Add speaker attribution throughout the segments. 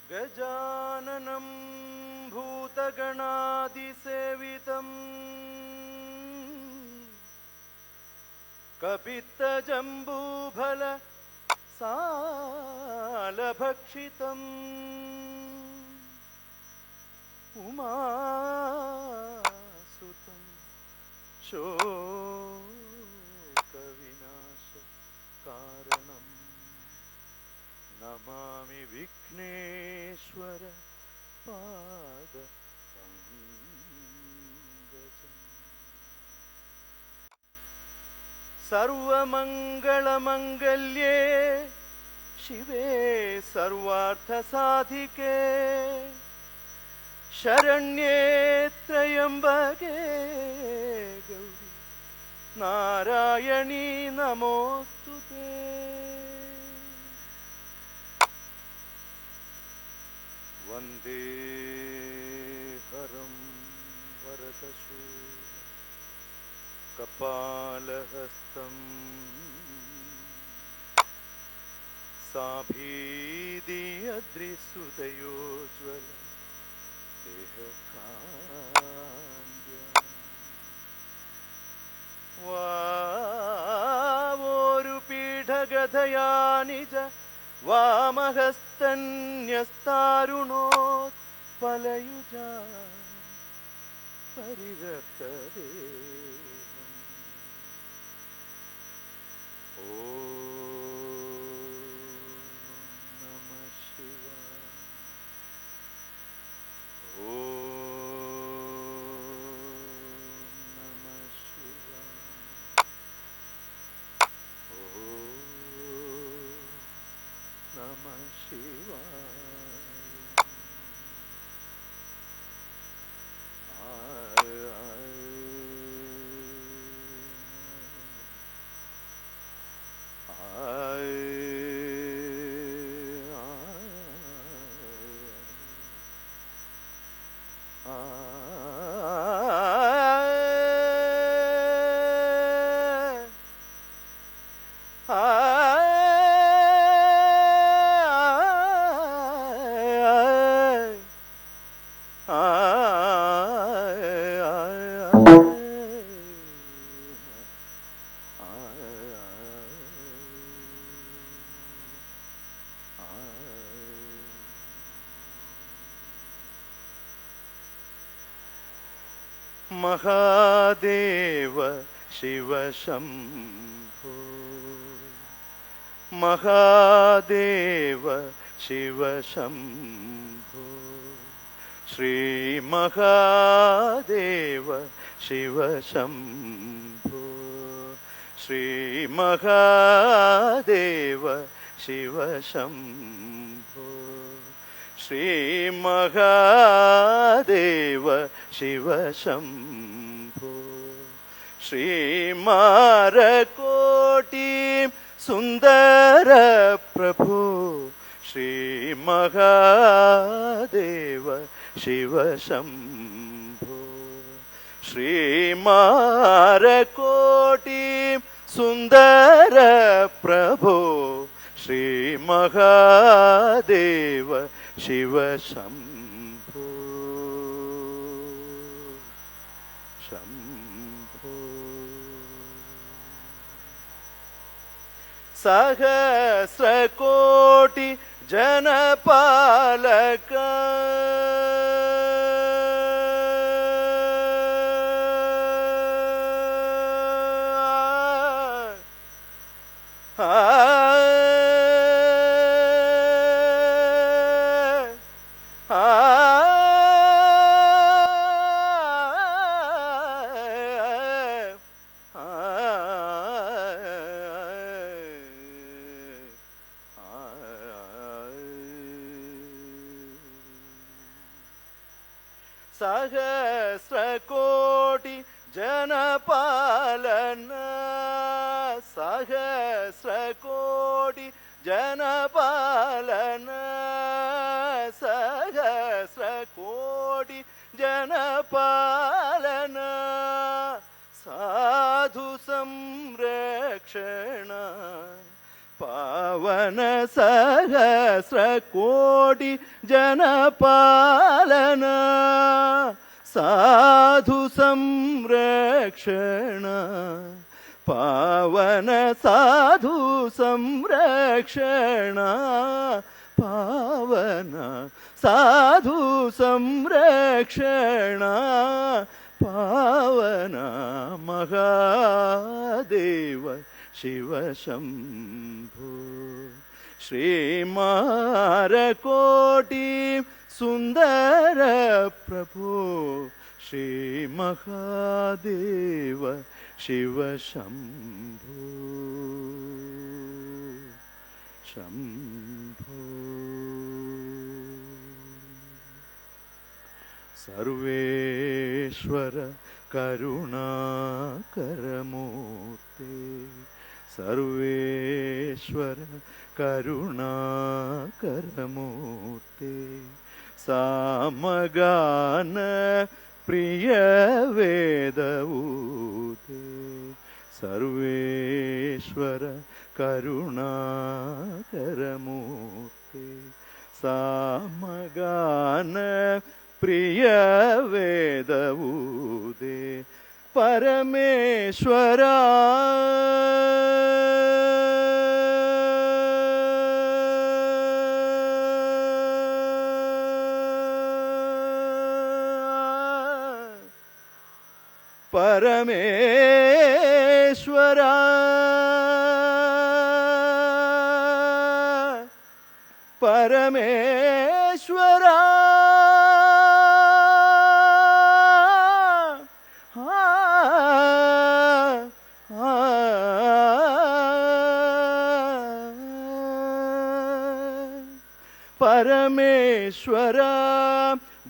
Speaker 1: गजाननं भूतगणादिसेवितं कपित्तजम्बूफल सालभक्षितम् उमासुतं शोकविनाशकारणं नमामि विघ्नेश्वर पादपङ्कजम्। सर्वमङ्गलमङ्गल्ये शिवे सर्वार्थसाधिके शरण्ये त्र्यम्बके गौरी नारायणी नमोस्तुते। वन्दे हरं वरदशूलं कपालहस्तम् साभीदियद्रिसुदयोज्ज्वल वावोरु पीठगधया निज वामहस्तन्यस्तारुणोत्पलयुजा परिरक्तदेहम्। ॐ नमः शिवाय। ॐ नमः शिवाय। ॐ नमः शिवाय। महादेव शिव शंभो महादेव शिव शंभो श्री महादेव शिव शंभो श्री महादेव शिव शंभो श्री महादेव शिव शंभो श्री मारकोटि सुंदर प्रभु श्री महादेव शिव शंभो श्री मारकोटि सुंदर प्रभु श्री महादेव शिव शंभो शंभो। सहस्रकोटि जनपालक सहस्रकोटि जनपालन सहस्रकोटि जनपालन सहस्रकोटि जनपालन साधु संरक्षण पा ಪಾವನ ಸಹಸ್ರ ಕೋಟಿ ಜನಪಾಲನ ಸಾಧು ಸಂರಕ್ಷಣ ಪಾವನ ಸಾಧು ಸಂರಕ್ಷಣ ಪಾವನ ಸಾಧು ಸಂರಕ್ಷಣ ಪಾವನ ಮಹಾದೇವ ಶಿವ ಶಂಭೋ ಶ್ರೀಮಾರಕೋಟಿ ಸುಂದರ ಪ್ರಭೋ ಶ್ರೀ ಮಹಾದೇವ ಶಿವ ಶಂಭೋ ಶಂಭೋ ಸರ್ವೇಶ್ವರ ಕರುಣಾಕರಮೂರ್ತೆ ಸರ್ವೇಶ್ವರ ಕರುಣಾಕರಮೂರ್ತೆ ಸಾಮಗಾನ ಪ್ರಿಯ ವೇದವೂತೆ ಸರ್ವೇಶ್ವರ ಕರುಣಾಕರಮೂರ್ತೆ ಸಾಮಗಾನ ಪ್ರಿಯ ವೇದವೂದೆ ಪರಮೇಶ್ವರ ಪರಮೇಶ್ವರ ಪರಮೇಶ್ವರ ಪರಮೇಶ್ವರ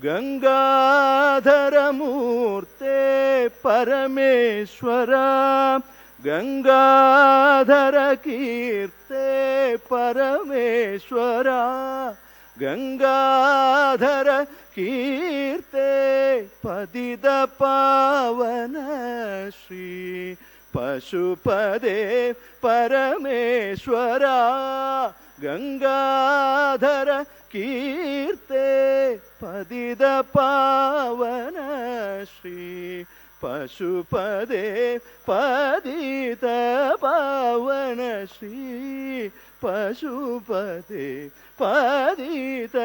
Speaker 1: ಗಂಗಾಧರ ಮೂರ್ತೆ ಪರಮೇಶ್ವರ ಗಂಗಾಧರ ಕೀರ್ತೆ ಪರಮೇಶ್ವರ ಗಂಗಾಧರ ಕೀರ್ತೆ ಪತಿತ ಪಾವನ ಶ್ರೀ ಪಶುಪದೇ ಪರಮೇಶ್ವರ ಗಂಗಾಧರ ಕೀರ್ತೆ ಪತಿತ ಪಾವನ ಶ್ರೀ ಪಶುಪದೇ ಪತಿತ ಪಾವನ ಶ್ರೀ ಪಶುಪದೇ ಪತಿತ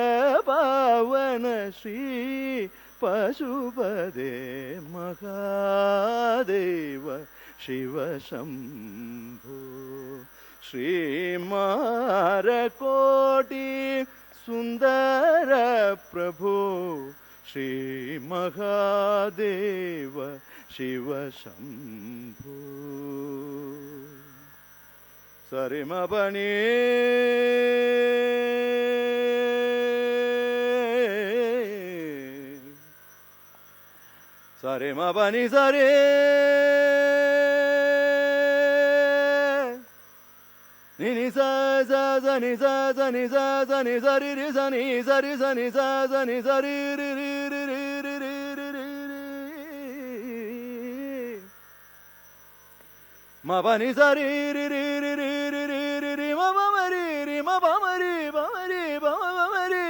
Speaker 1: ಪಾವನ ಶ್ರೀ ಪಶುಪದೇ ಮಹಾದೇವ ಶಿವ ಶಂಭೋ ಶ್ರೀಮಾರಕೋಟಿ ಸುಂದರ ಪ್ರಭೋ ಶ್ರೀ ಮಹಾದೇವ ಶಿವ ಶಂಭೋ ಸರಿ ಮಬನಿ ಸರಿ ಮಬನಿ ಸರಿ ನಿನಿ ಸ ನಿ ಸ ನಿ ಸ ನಿ ಸರಿ ರಿ ಸನಿ ಸರಿ ಸನಿ ಸ ನಿ ಸರಿ ರಿ ರಿ ರಿ ರಿ ರಿ ರಿ ರಿ ರಿ ಮ ಬನಿ ಸರಿ ರಿ ರಿ ರಿ ರಿ ರಿ ರಿ ರಿ ರಿ ಮ ಬ ಮರಿ ರಿ ಮ ಬ ಮರಿ ಬ ಮರಿ ಬ ಮ ಮರಿ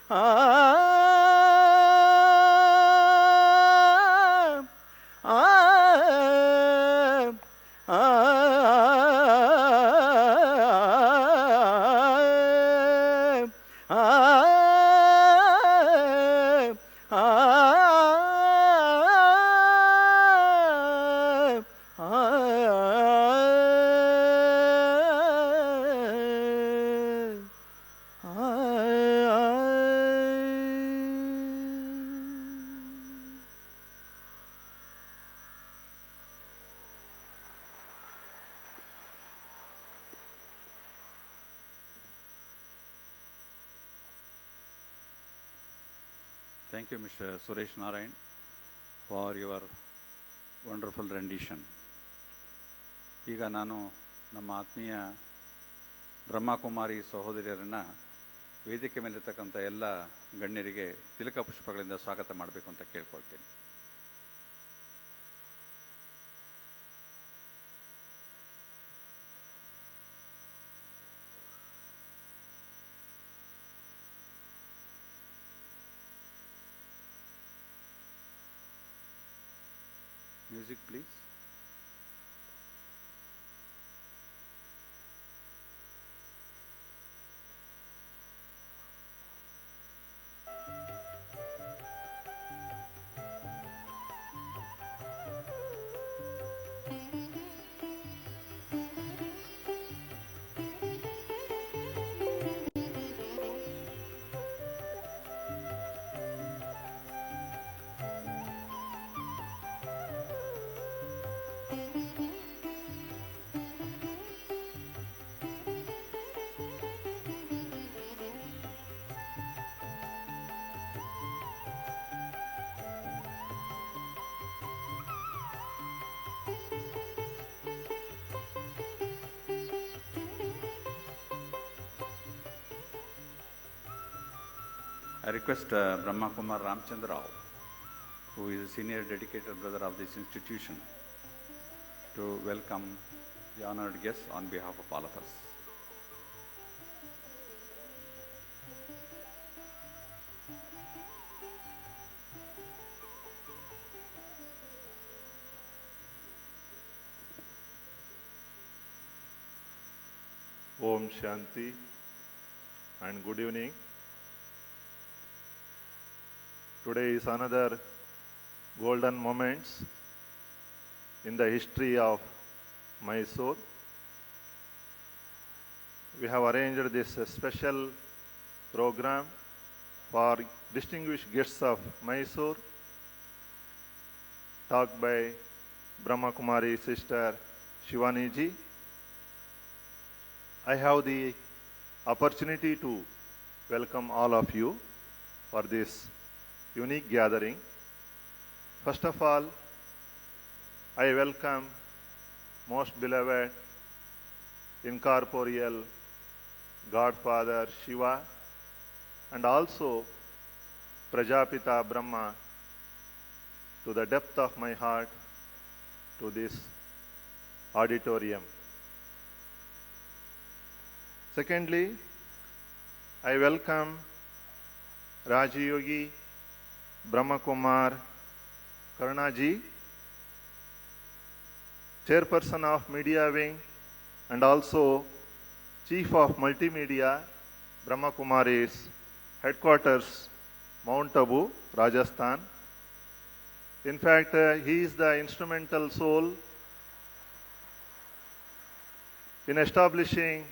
Speaker 1: ಆ Thank you, Mr. Suresh Narayan, for your wonderful rendition. ಈಗ ನಾನು ನಮ್ಮ ಆತ್ಮೀಯ ಬ್ರಹ್ಮ ಕುಮಾರಿ ಸಹೋದರಿಯರನ್ನು ವೇದಿಕೆ ಮೇಲಿರ್ತಕ್ಕಂಥ ಎಲ್ಲ ಗಣ್ಯರಿಗೆ ತಿಲಕ ಪುಷ್ಪಗಳಿಂದ ಸ್ವಾಗತ ಮಾಡಬೇಕು ಅಂತ ಕೇಳ್ಕೊಳ್ತೀನಿ. music, please. I request Brahma Kumar Ramchandrao, who is a senior dedicated brother of this institution, to welcome the honored guests on behalf of all of us.
Speaker 2: Om Shanti and good evening. Today is another golden moments in the history of Mysore. We have arranged this special program for distinguished guests of Mysore, talked by Brahma Kumari sister Shivani ji. I have the opportunity to welcome all of you for this unique gathering. First of all, I welcome most beloved incorporeal Godfather Shiva and also Prajapita Brahma to the depth of my heart to this auditorium. Secondly, I welcome Raji Yogi, Brahma Kumar Karnaji, Chairperson of Media Wing and also Chief of Multimedia, Brahma Kumaris, Headquarters, Mount Abu, Rajasthan. In fact, he is the instrumental soul in establishing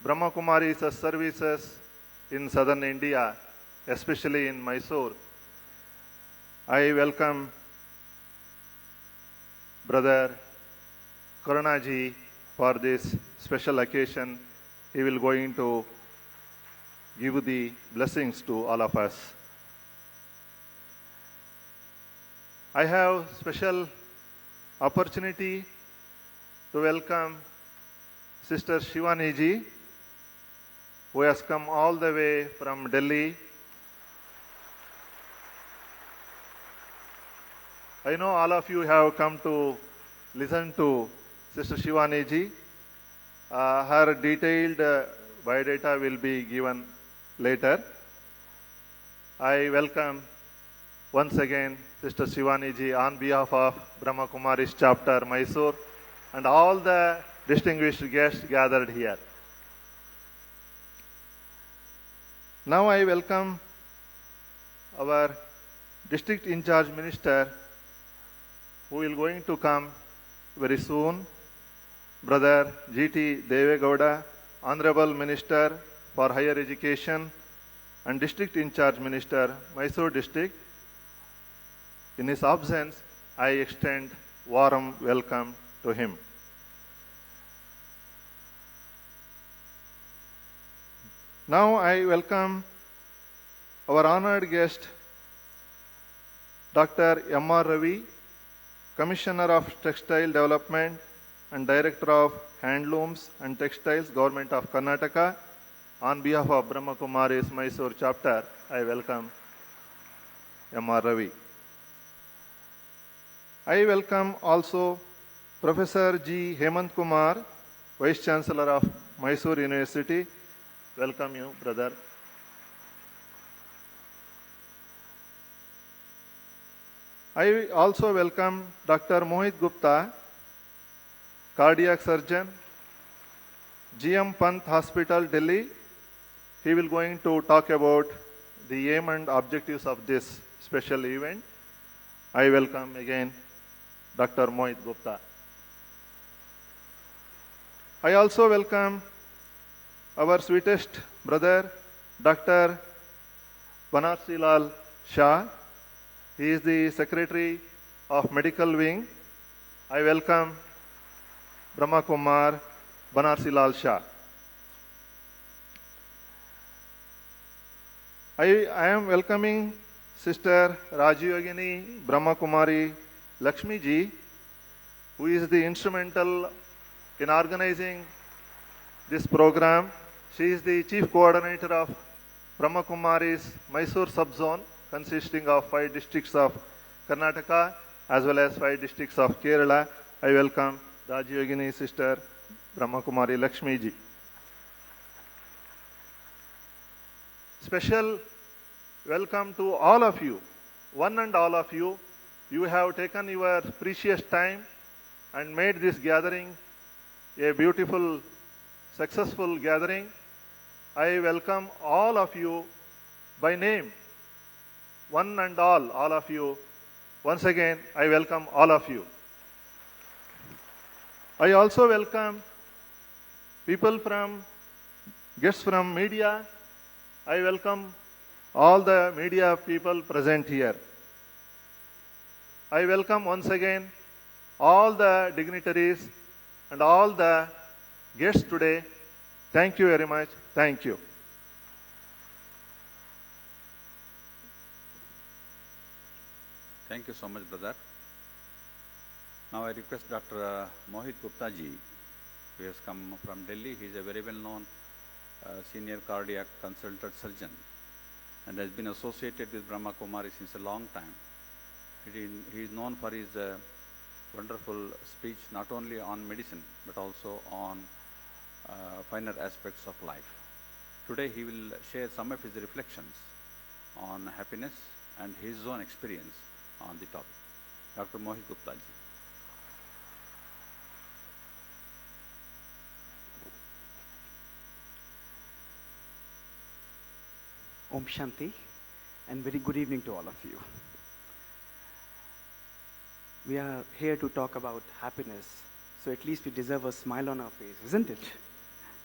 Speaker 2: Brahma Kumaris' services in southern India, especially in Mysore. I welcome Brother Karunaji for this special occasion. He will going to give the blessings to all of us. I have special opportunity to welcome Sister Shivani ji, who has come all the way from Delhi. I know all of you have come to listen to Sister Shivani ji. Her detailed biodata will be given later. I welcome once again Sister Shivani ji on behalf of Brahma Kumaris chapter Mysore and all the distinguished guests gathered here. Now I welcome our district in charge minister, who will going to come very soon, Brother G.T. Devegowda, Honorable Minister for Higher Education and District in charge Minister, Mysore District. In his absence, I extend warm welcome to him. Now I welcome our honored guest, Dr. M.R. Ravi, Commissioner of Textile Development and Director of Handlooms and Textiles, Government of Karnataka. On behalf of Brahma Kumaris Mysore chapter, I welcome M.R. Ravi. I welcome also Professor G. Hemant Kumar, Vice Chancellor of Mysore University. Welcome you, brother. I also welcome Dr. Mohit Gupta, cardiac surgeon, GM Pant Hospital, Delhi. He will going to talk about the aim and objectives of this special event. I welcome again Dr. Mohit Gupta. I also welcome our sweetest brother, Dr. Banarsi Lal Shah. He is the Secretary of Medical Wing. I welcome Brahma Kumar Banarsi Lal Shah. I am welcoming Sister Rajyogini Brahma Kumari Lakshmi ji, who is the instrumental in organizing this program. She is the Chief Coordinator of Brahma Kumaris Mysore Subzone, consisting of 5 districts of Karnataka as well as 5 districts of Kerala. I welcome Rajyogini Sister Brahma Kumari Lakshmi ji. Special welcome to all of you, one and all of you. You have taken your precious time and made this gathering a beautiful, successful gathering. I welcome all of you by name, one and all of you. Once again, I welcome all of you. I also welcome guests from media. I welcome all the media people present here. I welcome once again all the dignitaries and all the guests today. Thank you very much. Thank you.
Speaker 1: Thank you so much, brother. Now I request Dr. Mohit Gupta ji, who has come from Delhi. He is a very well-known senior cardiac consultant surgeon and has been associated with Brahma Kumaris since a long time. He is known for his wonderful speech, not only on medicine, but also on finer aspects of life. Today he will share some of his reflections on happiness and his own experience on the topic. Dr. Mohit Gupta ji.
Speaker 3: Om Shanti, and very good evening to all of you. We are here to talk about happiness, so at least we deserve a smile on our face, isn't it?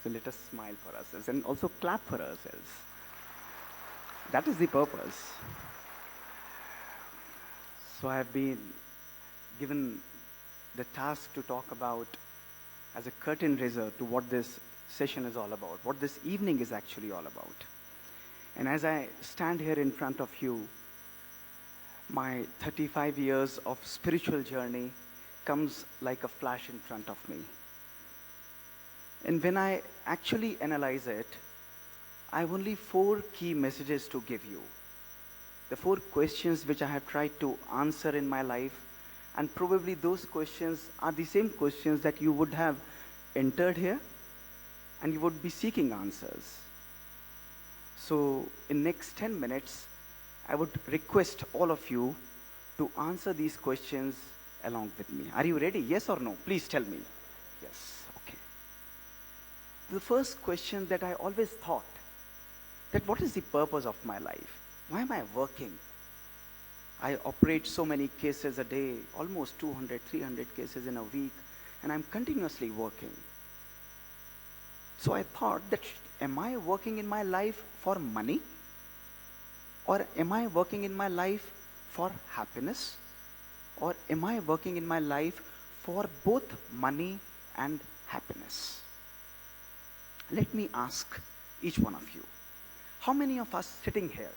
Speaker 3: So let us smile for ourselves and also clap for ourselves. That is the purpose. So I have been given the task to talk about as a curtain raiser to what this session is all about, what this evening is actually all about. And as I stand here in front of you, my 35 years of spiritual journey comes like a flash in front of me. And when I actually analyze it, I have only 4 key messages to give you. The 4 questions which I have tried to answer in my life, and probably those questions are the same questions that you would have entered here and you would be seeking answers. So in next 10 minutes, I would request all of you to answer these questions along with me. Are you ready? Yes or no? Please tell me. Yes. Okay. The first question that I always thought, that what is the purpose of my life? Why am I working? I operate so many cases a day, almost 200, 300 cases in a week, and I'm continuously working. So I thought that, am I working in my life for money? Or am I working in my life for happiness? Or am I working in my life for both money and happiness? Let me ask each one of you, how many of us sitting here,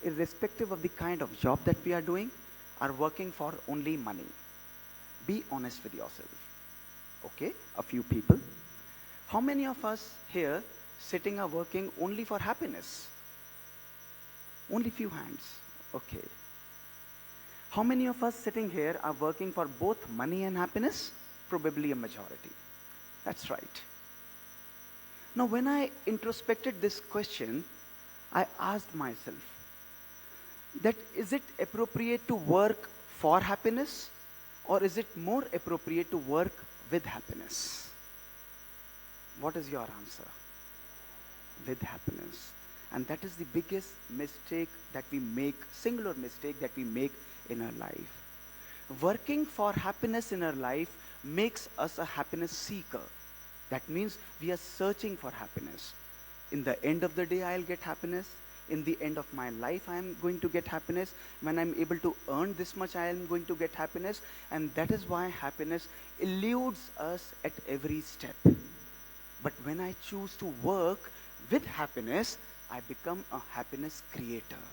Speaker 3: irrespective of the kind of job that we are doing, are working for only money? Be honest with yourself. Okay, a few people. How many of us here sitting are working only for happiness? Only few hands. Okay. How many of us sitting here are working for both money and happiness? Probably a majority. That's right. Now, when I introspected this question, I asked myself that is it appropriate to work for happiness, or is it more appropriate to work with happiness? What is your answer? With happiness. And that is the biggest mistake that we make, singular mistake that we make in our life. Working for happiness in our life makes us a happiness seeker. That means we are searching for happiness. In the end of the day, I'll get happiness. In the end of my life, I am going to get happiness. When I'm able to earn this much, I am going to get happiness. And that is why happiness eludes us at every step. But when I choose to work with happiness, I become a happiness creator.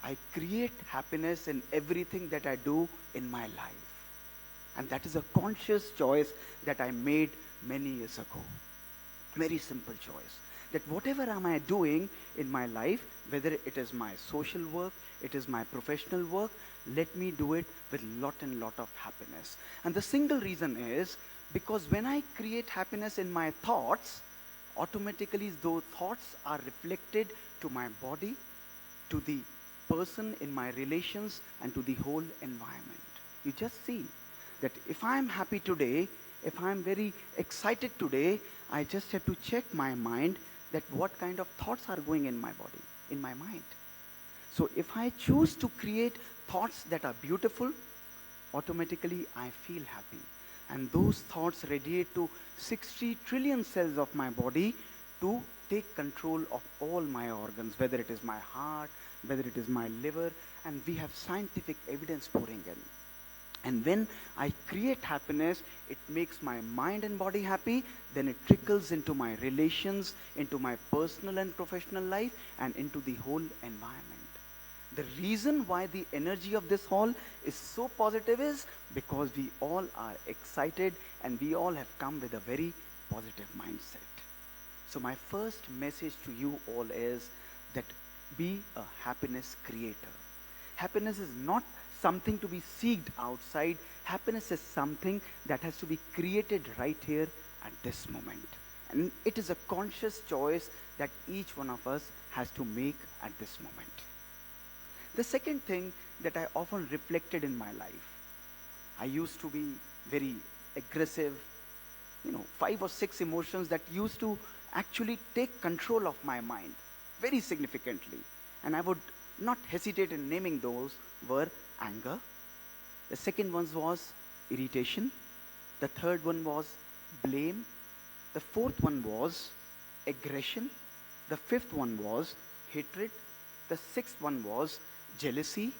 Speaker 3: I create happiness in everything that I do in my life. And that is a conscious choice that I made many years ago. Very simple choice. That whatever am I doing in my life, whether it is my social work, it is my professional work, let me do it with lot and lot of happiness. And the single reason is because when I create happiness in my thoughts, automatically those thoughts are reflected to my body, to the person in my relations, and to the whole environment. You just see that if I'm happy today, if I'm very excited today, I just have to check my mind that what kind of thoughts are going in my body, in my mind. So if I choose to create thoughts that are beautiful, automatically I feel happy. And those thoughts radiate to 60 trillion cells of my body to take control of all my organs, whether it is my heart, whether it is my liver, and we have scientific evidence pouring in. And when I create happiness, it makes my mind and body happy, then it trickles into my relations, into my personal and professional life, and into the whole environment. The reason why the energy of this hall is so positive is because we all are excited and we all have come with a very positive mindset. So my first message to you all is that be a happiness creator. Happiness is not something to be seeked outside. Happiness is something that has to be created right here at this moment. And it is a conscious choice that each one of us has to make at this moment. The second thing that I often reflected in my life, I used to be very aggressive, 5 or 6 emotions that used to actually take control of my mind very significantly. And I would not hesitate in naming those were anger. The second one was irritation. The third one was blame. The fourth one was aggression. The fifth one was hatred. The sixth one was jealousy.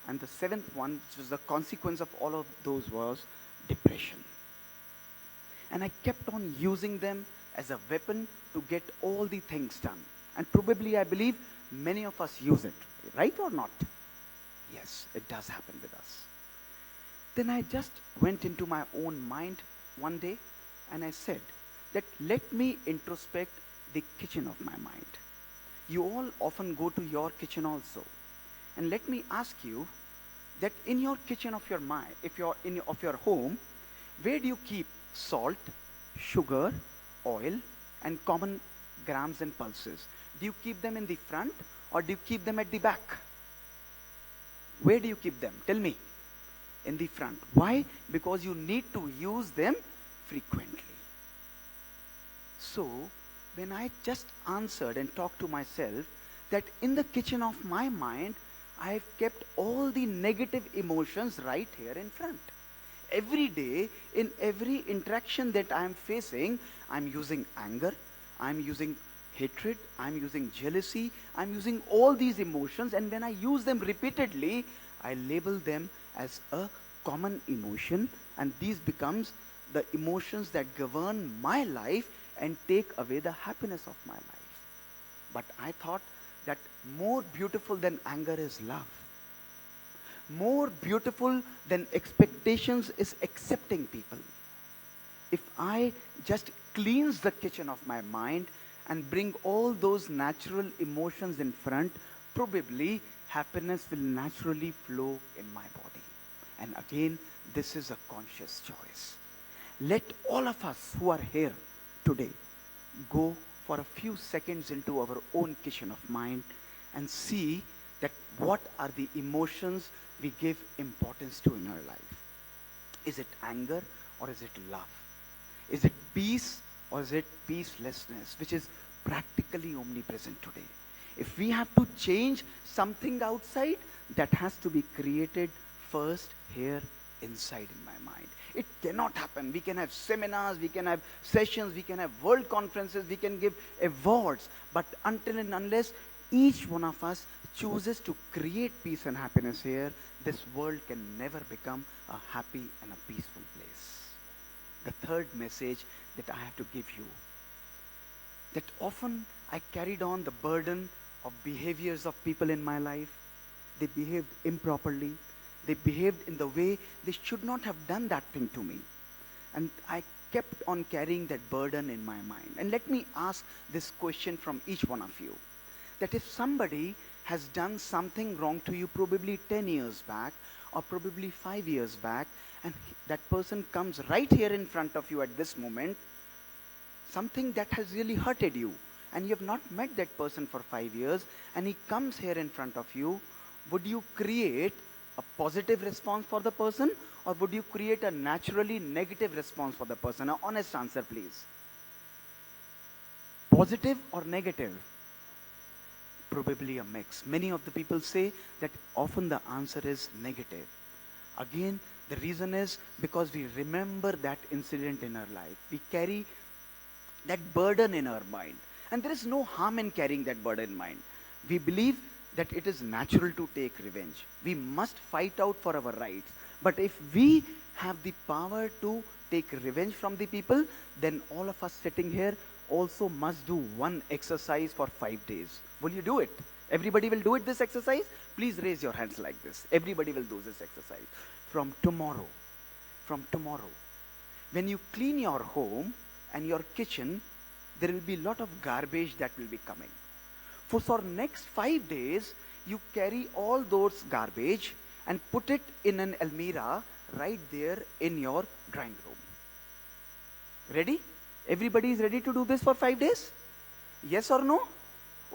Speaker 3: And the seventh one, which was the consequence of all of those, was depression. And I kept on using them as a weapon to get all the things done. And probably I believe many of us use it, right or not? Yes, it does happen with us. Then I just went into my own mind one day and I said that let me introspect the kitchen of my mind. You all often go to your kitchen also. And let me ask you that in your kitchen of your mind, of your home, where do you keep salt, sugar, oil, and common grams and pulses? Do you keep them in the front or do you keep them at the back? Where do you keep them? Tell me. In the front. Why? Because you need to use them frequently. So, when I just answered and talked to myself that in the kitchen of my mind, I have kept all the negative emotions right here in front. Every day, in every interaction that I am facing, I'm using anger, I'm using hatred, I'm using jealousy, I'm using all these emotions, and when I use them repeatedly, I label them as a common emotion, and these becomes the emotions that govern my life and take away the happiness of my life. But I thought that more beautiful than anger is love. More beautiful than expectations is accepting people. If I just cleanse the kitchen of my mind and bring all those natural emotions in front, probably happiness will naturally flow in my body. And again, this is a conscious choice. Let all of us who are here today go for a few seconds into our own kitchen of mind and see that what are the emotions we give importance to in our life. Is it anger or is it love? Is it peace or is it peacelessness, which is practically omnipresent today? If we have to change something outside, that has to be created first here inside in my mind. It cannot happen. We can have seminars, we can have sessions, we can have world conferences, we can give awards, but until and unless each one of us chooses to create peace and happiness here, this world can never become a happy and a peaceful place. The third message that I have to give you, that often I carried on the burden of behaviors of people in my life. They behaved improperly. They behaved in the way they should not have done that thing to me. And I kept on carrying that burden in my mind. And let me ask this question from each one of you, that if somebody has done something wrong to you probably 10 years back or probably 5 years back, and that person comes right here in front of you at this moment, something that has really hurted you, and you have not met that person for 5 years, and he comes here in front of you, would you create a positive response for the person, or would you create a naturally negative response for the person? An honest answer, please. Positive or negative? Probably a mix. Many of the people say that often the answer is negative. Again, the reason is because we remember that incident in our life. We carry that burden in our mind. And there is no harm in carrying that burden in mind. We believe that it is natural to take revenge. We must fight out for our rights. But if we have the power to take revenge from the people, then all of us sitting here also must do one exercise for 5 days. Will you do it? Everybody will do it, this exercise? Please raise your hands like this. Everybody will do this exercise. From tomorrow, when you clean your home and your kitchen, there will be a lot of garbage that will be coming. For next 5 days, you carry all those garbage and put it in an almirah right there in your drawing room. Ready? Everybody is ready to do this for 5 days? Yes or no?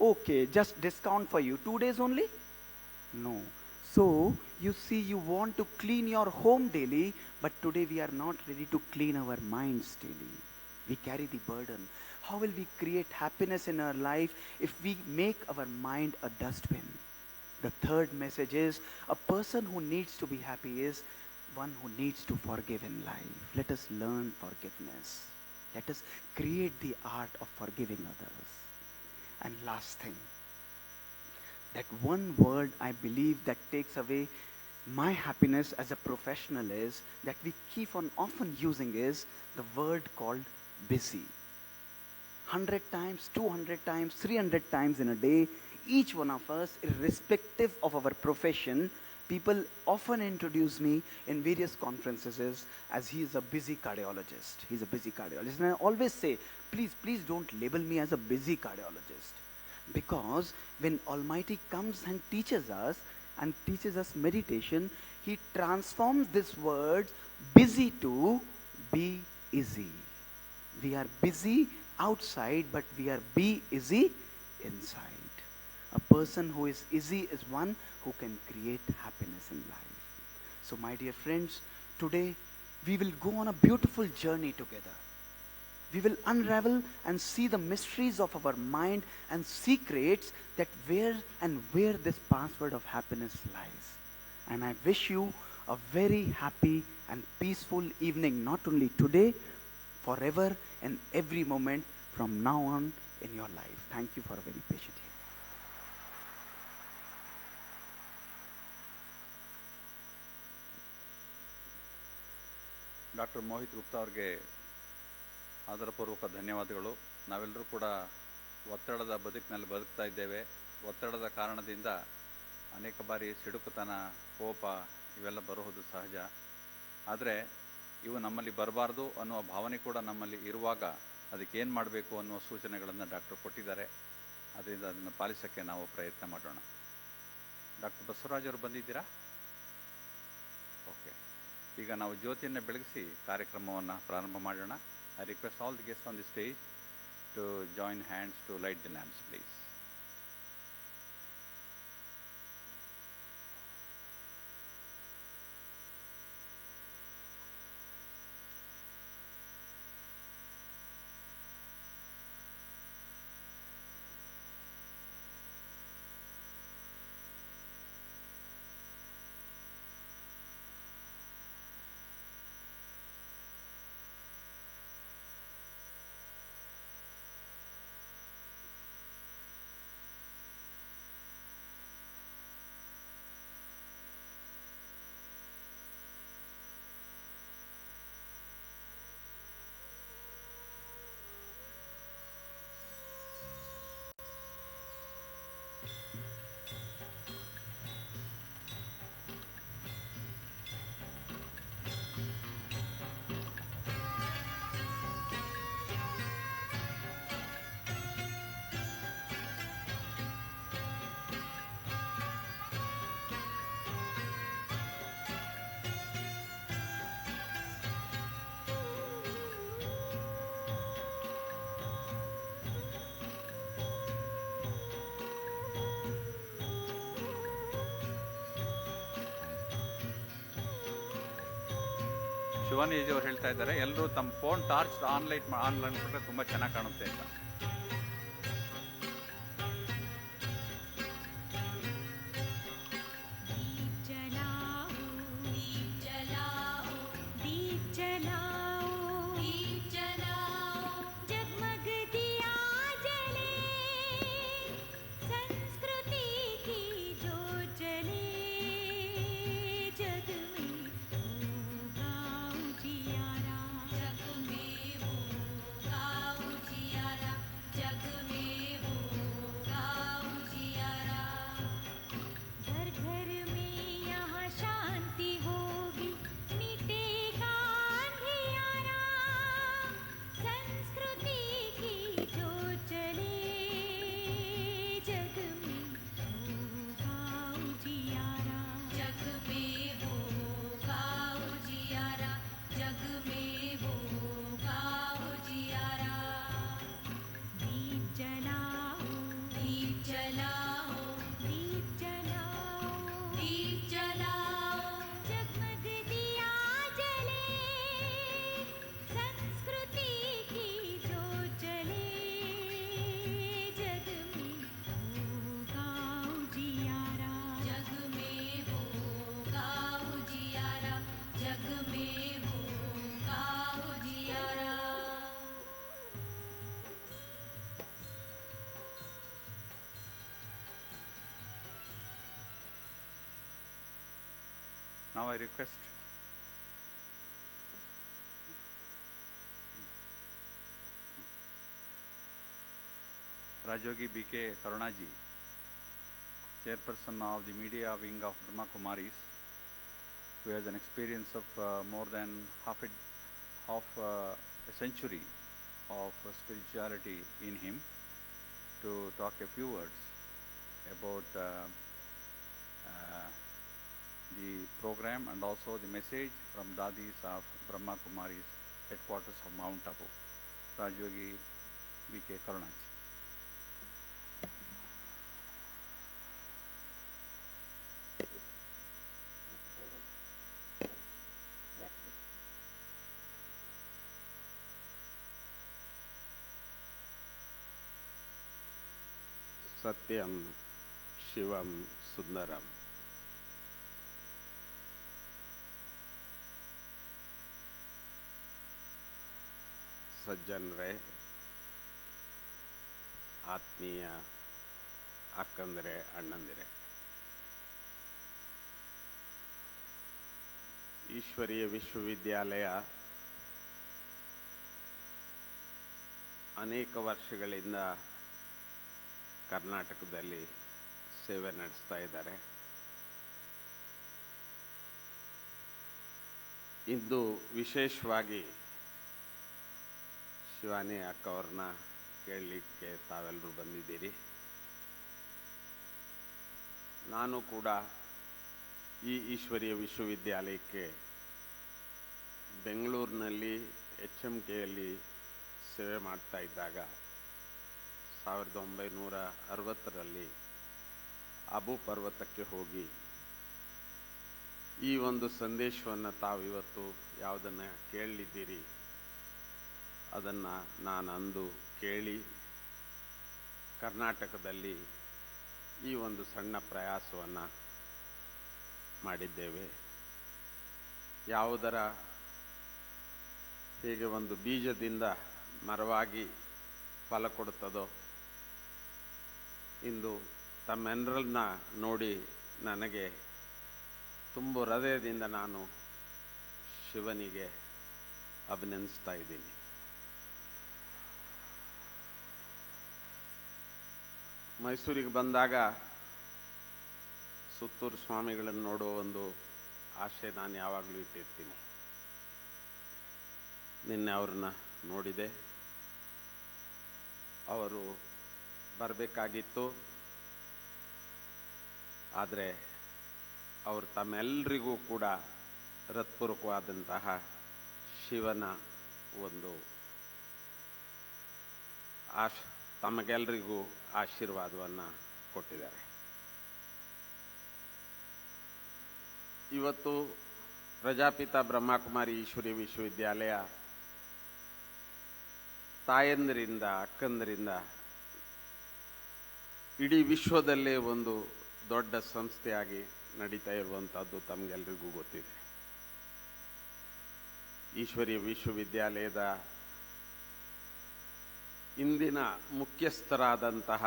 Speaker 3: Okay, just discount for you. 2 days only? No. So, you see, you want to clean your home daily, but today we are not ready to clean our minds daily. We carry the burden. How will we create happiness in our life if we make our mind a dustbin? The third message is, a person who needs to be happy is one who needs to forgive in life. Let us learn forgiveness. Let us create the art of forgiving others. And last thing, that one word I believe that takes away my happiness as a professional is, that we keep on often using, is the word called busy. 100 times, 200 times, 300 times in a day, each one of us, irrespective of our profession, people often introduce me in various conferences as he is a busy cardiologist. He's a busy cardiologist. And I always say, please don't label me as a busy cardiologist. Because when Almighty comes and teaches us meditation, He transforms this word busy to be easy. We are busy outside, but we are be easy inside. A person who is easy is one who can create happiness in life. So my dear friends, today we will go on a beautiful journey together. We will unravel and see the mysteries of our mind and secrets that where this password of happiness lies. And I wish you a very happy and peaceful evening, not only today, forever and every moment from now on in your life. Thank you for a very patient hearing.
Speaker 1: Doctor Mohit Gupta ಅವ್ರಿಗೆ ಆದರಪೂರ್ವಕ ಧನ್ಯವಾದಗಳು. ನಾವೆಲ್ಲರೂ ಕೂಡ ಒತ್ತಡದ ಬದುಕಿನಲ್ಲಿ ಬದುಕ್ತಾ ಇದ್ದೇವೆ. ಒತ್ತಡದ ಕಾರಣದಿಂದ ಅನೇಕ ಬಾರಿ ಸಿಡುಕುತನ, ಕೋಪ ಇವೆಲ್ಲ ಬರುವುದು ಸಹಜ. ಆದರೆ ಇವು ನಮ್ಮಲ್ಲಿ ಬರಬಾರ್ದು ಅನ್ನುವ ಭಾವನೆ ಕೂಡ ನಮ್ಮಲ್ಲಿ ಇರುವಾಗ ಅದಕ್ಕೇನು ಮಾಡಬೇಕು ಅನ್ನುವ ಸೂಚನೆಗಳನ್ನು ಡಾಕ್ಟರ್ ಕೊಟ್ಟಿದ್ದಾರೆ. ಅದರಿಂದ ಅದನ್ನು ಪಾಲಿಸೋಕ್ಕೆ ನಾವು ಪ್ರಯತ್ನ ಮಾಡೋಣ. ಡಾಕ್ಟರ್ ಬಸವರಾಜ್ ಅವರು ಬಂದಿದ್ದೀರಾ? ಓಕೆ, ಈಗ ನಾವು ಜ್ಯೋತಿಯನ್ನು ಬೆಳಗಿಸಿ ಕಾರ್ಯಕ್ರಮವನ್ನು ಪ್ರಾರಂಭ ಮಾಡೋಣ. I request all the guests on the stage to join hands to light the lamps, please. Shivani ಅವರು ಹೇಳ್ತಾ ಇದ್ದಾರೆ, ಎಲ್ಲರೂ ತಮ್ಮ ಫೋನ್ ಟಾರ್ಚ್ ಆನ್ಲೈನ್ ಮಾಡಿಬಿಟ್ರೆ ತುಂಬ ಚೆನ್ನಾಗಿ ಕಾಣುತ್ತೆ ಅಂತ. Now I request Rajogi B.K. Karunaji, Chairperson of the Media Wing of Brahma Kumaris, who has an experience of more than half a century of spirituality in him, to talk a few words about the program and also the message from Dadis of Brahma Kumaris, headquarters of Mount Abu. Rajogi B.K. Karunaji.
Speaker 4: सत्यम शिवम सुंदरम. ಸಜ್ಜನರೇ, ಆತ್ಮೀಯ ಅಕ್ಕಂದರೆ, ಅಣ್ಣಂದಿರೆ, ಈಶ್ವರೀಯ ವಿಶ್ವವಿದ್ಯಾಲಯ ಅನೇಕ ವರ್ಷಗಳಿಂದ ಕರ್ನಾಟಕದಲ್ಲಿ ಸೇವೆ ನಡೆಸ್ತಾ ಇದ್ದಾರೆ. ಇಂದು ವಿಶೇಷವಾಗಿ ಶಿವಾನಿ ಅಕ್ಕ ಅವ್ರನ್ನ ಕೇಳಲಿಕ್ಕೆ ತಾವೆಲ್ಲರೂ ಬಂದಿದ್ದೀರಿ. ನಾನು ಕೂಡ ಈ ಈಶ್ವರೀಯ ವಿಶ್ವವಿದ್ಯಾಲಯಕ್ಕೆ ಬೆಂಗಳೂರಿನಲ್ಲಿ HMKಯಲ್ಲಿ ಸೇವೆ ಮಾಡ್ತಾ ಇದ್ದಾಗ 1960ರಲ್ಲಿ ಅಬು ಪರ್ವತಕ್ಕೆ ಹೋಗಿ ಈ ಒಂದು ಸಂದೇಶವನ್ನು ತಾವಿವತ್ತು ಯಾವುದನ್ನು ಕೇಳಲಿದ್ದೀರಿ ಅದನ್ನು ನಾನು ಅಂದು ಕೇಳಿ ಕರ್ನಾಟಕದಲ್ಲಿ ಈ ಒಂದು ಸಣ್ಣ ಪ್ರಯಾಸವನ್ನು ಮಾಡಿದ್ದೇವೆ. ಯಾವುದರ ಹೇಗೆ ಒಂದು ಬೀಜದಿಂದ ಮರವಾಗಿ ಫಲ ಕೊಡುತ್ತದೋ, ಇಂದು ತಮ್ಮೆಲ್ಲರನ್ನ ನೋಡಿ ನನಗೆ ತುಂಬ ಹೃದಯದಿಂದ ನಾನು ಶಿವನಿಗೆ ಅಭಿನಂದಿಸ್ತಾ ಇದ್ದೀನಿ. ಮೈಸೂರಿಗೆ ಬಂದಾಗ ಸುತ್ತೂರು ಸ್ವಾಮಿಗಳನ್ನು ನೋಡೋ ಒಂದು ಆಸೆ ನಾನು ಯಾವಾಗಲೂ ಇಟ್ಟಿರ್ತೀನಿ. ನಿನ್ನೆ ಅವ್ರನ್ನ ನೋಡಿದೆ. ಅವರು ಬರಬೇಕಾಗಿತ್ತು, ಆದರೆ ಅವರು ತಮ್ಮೆಲ್ಲರಿಗೂ ಕೂಡ ಹೃತ್ಪೂರ್ವಕವಾದಂತಹ ಶಿವನ ಒಂದು ತಮಗೆಲ್ಲರಿಗೂ ಆಶೀರ್ವಾದವನ್ನು ಕೊಟ್ಟಿದ್ದಾರೆ. ಇವತ್ತು ಪ್ರಜಾಪಿತ ಬ್ರಹ್ಮಕುಮಾರಿ ಈಶ್ವರಿ ವಿಶ್ವವಿದ್ಯಾಲಯ ತಾಯಂದಿರಿಂದ ಅಕ್ಕಂದರಿಂದ ಇಡೀ ವಿಶ್ವದಲ್ಲೇ ಒಂದು ದೊಡ್ಡ ಸಂಸ್ಥೆಯಾಗಿ ನಡೀತಾ ಇರುವಂಥದ್ದು ತಮಗೆಲ್ಲರಿಗೂ ಗೊತ್ತಿದೆ. ಈಶ್ವರೀಯ ವಿಶ್ವವಿದ್ಯಾಲಯದ ಇಂದಿನ ಮುಖ್ಯಸ್ಥರಾದಂತಹ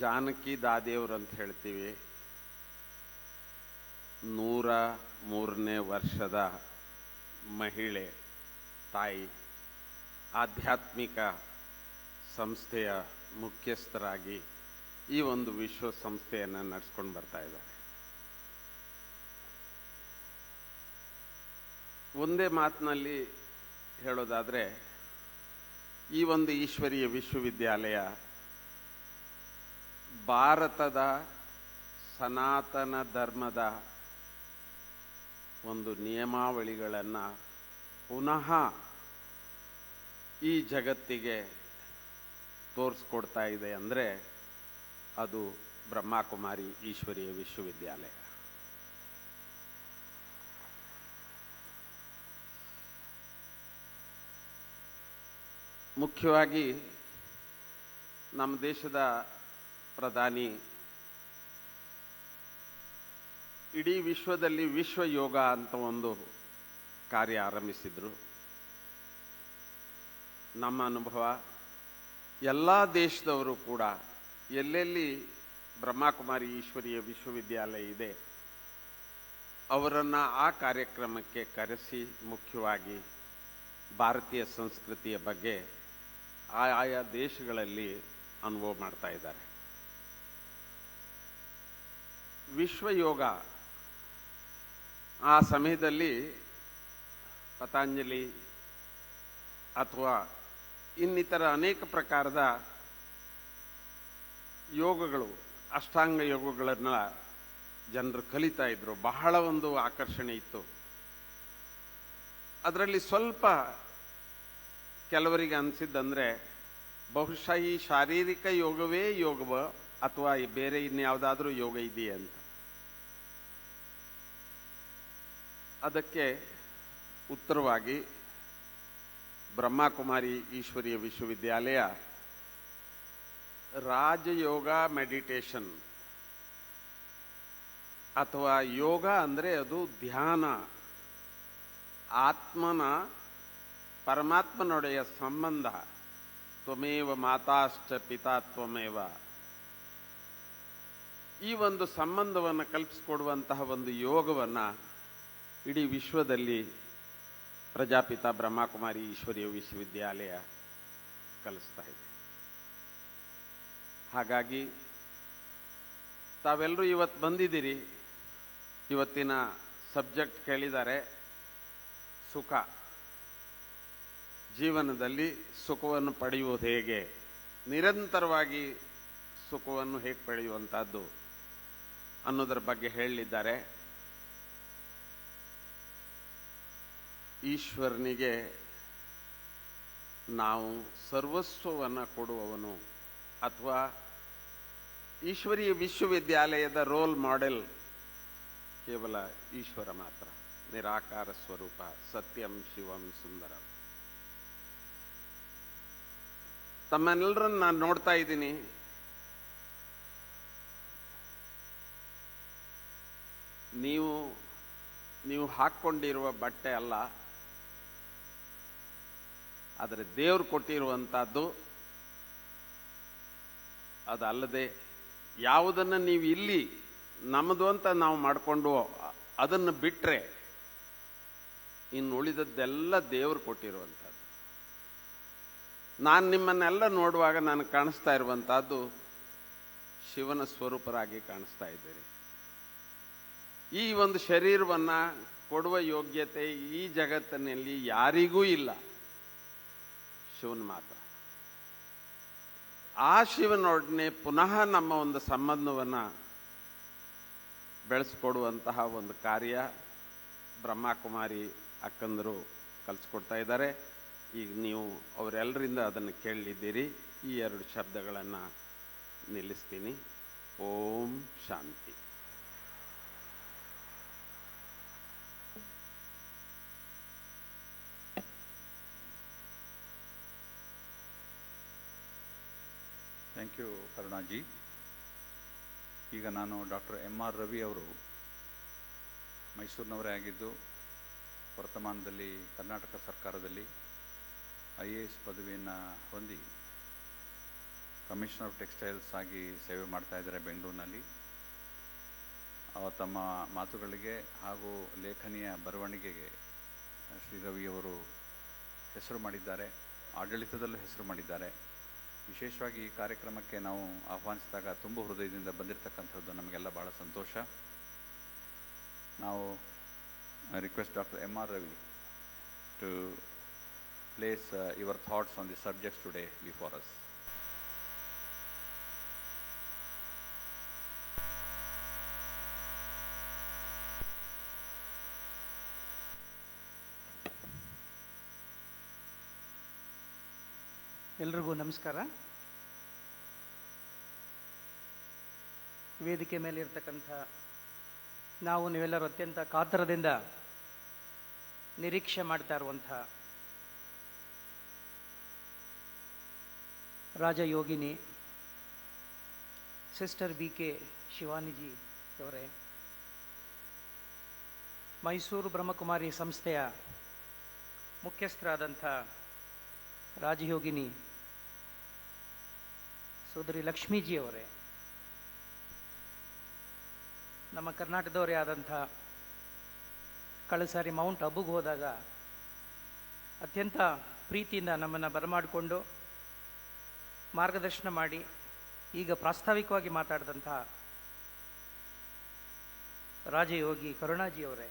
Speaker 4: ಜಾನಕಿ ದಾದೇವ್ರು ಅಂತ ಹೇಳ್ತೀವಿ, 103ನೇ ವರ್ಷದ ಮಹಿಳೆ, ತಾಯಿ, ಆಧ್ಯಾತ್ಮಿಕ ಸಂಸ್ಥೆಯ ಮುಖ್ಯಸ್ಥರಾಗಿ ಈ ಒಂದು ವಿಶ್ವಸಂಸ್ಥೆಯನ್ನು ನಡೆಸ್ಕೊಂಡು ಬರ್ತಾ ಇದ್ದಾರೆ. ಒಂದೇ ಮಾತಿನಲ್ಲಿ ಹೇಳೋದಾದರೆ ಈ ಒಂದು ಈಶ್ವರೀಯ ವಿಶ್ವವಿದ್ಯಾಲಯ ಭಾರತದ ಸನಾತನ ಧರ್ಮದ ಒಂದು ನಿಯಮಾವಳಿಗಳನ್ನು ಪುನಃ ಈ ಜಗತ್ತಿಗೆ ತೋರಿಸ್ಕೊಡ್ತಾ ಇದೆ ಅಂದರೆ ಅದು ಬ್ರಹ್ಮಕುಮಾರಿ ಈಶ್ವರೀಯ ವಿಶ್ವವಿದ್ಯಾಲಯ. ಮುಖ್ಯವಾಗಿ ನಮ್ಮ ದೇಶದ ಪ್ರಧಾನಿ ಇಡೀ ವಿಶ್ವದಲ್ಲಿ ವಿಶ್ವ ಯೋಗ ಅಂತ ಒಂದು ಕಾರ್ಯ ಆರಂಭಿಸಿದ್ರು. ನಮ್ಮ ಅನುಭವ, ಎಲ್ಲ ದೇಶದವರು ಕೂಡ ಎಲ್ಲೆಲ್ಲಿ ಬ್ರಹ್ಮಕುಮಾರಿ ಈಶ್ವರೀಯ ವಿಶ್ವವಿದ್ಯಾಲಯ ಇದೆ ಅವರನ್ನು ಆ ಕಾರ್ಯಕ್ರಮಕ್ಕೆ ಕರೆಸಿ ಮುಖ್ಯವಾಗಿ ಭಾರತೀಯ ಸಂಸ್ಕೃತಿಯ ಬಗ್ಗೆ ಆಯಾ ದೇಶಗಳಲ್ಲಿ ಅನುಭವ ಮಾಡ್ತಾ ಇದ್ದಾರೆ. ವಿಶ್ವ ಯೋಗ ಆ ಸಮಯದಲ್ಲಿ ಪತಂಜಲಿ ಅಥವಾ ಇನ್ನಿತರ ಅನೇಕ ಪ್ರಕಾರದ ಯೋಗಗಳು, ಅಷ್ಟಾಂಗ ಯೋಗಗಳನ್ನು ಜನರು ಕಲಿತಾ ಇದ್ರು. ಬಹಳ ಒಂದು ಆಕರ್ಷಣೆ ಇತ್ತು. ಅದರಲ್ಲಿ ಸ್ವಲ್ಪ ಕೆಲವರಿಗೆ ಅನಿಸಿದ್ದಂದರೆ ಬಹುಶಃ ಈ ಶಾರೀರಿಕ ಯೋಗವೇ ಯೋಗವ ಅಥವಾ ಬೇರೆ ಇನ್ಯಾವುದಾದ್ರೂ ಯೋಗ ಇದೆಯೇ ಅಂತ. ಅದಕ್ಕೆ ಉತ್ತರವಾಗಿ ಬ್ರಹ್ಮಕುಮಾರಿ ಈಶ್ವರೀಯ ವಿಶ್ವವಿದ್ಯಾಲಯ ರಾಜಯೋಗ ಮೆಡಿಟೇಷನ್ ಅಥವಾ ಯೋಗ ಅಂದರೆ ಅದು ಧ್ಯಾನ, ಆತ್ಮನ ಪರಮಾತ್ಮನೊಡೆಯ ಸಂಬಂಧ, ತ್ವಮೇವ ಮಾತಾಶ್ಚ ಪಿತಾ ತ್ವಮೇವ, ಈ ಒಂದು ಸಂಬಂಧವನ್ನು ಕಲ್ಪಿಸಿಕೊಡುವಂತಹ ಒಂದು ಯೋಗವನ್ನು ಇಡೀ ವಿಶ್ವದಲ್ಲಿ ಪ್ರಜಾಪಿತ ಬ್ರಹ್ಮಕುಮಾರಿ ಈಶ್ವರೀಯ ವಿಶ್ವವಿದ್ಯಾಲಯ ಕಲಿಸ್ತಾ ಇದೆ. ಹಾಗಾಗಿ ತಾವೆಲ್ಲರೂ ಇವತ್ತು ಬಂದಿದ್ದೀರಿ. ಇವತ್ತಿನ ಸಬ್ಜೆಕ್ಟ್ ಕೇಳಿದ್ದಾರೆ ಸುಖ. ಜೀವನದಲ್ಲಿ ಸುಖವನ್ನು ಪಡೆಯುವುದು ಹೇಗೆ, ನಿರಂತರವಾಗಿ ಸುಖವನ್ನು ಹೇಗೆ ಪಡೆಯುವಂಥದ್ದು ಅನ್ನೋದರ ಬಗ್ಗೆ ಹೇಳಲಿದ್ದಾರೆ. ಈಶ್ವರನಿಗೆ ನಾವು ಸರ್ವಸ್ವವನ್ನು ಕೊಡುವವನು ಅಥವಾ ಈಶ್ವರೀಯ ವಿಶ್ವವಿದ್ಯಾಲಯದ ರೋಲ್ ಮಾಡೆಲ್ ಕೇವಲ ಈಶ್ವರ ಮಾತ್ರ. ನಿರಾಕಾರ ಸ್ವರೂಪ, ಸತ್ಯಂ ಶಿವಂ ಸುಂದರಂ. ತಮ್ಮನ್ನೆಲ್ಲರನ್ನು ನಾನು ನೋಡ್ತಾ ಇದ್ದೀನಿ. ನೀವು ಹಾಕ್ಕೊಂಡಿರುವ ಬಟ್ಟೆ ಅಲ್ಲ, ಆದರೆ ದೇವರು ಕೊಟ್ಟಿರುವಂಥದ್ದು. ಅದಲ್ಲದೆ ಯಾವುದನ್ನು ನೀವು ಇಲ್ಲಿ ನಮ್ಮದು ಅಂತ ನಾವು ಮಾಡಿಕೊಂಡು ಅದನ್ನು ಬಿಟ್ಟರೆ ಇನ್ನು ಉಳಿದದ್ದೆಲ್ಲ ದೇವರು ಕೊಟ್ಟಿರುವಂಥದ್ದು. ನಾನು ನಿಮ್ಮನ್ನೆಲ್ಲ ನೋಡುವಾಗ ನನಗೆ ಕಾಣಿಸ್ತಾ ಇರುವಂಥದ್ದು ಶಿವನ ಸ್ವರೂಪರಾಗಿ ಕಾಣಿಸ್ತಾ ಇದ್ದೀರಿ. ಈ ಒಂದು ಶರೀರವನ್ನು ಕೊಡುವ ಯೋಗ್ಯತೆ ಈ ಜಗತ್ತಿನಲ್ಲಿ ಯಾರಿಗೂ ಇಲ್ಲ, ಶಿವನ ಮಾತ್ರ. ಆ ಶಿವನೊಡನೆ ಪುನಃ ನಮ್ಮ ಒಂದು ಸಂಬಂಧವನ್ನು ಬೆಳೆಸ್ಕೊಡುವಂತಹ ಒಂದು ಕಾರ್ಯ ಬ್ರಹ್ಮಕುಮಾರಿ ಅಕ್ಕಂದರು ಕಲಿಸ್ಕೊಡ್ತಾ ಇದ್ದಾರೆ. ಈಗ ನೀವು ಅವರೆಲ್ಲರಿಂದ ಅದನ್ನು ಕೇಳಲಿದ್ದೀರಿ. ಈ 2 ಶಬ್ದಗಳನ್ನು ನಿಲ್ಲಿಸ್ತೀನಿ. ಓಂ ಶಾಂತಿ.
Speaker 1: Thank you ಕರುಣಾಜಿ. ಈಗ ನಾನು ಡಾಕ್ಟರ್ M.R. ರವಿ ಅವರು ಮೈಸೂರಿನವರೇ ಆಗಿದ್ದು ವರ್ತಮಾನದಲ್ಲಿ ಕರ್ನಾಟಕ ಸರ್ಕಾರದಲ್ಲಿ IAS ಪದವಿಯನ್ನು ಹೊಂದಿ ಕಮಿಷನರ್ ಆಫ್ ಟೆಕ್ಸ್ಟೈಲ್ಸ್ ಆಗಿ ಸೇವೆ ಮಾಡ್ತಾ ಇದ್ದಾರೆ ಬೆಂಗಳೂರಿನಲ್ಲಿ. ತಮ್ಮ ಮಾತುಗಳಿಗೆ ಹಾಗೂ ಲೇಖನಿಯ ಬರವಣಿಗೆಗೆ ಶ್ರೀ ರವಿಯವರು ಹೆಸರು ಮಾಡಿದ್ದಾರೆ, ಆಡಳಿತದಲ್ಲೂ ಹೆಸರು ಮಾಡಿದ್ದಾರೆ. ವಿಶೇಷವಾಗಿ ಈ ಕಾರ್ಯಕ್ರಮಕ್ಕೆ ನಾವು ಆಹ್ವಾನಿಸಿದಾಗ ತುಂಬ ಹೃದಯದಿಂದ ಬಂದಿರತಕ್ಕಂಥದ್ದು ನಮಗೆಲ್ಲ ಭಾಳ ಸಂತೋಷ. ನಾವು request doctor M.R. Ravi to place your thoughts on the subjects today before us.
Speaker 5: ಎಲ್ರಿಗೂ ನಮಸ್ಕಾರ. ವೇದಿಕೆ ಮೇಲೆ ಇರ್ತಕ್ಕಂಥ ನಾವು ನೀವೆಲ್ಲರೂ ಅತ್ಯಂತ ಕಾತರದಿಂದ ನಿರೀಕ್ಷೆ ಮಾಡ್ತಾ ಇರುವಂಥ ರಾಜಯೋಗಿನಿ ಸಿಸ್ಟರ್ BK ಶಿವಾನಿಜಿ ಅವರೇ, ಮೈಸೂರು ಬ್ರಹ್ಮಕುಮಾರಿ ಸಂಸ್ಥೆಯ ಮುಖ್ಯಸ್ಥರಾದಂಥ ರಾಜಯೋಗಿನಿ ಸೋದರಿ ಲಕ್ಷ್ಮೀಜಿ ಅವರೇ, ನಮ್ಮ ಕರ್ನಾಟಕದವರೇ ಆದಂಥ ಕಳೆದ ಸಾರಿ ಮೌಂಟ್ ಅಬುಗೆ ಹೋದಾಗ ಅತ್ಯಂತ ಪ್ರೀತಿಯಿಂದ ನಮ್ಮನ್ನು ಬರಮಾಡಿಕೊಂಡು ಮಾರ್ಗದರ್ಶನ ಮಾಡಿ ಈಗ ಪ್ರಾಸ್ತಾವಿಕವಾಗಿ ಮಾತಾಡಿದಂಥ ರಾಜಯೋಗಿ ಕರುಣಾಜಿ ಅವರೇ,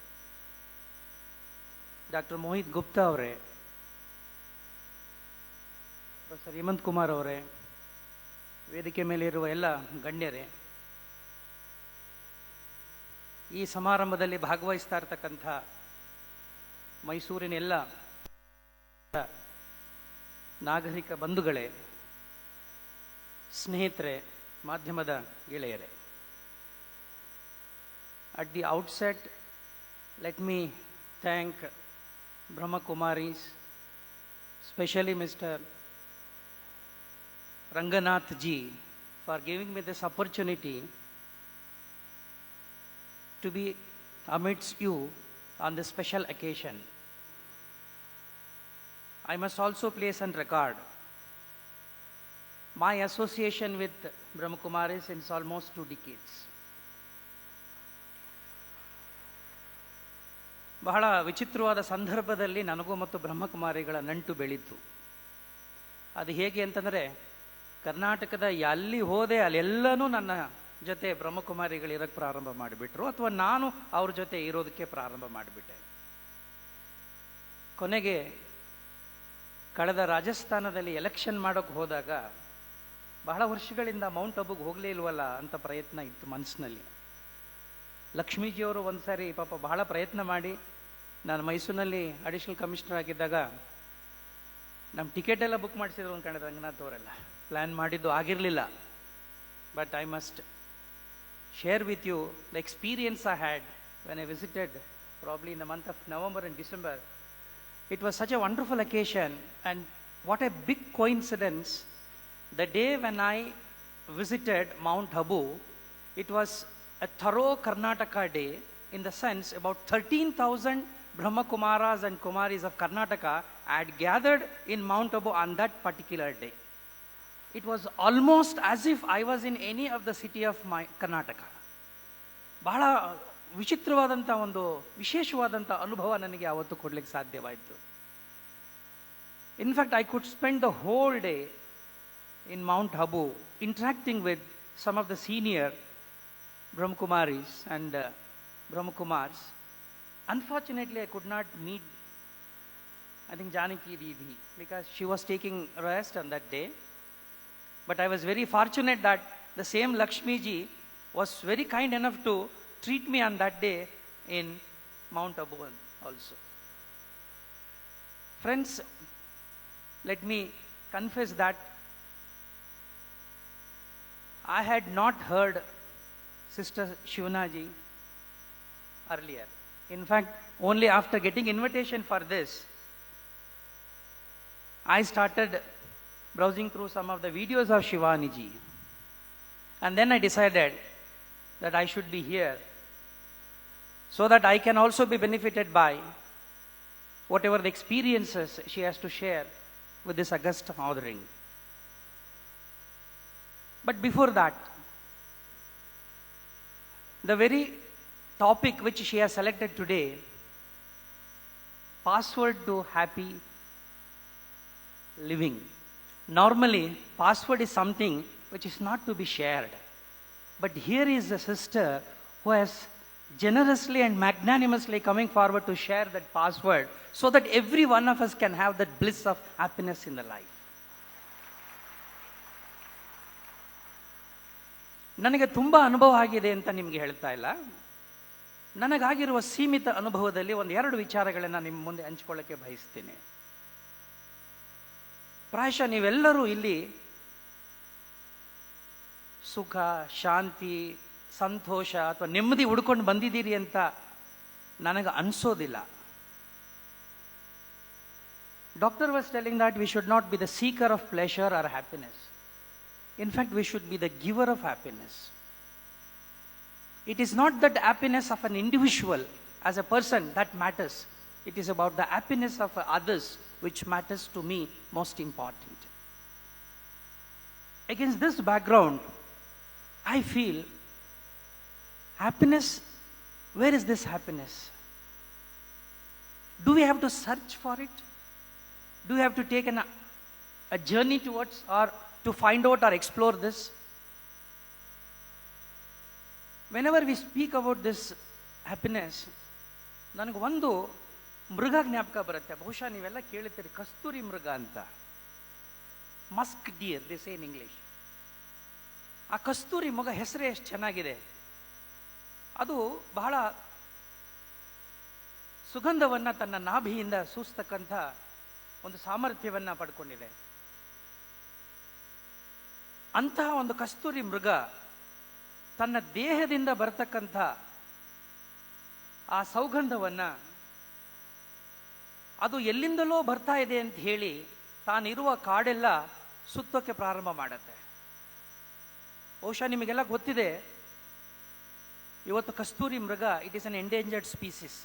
Speaker 5: ಡಾಕ್ಟರ್ ಮೋಹಿತ್ ಗುಪ್ತಾ ಅವರೇ, ಪ್ರೊಫೆಸರ್ ಹೇಮಂತ್ ಕುಮಾರ್ ಅವರೇ, ವೇದಿಕೆ ಮೇಲೆ ಇರುವ ಎಲ್ಲ ಗಣ್ಯರೇ, ಈ ಸಮಾರಂಭದಲ್ಲಿ ಭಾಗವಹಿಸ್ತಾ ಇರತಕ್ಕಂಥ ಮೈಸೂರಿನ ಎಲ್ಲ ನಾಗರಿಕ ಬಂಧುಗಳೇ, ಸ್ನೇಹಿತರೆ, ಮಾಧ್ಯಮದ ಗೆಳೆಯರೇ, at the outset let me thank Brahma Kumaris, especially Mr. Ranganath ji, for giving me this opportunity to be amidst you on this special occasion. I must also place on record my association with Brahma Kumaris since almost 2 decades. ಬಹಳ ವಿಚಿತ್ರವಾದ ಸಂದರ್ಭದಲ್ಲಿ ನನಗೂ ಮತ್ತು ಬ್ರಹ್ಮಕುಮಾರಿಗಳ ನಂಟು ಬೆಳೀತು. ಅದು ಹೇಗೆ ಅಂತಂದರೆ, ಕರ್ನಾಟಕದ ಎಲ್ಲಿ ಹೋದೆ ಅಲ್ಲೆಲ್ಲನೂ ನನ್ನ ಜೊತೆ ಬ್ರಹ್ಮಕುಮಾರಿಗಳು ಇರೋಕ್ಕೆ ಪ್ರಾರಂಭ ಮಾಡಿಬಿಟ್ರು, ಅಥವಾ ನಾನು ಅವ್ರ ಜೊತೆ ಇರೋದಕ್ಕೆ ಪ್ರಾರಂಭ ಮಾಡಿಬಿಟ್ಟೆ. ಕೊನೆಗೆ ಕಳೆದ ರಾಜಸ್ಥಾನದಲ್ಲಿ ಎಲೆಕ್ಷನ್ ಮಾಡೋಕ್ಕೆ ಹೋದಾಗ ಬಹಳ ವರ್ಷಗಳಿಂದ ಮೌಂಟ್ ಅಬುಗೆ ಹೋಗಲೇ ಇಲ್ವಲ್ಲ ಅಂತ ಪ್ರಯತ್ನ ಇತ್ತು ಮನಸ್ಸಿನಲ್ಲಿ. ಲಕ್ಷ್ಮೀಜಿಯವರು ಒಂದು ಸಾರಿ ಪಾಪ ಬಹಳ ಪ್ರಯತ್ನ ಮಾಡಿ, ನಾನು ಮೈಸೂರಿನಲ್ಲಿ ಅಡಿಷನಲ್ ಕಮಿಷನರ್ ಆಗಿದ್ದಾಗ ನಮ್ಮ ಟಿಕೆಟ್ ಎಲ್ಲ ಬುಕ್ ಮಾಡಿಸಿದ್ರು ಅಂದ್ಕೊಂಡಿದ್ದೆ ರಂಗನಾಥ್ ಅವರೆಲ್ಲ. ಪ್ಲ್ಯಾನ್ ಮಾಡಿದ್ದು ಆಗಿರಲಿಲ್ಲ. But I must share with you the experience I had when I visited probably in the month of November and December. It was such a wonderful occasion, and what a big coincidence. The day when I visited Mount Abu, it was a thorough Karnataka day, in the sense about 13,000 Brahma Kumaras and Kumaris of Karnataka had gathered in Mount Abu on that particular day. It was almost as if I was in any of the city of my Karnataka. ಬಹಳ ವಿಚಿತ್ರವಾದಂಥ ಒಂದು ವಿಶೇಷವಾದಂಥ ಅನುಭವ ನನಗೆ ಆವತ್ತು ಕೊಡಲಿಕ್ಕೆ ಸಾಧ್ಯವಾಯಿತು. In fact I could spend the whole day in Mount Abu interacting with some of the senior Brahma Kumaris and Brahma Kumars. Unfortunately, I could not meet, I think, Janaki Didi, because she was taking rest on that day. But I was very fortunate that the same Lakshmi ji was very kind enough to treat me on that day in Mount Abu also. Friends, let me confess that I had not heard Sister Shivani earlier. In fact, only after getting invitation for this, I started browsing through some of the videos of Shivani ji. And then I decided that I should be here so that I can also be benefited by whatever the experiences she has to share with this august gathering. But before that, the very topic which she has selected today, password to happy living. Normally, password is something which is not to be shared. But here is a sister who has generously and magnanimously coming forward to share that password so that every one of us can have that bliss of happiness in the life. ನನಗೆ ತುಂಬ ಅನುಭವ ಆಗಿದೆ ಅಂತ ನಿಮಗೆ ಹೇಳ್ತಾ ಇಲ್ಲ. ನನಗಾಗಿರುವ ಸೀಮಿತ ಅನುಭವದಲ್ಲಿ ಒಂದೆರಡು ವಿಚಾರಗಳನ್ನು ನಿಮ್ಮ ಮುಂದೆ ಹಂಚಿಕೊಳ್ಳಕ್ಕೆ ಬಯಸ್ತೀನಿ. ಪ್ರಾಯಶಃ ನೀವೆಲ್ಲರೂ ಇಲ್ಲಿ ಸುಖ, ಶಾಂತಿ, ಸಂತೋಷ ಅಥವಾ ನೆಮ್ಮದಿ ಹುಡ್ಕೊಂಡು ಬಂದಿದ್ದೀರಿ ಅಂತ ನನಗೆ ಅನಿಸೋದಿಲ್ಲ. Doctor was telling that we should not be the seeker of pleasure or happiness. In fact, we should be the giver of happiness. It is not that happiness of an individual as a person that matters. It is about the happiness of others which matters to me most important. Against this background, I feel happiness, where is this happiness? Do we have to search for it? Do we have to take a journey towards or to find out or explore this? Whenever we speak about this happiness, ನನಗೆ ಒಂದು ಮೃಗ ಜ್ಞಾಪಕ ಬರುತ್ತೆ. ಬಹುಶಃ ನೀವೆಲ್ಲ ಕೇಳುತ್ತೀರಿ, ಕಸ್ತೂರಿ ಮೃಗ ಅಂತ. Musk dear they say in English. ಆ ಕಸ್ತೂರಿ ಮೃಗ ಹೆಸರೇ ಎಷ್ಟು ಚೆನ್ನಾಗಿದೆ. ಅದು ಬಹಳ ಸುಗಂಧವನ್ನು ತನ್ನ ನಾಭಿಯಿಂದ ಸೂಸ್ತಕ್ಕಂಥ ಒಂದು ಸಾಮರ್ಥ್ಯವನ್ನು ಪಡ್ಕೊಂಡಿದೆ. ಅಂತಹ ಒಂದು ಕಸ್ತೂರಿ ಮೃಗ ತನ್ನ ದೇಹದಿಂದ ಬರತಕ್ಕಂಥ ಆ ಸೌಗಂಧವನ್ನು ಅದು ಎಲ್ಲಿಂದಲೋ ಬರ್ತಾ ಇದೆ ಅಂತ ಹೇಳಿ ತಾನಿರುವ ಕಾಡೆಲ್ಲ ಸುತ್ತೋಕೆ ಪ್ರಾರಂಭ ಮಾಡುತ್ತೆ. ಬಹುಶಃ ನಿಮಗೆಲ್ಲ ಗೊತ್ತಿದೆ, ಇವತ್ತು ಕಸ್ತೂರಿ ಮೃಗ it is an endangered species.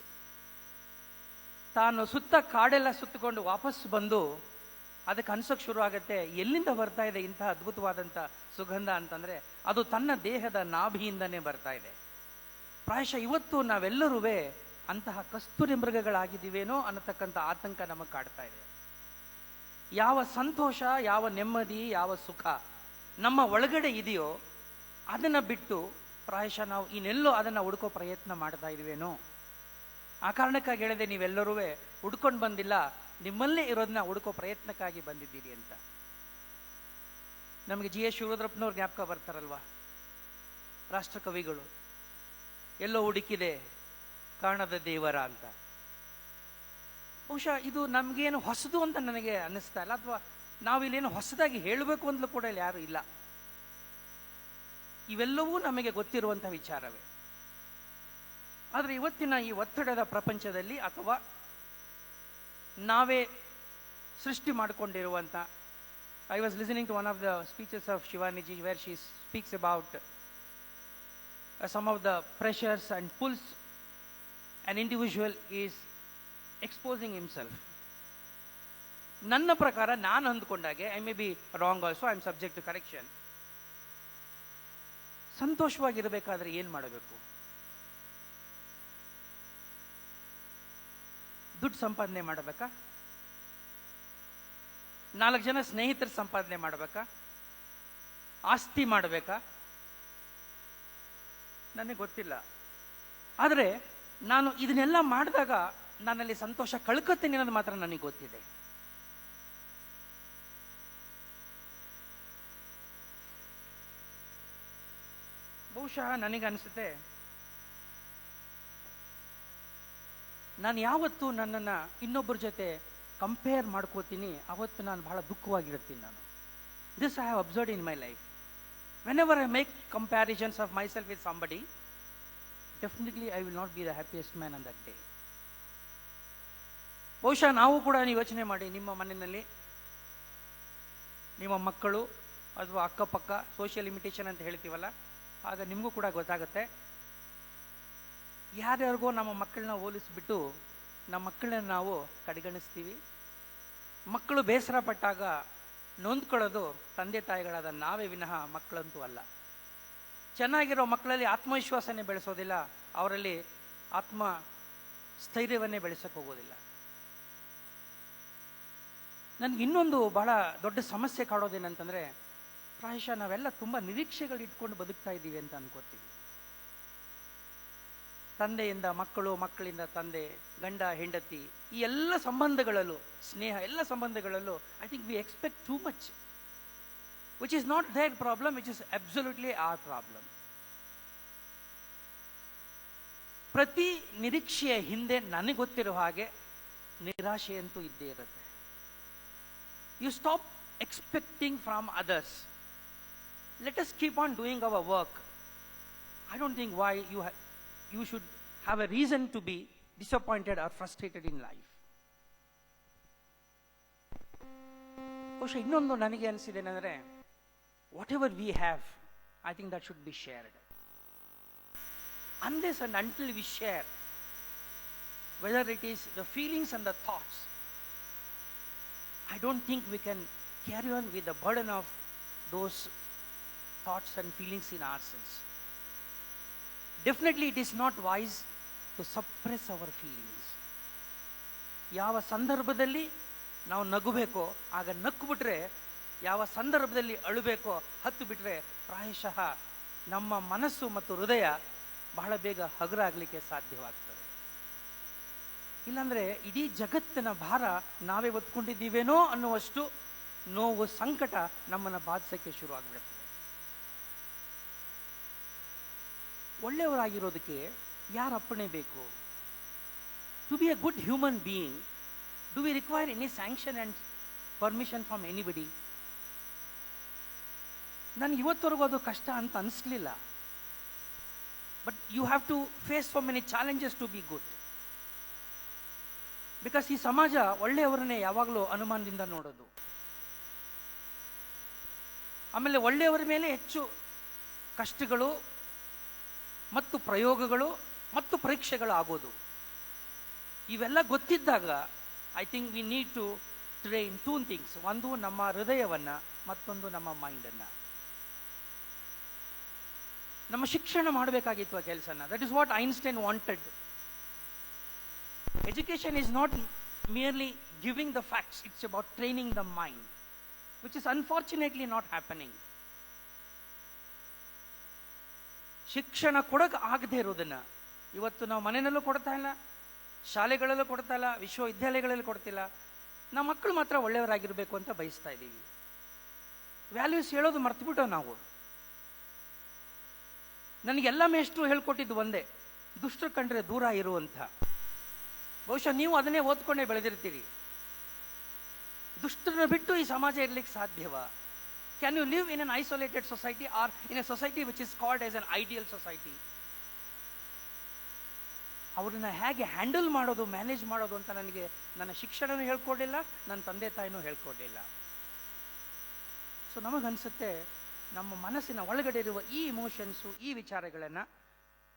Speaker 5: ತಾನು ಸುತ್ತ ಕಾಡೆಲ್ಲ ಸುತ್ತಕೊಂಡು ವಾಪಸ್ ಬಂದು ಅದಕ್ಕೆ ಅನ್ಸೋಕೆ ಶುರು ಆಗುತ್ತೆ, ಎಲ್ಲಿಂದ ಬರ್ತಾ ಇದೆ ಇಂತಹ ಅದ್ಭುತವಾದಂಥ ಸುಗಂಧ ಅಂತಂದರೆ ಅದು ತನ್ನ ದೇಹದ ನಾಭಿಯಿಂದನೇ ಬರ್ತಾ ಇದೆ. ಪ್ರಾಯಶಃ ಇವತ್ತು ನಾವೆಲ್ಲರೂ ಅಂತಹ ಕಸ್ತೂರಿ ಮೃಗಗಳಾಗಿದ್ದೀವೇನೋ ಅನ್ನತಕ್ಕಂಥ ಆತಂಕ ನಮಗೆ ಕಾಡ್ತಾ ಇದೆ. ಯಾವ ಸಂತೋಷ, ಯಾವ ನೆಮ್ಮದಿ, ಯಾವ ಸುಖ ನಮ್ಮ ಒಳಗಡೆ ಇದೆಯೋ ಅದನ್ನು ಬಿಟ್ಟು ಪ್ರಾಯಶಃ ನಾವು ಇನ್ನೆಲ್ಲೋ ಅದನ್ನು ಹುಡುಕೋ ಪ್ರಯತ್ನ ಮಾಡ್ತಾ ಇದ್ದೀವೇನೋ. ಆ ಕಾರಣಕ್ಕಾಗಿ ಹೇಳಿದೆ, ನೀವೆಲ್ಲರೂ ಹುಡ್ಕೊಂಡು ಬಂದಿಲ್ಲ, ನಿಮ್ಮಲ್ಲೇ ಇರೋದನ್ನ ಹುಡುಕೋ ಪ್ರಯತ್ನಕ್ಕಾಗಿ ಬಂದಿದ್ದೀರಿ ಅಂತ. ನಮಗೆ ಜಿ ಎಸ್ ಶಿವರುದ್ರಪ್ಪನವ್ರು ಜ್ಞಾಪಕ ಬರ್ತಾರಲ್ವಾ, ರಾಷ್ಟ್ರಕವಿಗಳು. ಎಲ್ಲೋ ಹುಡುಕಿದೆ ಕಾಣದ ದೇವರ ಅಂತ. ಬಹುಶಃ ಇದು ನಮಗೇನು ಹೊಸದು ಅಂತ ನನಗೆ ಅನ್ನಿಸ್ತಾ ಇಲ್ಲ, ಅಥವಾ ನಾವಿಲ್ಲೇನು ಹೊಸದಾಗಿ ಹೇಳಬೇಕು ಅಂತಲೂ ಕೂಡ ಇಲ್ಲಿ ಯಾರು ಇಲ್ಲ. ಇವೆಲ್ಲವೂ ನಮಗೆ ಗೊತ್ತಿರುವಂಥ ವಿಚಾರವೇ. ಆದರೆ ಇವತ್ತಿನ ಈ ಒತ್ತಡದ ಪ್ರಪಂಚದಲ್ಲಿ ಅಥವಾ ನಾವೇ ಸೃಷ್ಟಿ ಮಾಡಿಕೊಂಡಿರುವಂಥ, I was listening to one of the speeches of Shivani ji where she speaks about some of the pressures and pulls an individual is exposing himself. ನನ್ನ ಪ್ರಕಾರ ನಾನು ಅಂದ್ಕೊಂಡಾಗೆ, I may be wrong also, I am subject to correction. ಸಂತೋಷವಾಗಿರಬೇಕಾದ್ರೆ ಏನು ಮಾಡಬೇಕು? ದುಡ್ಡು ಸಂಪಾದನೆ ಮಾಡಬೇಕಾ? 4 ಜನ ಸ್ನೇಹಿತರ ಸಂಪಾದನೆ ಮಾಡಬೇಕಾ? ಆಸ್ತಿ ಮಾಡಬೇಕಾ? ನನಗೆ ಗೊತ್ತಿಲ್ಲ. ಆದರೆ ನಾನು ಇದನ್ನೆಲ್ಲ ಮಾಡಿದಾಗ ನನ್ನಲ್ಲಿ ಸಂತೋಷ ಕಳ್ಕೊತೀನಿ ಅನ್ನೋದು ಮಾತ್ರ ನನಗೆ ಗೊತ್ತಿದೆ. ಬಹುಶಃ ನನಗನ್ಸುತ್ತೆ, ನಾನು ಯಾವತ್ತು ನನ್ನನ್ನು ಇನ್ನೊಬ್ಬರ ಜೊತೆ ಕಂಪೇರ್ ಮಾಡ್ಕೋತೀನಿ ಅವತ್ತು ನಾನು ಬಹಳ ದುಃಖವಾಗಿರ್ತೀನಿ. ನಾನು this I have observed in my life. Whenever I make comparisons of myself with somebody, definitely I will not be the happiest man on that day. ಬಹುಶಃ ನಾವು ಕೂಡ ಯೋಚನೆ ಮಾಡಿ, ನಿಮ್ಮ ಮನೆಯಲ್ಲಿ ನಿಮ್ಮ ಮಕ್ಕಳು ಅಥವಾ ಅಕ್ಕಪಕ್ಕ ಸೋಷಿಯಲ್ ಇಮಿಟೇಷನ್ ಅಂತ ಹೇಳ್ತೀವಲ್ಲ, ಆಗ ನಿಮಗೂ ಕೂಡ ಗೊತ್ತಾಗುತ್ತೆ. ಯಾರ್ಯಾರಿಗೋ ನಮ್ಮ ಮಕ್ಕಳನ್ನ ಹೋಲಿಸ್ಬಿಟ್ಟು ನಮ್ಮ ಮಕ್ಕಳನ್ನ ನಾವು ಕಡೆಗಣಿಸ್ತೀವಿ. ಮಕ್ಕಳು ಬೇಸರ ಪಟ್ಟಾಗ ನೊಂದ್ಕೊಳ್ಳೋದು ತಂದೆ ತಾಯಿಗಳಾದ ನಾವೇ ವಿನಃ ಮಕ್ಕಳಂತೂ ಅಲ್ಲ. ಚೆನ್ನಾಗಿರೋ ಮಕ್ಕಳಲ್ಲಿ ಆತ್ಮವಿಶ್ವಾಸನೇ ಬೆಳೆಸೋದಿಲ್ಲ, ಅವರಲ್ಲಿ ಆತ್ಮ ಸ್ಥೈರ್ಯವನ್ನೇ ಬೆಳೆಸಕ್ಕೆ ಹೋಗೋದಿಲ್ಲ. ನನಗೆ ಇನ್ನೊಂದು ಬಹಳ ದೊಡ್ಡ ಸಮಸ್ಯೆ ಕಾಡೋದೇನಂತಂದರೆ, ಪ್ರಾಯಶಃ ನಾವೆಲ್ಲ ತುಂಬ ನಿರೀಕ್ಷೆಗಳು ಇಟ್ಕೊಂಡು ಬದುಕ್ತಾ ಇದ್ದೀವಿ ಅಂತ ಅನ್ಕೋತೀವಿ. ತಂದೆಯಿಂದ ಮಕ್ಕಳು, ಮಕ್ಕಳಿಂದ ತಂದೆ, ಗಂಡ ಹೆಂಡತಿ, ಈ ಎಲ್ಲ ಸಂಬಂಧಗಳಲ್ಲೂ, ಸ್ನೇಹ, ಎಲ್ಲ ಸಂಬಂಧಗಳಲ್ಲೂ I think we expect too much, which is not their problem, which is absolutely our problem. ಪ್ರತಿ ನಿರೀಕ್ಷೆಯ ಹಿಂದೆ ನನಗೆ ಗೊತ್ತಿರೋ ಹಾಗೆ ನಿರಾಶೆಯಂತೂ ಇದ್ದೇ ಇರುತ್ತೆ. You stop expecting from others. Let us keep on doing our work. I don't think why you should have a reason to be disappointed or frustrated in life. ಬಹುಶಃ ಇನ್ನೊಂದು ನನಗೆ ಅನಿಸಿದೇನೆಂದರೆ, whatever we have, I think that should be shared. Unless and until we share, whether it is the feelings and the thoughts, I don't think we can carry on with the burden of those thoughts and feelings in ourselves. Definitely it is not wise to suppress our feelings. ಯಾವ ಸಂದರ್ಭದಲ್ಲಿ ನಾವು ನಗಬೇಕೋ ಆಗ ನಕ್ಕು ಯಾವ ಸಂದರ್ಭದಲ್ಲಿ ಅಳಬೇಕೋ ಹತ್ತು ಬಿಟ್ರೆ ಪ್ರಾಯಶಃ ನಮ್ಮ ಮನಸ್ಸು ಮತ್ತು ಹೃದಯ ಬಹಳ ಬೇಗ ಹಗುರಾಗಲಿಕ್ಕೆ ಸಾಧ್ಯವಾಗ್ತದೆ. ಇಲ್ಲಾಂದ್ರೆ ಇಡೀ ಜಗತ್ತಿನ ಭಾರ ನಾವೇ ಹೊತ್ಕೊಂಡಿದ್ದೀವೇನೋ ಅನ್ನುವಷ್ಟು ನೋವು, ಸಂಕಟ ನಮ್ಮನ್ನು ಬಾಧಿಸಕ್ಕೆ ಶುರು ಆಗಿಬಿಡುತ್ತದೆ. ಒಳ್ಳೆಯವರಾಗಿರೋದಕ್ಕೆ ಯಾರ ಅಪ್ಪಣೆ ಬೇಕು? To be a good human being, do we require any sanction and permission from anybody? ನನಗೆ ಇವತ್ತವರೆಗೂ ಅದು ಕಷ್ಟ ಅಂತ ಅನಿಸ್ಲಿಲ್ಲ. But you have to face so many challenges to be good. Because ಈ ಸಮಾಜ ಒಳ್ಳೆಯವರನ್ನೇ ಯಾವಾಗಲೂ ಅನುಮಾನದಿಂದ ನೋಡೋದು. ಆಮೇಲೆ ಒಳ್ಳೆಯವರ ಮೇಲೆ ಹೆಚ್ಚು ಕಷ್ಟಗಳು ಮತ್ತು ಪ್ರಯೋಗಗಳು ಮತ್ತು ಪರೀಕ್ಷೆಗಳು ಆಗೋದು. ಇವೆಲ್ಲ ಗೊತ್ತಿದ್ದಾಗ I think we need to train two things. ಒಂದು ನಮ್ಮ ಹೃದಯವನ್ನ, ಮತ್ತೊಂದು ನಮ್ಮ ಮೈಂಡನ್ನು. ನಮ್ಮ ಶಿಕ್ಷಣ ಮಾಡಬೇಕಾಗಿತ್ತು ಆ ಕೆಲಸನ. That is what Einstein wanted. Education is not merely giving the facts, it's about training the mind, which is unfortunately not happening. ಶಿಕ್ಷಣ ಕೊಡಕ್ಕೆ ಆಗದೆ ಇರೋದನ್ನ ಇವತ್ತು ನಾವು ಮನೆಯಲ್ಲೂ ಕೊಡ್ತಾ ಇಲ್ಲ, ಶಾಲೆಗಳಲ್ಲೂ ಕೊಡ್ತಾ ಇಲ್ಲ, ವಿಶ್ವವಿದ್ಯಾಲಯಗಳಲ್ಲಿ ಕೊಡ್ತಿಲ್ಲ. ನಮ್ಮ ಮಕ್ಕಳು ಮಾತ್ರ ಒಳ್ಳೆಯವರಾಗಿರ್ಬೇಕು ಅಂತ ಬಯಸ್ತಾ ಇದ್ದೀವಿ. ವ್ಯಾಲ್ಯೂಸ್ ಹೇಳೋದು ಮರ್ತ್ಬಿಟ್ಟು ನಾವು. ನನಗೆಲ್ಲ ಮೇಷ್ಟ್ರು ಹೇಳ್ಕೊಟ್ಟಿದ್ದು ಒಂದೇ, ದುಷ್ಟರು ಕಂಡ್ರೆ ದೂರ ಇರುವಂತ. ಬಹುಶಃ ನೀವು ಅದನ್ನೇ ಓದ್ಕೊಂಡೇ ಬೆಳೆದಿರ್ತೀರಿ. ದುಷ್ಟರನ್ನ ಬಿಟ್ಟು ಈ ಸಮಾಜ ಇರ್ಲಿಕ್ಕೆ ಸಾಧ್ಯವಾ? Can you live in an isolated society or in a society which is called as an ideal society? ಅವ್ರನ್ನ ಹೇಗೆ ಹ್ಯಾಂಡಲ್ ಮಾಡೋದು, ಮ್ಯಾನೇಜ್ ಮಾಡೋದು ಅಂತ ನನಗೆ ನನ್ನ ಶಿಕ್ಷಣನೂ ಹೇಳ್ಕೊಡ್ಲಿಲ್ಲ, ನನ್ನ ತಂದೆ ತಾಯಿನೂ ಹೇಳ್ಕೊಡ್ಲಿಲ್ಲ. ಸೊ ನಮಗನ್ಸುತ್ತೆ ನಮ್ಮ ಮನಸ್ಸಿನ ಒಳಗಡೆ ಇರುವ ಈ ಇಮೋಷನ್ಸು, ಈ ವಿಚಾರಗಳನ್ನು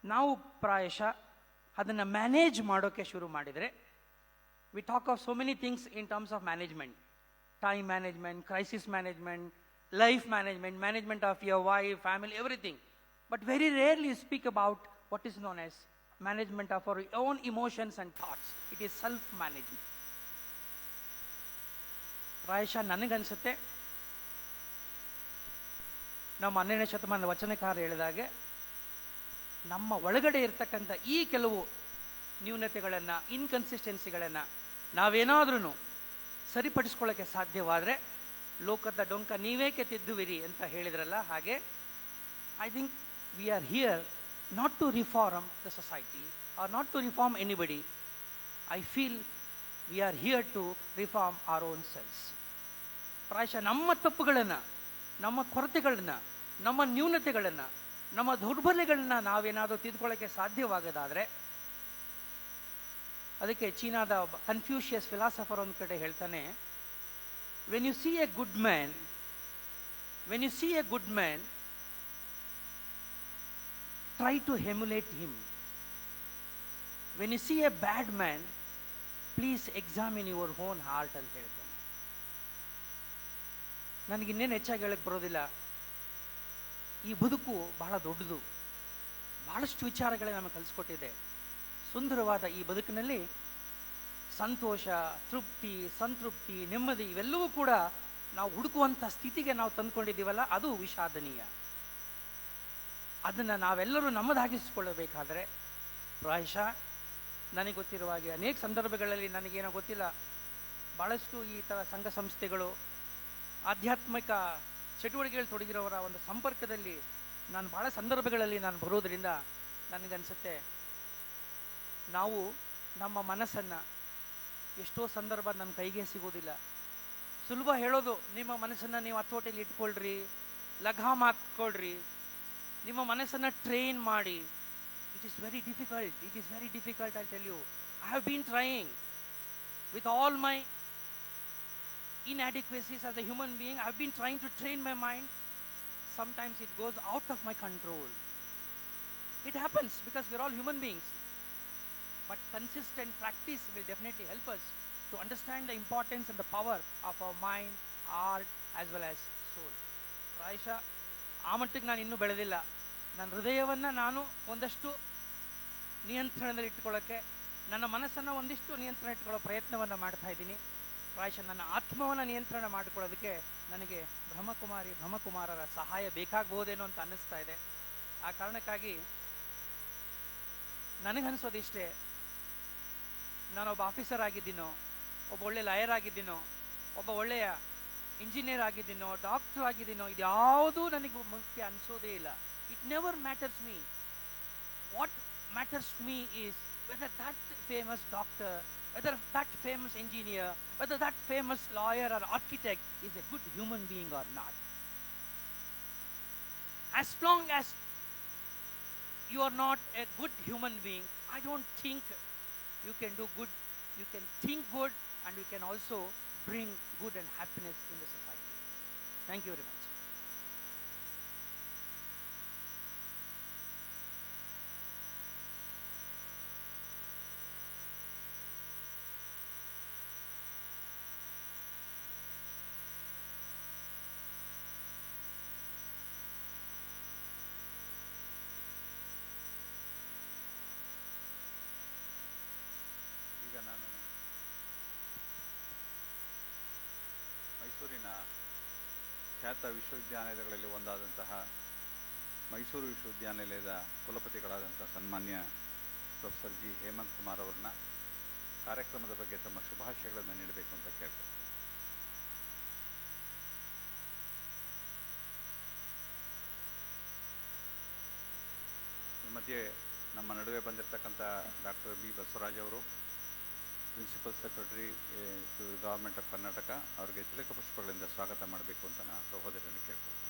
Speaker 5: ನಾವು ಪ್ರಾಯಶಃ ಅದನ್ನು ಮ್ಯಾನೇಜ್ ಮಾಡೋಕ್ಕೆ ಶುರು ಮಾಡಿದರೆ, we talk of so many things in terms of management, time management, crisis management, life management, management of your wife, family, everything. But very rarely speak about what is known as management of our own emotions and thoughts. It is self management. ಪ್ರಾಯಶಃ ನನಗನ್ಸುತ್ತೆ ನಮ್ಮ 12ನೇ ಶತಮಾನದ ವಚನಕಾರ ಹೇಳಿದಾಗೆ ನಮ್ಮ ಒಳಗಡೆ ಇರ್ತಕ್ಕಂಥ ಈ ಕೆಲವು ನ್ಯೂನತೆಗಳನ್ನು, ಇನ್ಕನ್ಸಿಸ್ಟೆನ್ಸಿಗಳನ್ನು ನಾವೇನಾದ್ರೂ ಸರಿಪಡಿಸ್ಕೊಳ್ಳೋಕ್ಕೆ ಸಾಧ್ಯವಾದರೆ ಲೋಕದ ಡೊಂಕ ನೀವೇಕೆ ತಿದ್ದುವಿರಿ ಅಂತ ಹೇಳಿದ್ರಲ್ಲ, ಹಾಗೆ I think we are here not to reform the society or not to reform anybody. I feel we are here to reform our own selves. ಪ್ರಾಯಶಃ ನಮ್ಮ ತಪ್ಪುಗಳನ್ನು, ನಮ್ಮ ಕೊರತೆಗಳನ್ನು, ನಮ್ಮ ನ್ಯೂನತೆಗಳನ್ನು, ನಮ್ಮ ದೌರ್ಬಲ್ಯಗಳನ್ನ ನಾವೇನಾದರೂ ತಿದ್ಕೊಳ್ಳೋಕ್ಕೆ ಸಾಧ್ಯವಾಗದಾದರೆ, ಅದಕ್ಕೆ ಚೀನಾದ ಕನ್ಫ್ಯೂಷಿಯಸ್ ಫಿಲಾಸಫರ್ ಒಂದು ಕಡೆ ಹೇಳ್ತಾನೆ, when U C A good man when you see a good man, try to emulate him. When you see a bad man, please examine your own heart ಅಂತ ಹೇಳ್ತಾನೆ. ನನಗಿನ್ನೇನು ಹೆಚ್ಚಾಗಿ ಹೇಳಕ್ಕೆ ಬರೋದಿಲ್ಲ. ಈ ಬದುಕು ಬಹಳ ದೊಡ್ಡದು, ಬಹಳಷ್ಟು ವಿಚಾರಗಳೇ ನಮಗೆ ಕಲಿಸ್ಕೊಟ್ಟಿದೆ. ಸುಂದರವಾದ ಈ ಬದುಕಿನಲ್ಲಿ ಸಂತೋಷ, ತೃಪ್ತಿ, ಸಂತೃಪ್ತಿ, ನೆಮ್ಮದಿ ಇವೆಲ್ಲವೂ ಕೂಡ ನಾವು ಹುಡುಕುವಂಥ ಸ್ಥಿತಿಗೆ ನಾವು ತಂದುಕೊಂಡಿದ್ದೀವಲ್ಲ, ಅದು ವಿಷಾದನೀಯ. ಅದನ್ನು ನಾವೆಲ್ಲರೂ ನಮ್ಮದಾಗಿಸಿಕೊಳ್ಳಬೇಕಾದ್ರೆ ಪ್ರಾಯಶಃ ನನಗೆ ಗೊತ್ತಿರುವ ಹಾಗೆ ಅನೇಕ ಸಂದರ್ಭಗಳಲ್ಲಿ, ನನಗೇನೋ ಗೊತ್ತಿಲ್ಲ, ಭಾಳಷ್ಟು ಈ ಥರ ಸಂಘ ಸಂಸ್ಥೆಗಳು, ಆಧ್ಯಾತ್ಮಿಕ ಚಟುವಟಿಕೆಗಳು ತೊಡಗಿರೋರ ಒಂದು ಸಂಪರ್ಕದಲ್ಲಿ ನಾನು ಭಾಳ ಸಂದರ್ಭಗಳಲ್ಲಿ ನಾನು ಬರೋದರಿಂದ ನನಗನ್ಸುತ್ತೆ ನಾವು ನಮ್ಮ ಮನಸ್ಸನ್ನು ಎಷ್ಟೋ ಸಂದರ್ಭ ನನ್ನ ಕೈಗೆ ಸಿಗೋದಿಲ್ಲ. ಸುಲಭ ಹೇಳೋದು, ನಿಮ್ಮ ಮನಸ್ಸನ್ನು ನೀವು ಹತೋಟಿಯಲ್ಲಿ ಇಟ್ಕೊಳ್ರಿ, ಲಗಾಮ್ ಹಾಕ್ಕೊಳ್ರಿ, ನಿಮ್ಮ ಮನಸ್ಸನ್ನು ಟ್ರೈನ್ ಮಾಡಿ. It is very difficult. It is very difficult, I'll tell you. I have been trying with all my inadequacies as a human being. I have been trying to train my mind. Sometimes it goes out of my control. It happens because we're all human beings. But consistent practice will definitely help us to understand the importance and the power of our mind, heart, as well as soul. ಪ್ರಾಯಶಃ ಆ ಮಟ್ಟಿಗೆ ನಾನು ಇನ್ನೂ ಬೆಳೆದಿಲ್ಲ. ನನ್ನ ಹೃದಯವನ್ನು ನಾನು ಒಂದಷ್ಟು ನಿಯಂತ್ರಣದಲ್ಲಿ ಇಟ್ಕೊಳ್ಳೋಕ್ಕೆ, ನನ್ನ ಮನಸ್ಸನ್ನು ಒಂದಿಷ್ಟು ನಿಯಂತ್ರಣ ಇಟ್ಕೊಳ್ಳೋ ಪ್ರಯತ್ನವನ್ನು ಮಾಡ್ತಾ ಇದ್ದೀನಿ. ಪ್ರಾಯಶಃ ನನ್ನ ಆತ್ಮವನ್ನು ನಿಯಂತ್ರಣ ಮಾಡಿಕೊಳ್ಳೋದಕ್ಕೆ ನನಗೆ ಬ್ರಹ್ಮಕುಮಾರರ ಸಹಾಯ ಬೇಕಾಗಬಹುದೇನೋ ಅಂತ ಅನ್ನಿಸ್ತಾ ಇದೆ. ಆ ಕಾರಣಕ್ಕಾಗಿ ನನಗನ್ನಿಸೋದಿಷ್ಟೇ, ನಾನೊಬ್ಬ ಆಫೀಸರ್ ಆಗಿದ್ದೀನೋ, ಒಬ್ಬ ಒಳ್ಳೆ ಲಾಯರ್ ಆಗಿದ್ದೀನೋ, ಒಬ್ಬ ಒಳ್ಳೆಯ ಇಂಜಿನಿಯರ್ ಆಗಿದ್ದೀನೋ, ಡಾಕ್ಟರ್ ಆಗಿದ್ದೀನೋ, ಇದ್ಯಾವುದೂ ನನಗೆ ಮುಖ್ಯ ಅನಿಸೋದೇ ಇಲ್ಲ. It never matters me. What matters to me is whether that famous doctor, whether that famous engineer, whether that famous lawyer or architect is a good human being or not. As long as you are not a good human being, I don't think you can do good. You can think good and you can also bring good and happiness in the society. Thank you very much.
Speaker 1: ಈಗ ನಾನು ಮೈಸೂರಿನ ಖ್ಯಾತ ವಿಶ್ವವಿದ್ಯಾನಿಲಯಗಳಲ್ಲಿ ಒಂದಾದಂತಹ ಮೈಸೂರು ವಿಶ್ವವಿದ್ಯಾನಿಲಯದ ಕುಲಪತಿಗಳಾದಂಥ ಸನ್ಮಾನ್ಯ professor G Hemant Kumar ಅವರನ್ನ ಕಾರ್ಯಕ್ರಮದ ಬಗ್ಗೆ ತಮ್ಮ ಶುಭಾಶಯಗಳನ್ನು ನೀಡಬೇಕು ಅಂತ ಕೇಳ್ಕೊಳ್ತೀನಿ. ಈ ಮಧ್ಯೆ ನಮ್ಮ ನಡುವೆ ಬಂದಿರತಕ್ಕಂಥ ಡಾಕ್ಟರ್ ಬಿ ಬಸವರಾಜ್ ಅವರು, principal secretary to government of Karnataka, ಅವರಿಗೆ ತಿಲಕ ಪುಷ್ಪಗಳಿಂದ ಸ್ವಾಗತ ಮಾಡಬೇಕು ಅಂತ ನಾನು ಸಹೋದರರನ್ನು ಕೇಳ್ಕೊಳ್ತೀನಿ.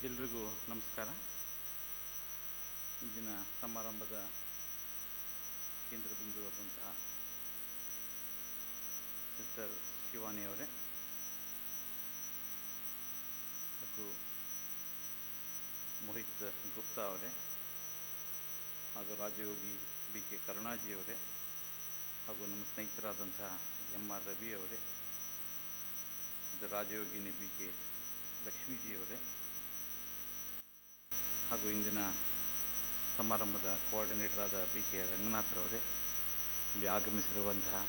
Speaker 6: ಎಲ್ರಿಗೂ ನಮಸ್ಕಾರ. ಇಂದಿನ ಸಮಾರಂಭದ ಕೇಂದ್ರ ಬಿಂದುವಾದಂತಹ ಸಿಸ್ಟರ್ ಶಿವಾನಿ ಅವರೇ ಹಾಗೂ ಮೋಹಿತ್ ಗುಪ್ತಾ ಅವರೇ ಹಾಗೂ ರಾಜಯೋಗಿ ಬಿ ಕೆ ಕರುಣಾಜಿಯವರೇ ಹಾಗೂ ನಮ್ಮ ಸ್ನೇಹಿತರಾದಂತಹ ಎಂ ಆರ್ ರವಿ ಅವರೇ, ಮತ್ತು ರಾಜಯೋಗಿನಿ ಬಿ ಕೆ ಲಕ್ಷ್ಮೀಜಿಯವರೇ ಹಾಗೂ ಇಂದಿನ ಸಮಾರಂಭದ ಕೋಆರ್ಡಿನೇಟರ್ ಆದ ಬಿ ಕೆ ರಂಗನಾಥರವರೇ, ಇಲ್ಲಿ ಆಗಮಿಸಿರುವಂತಹ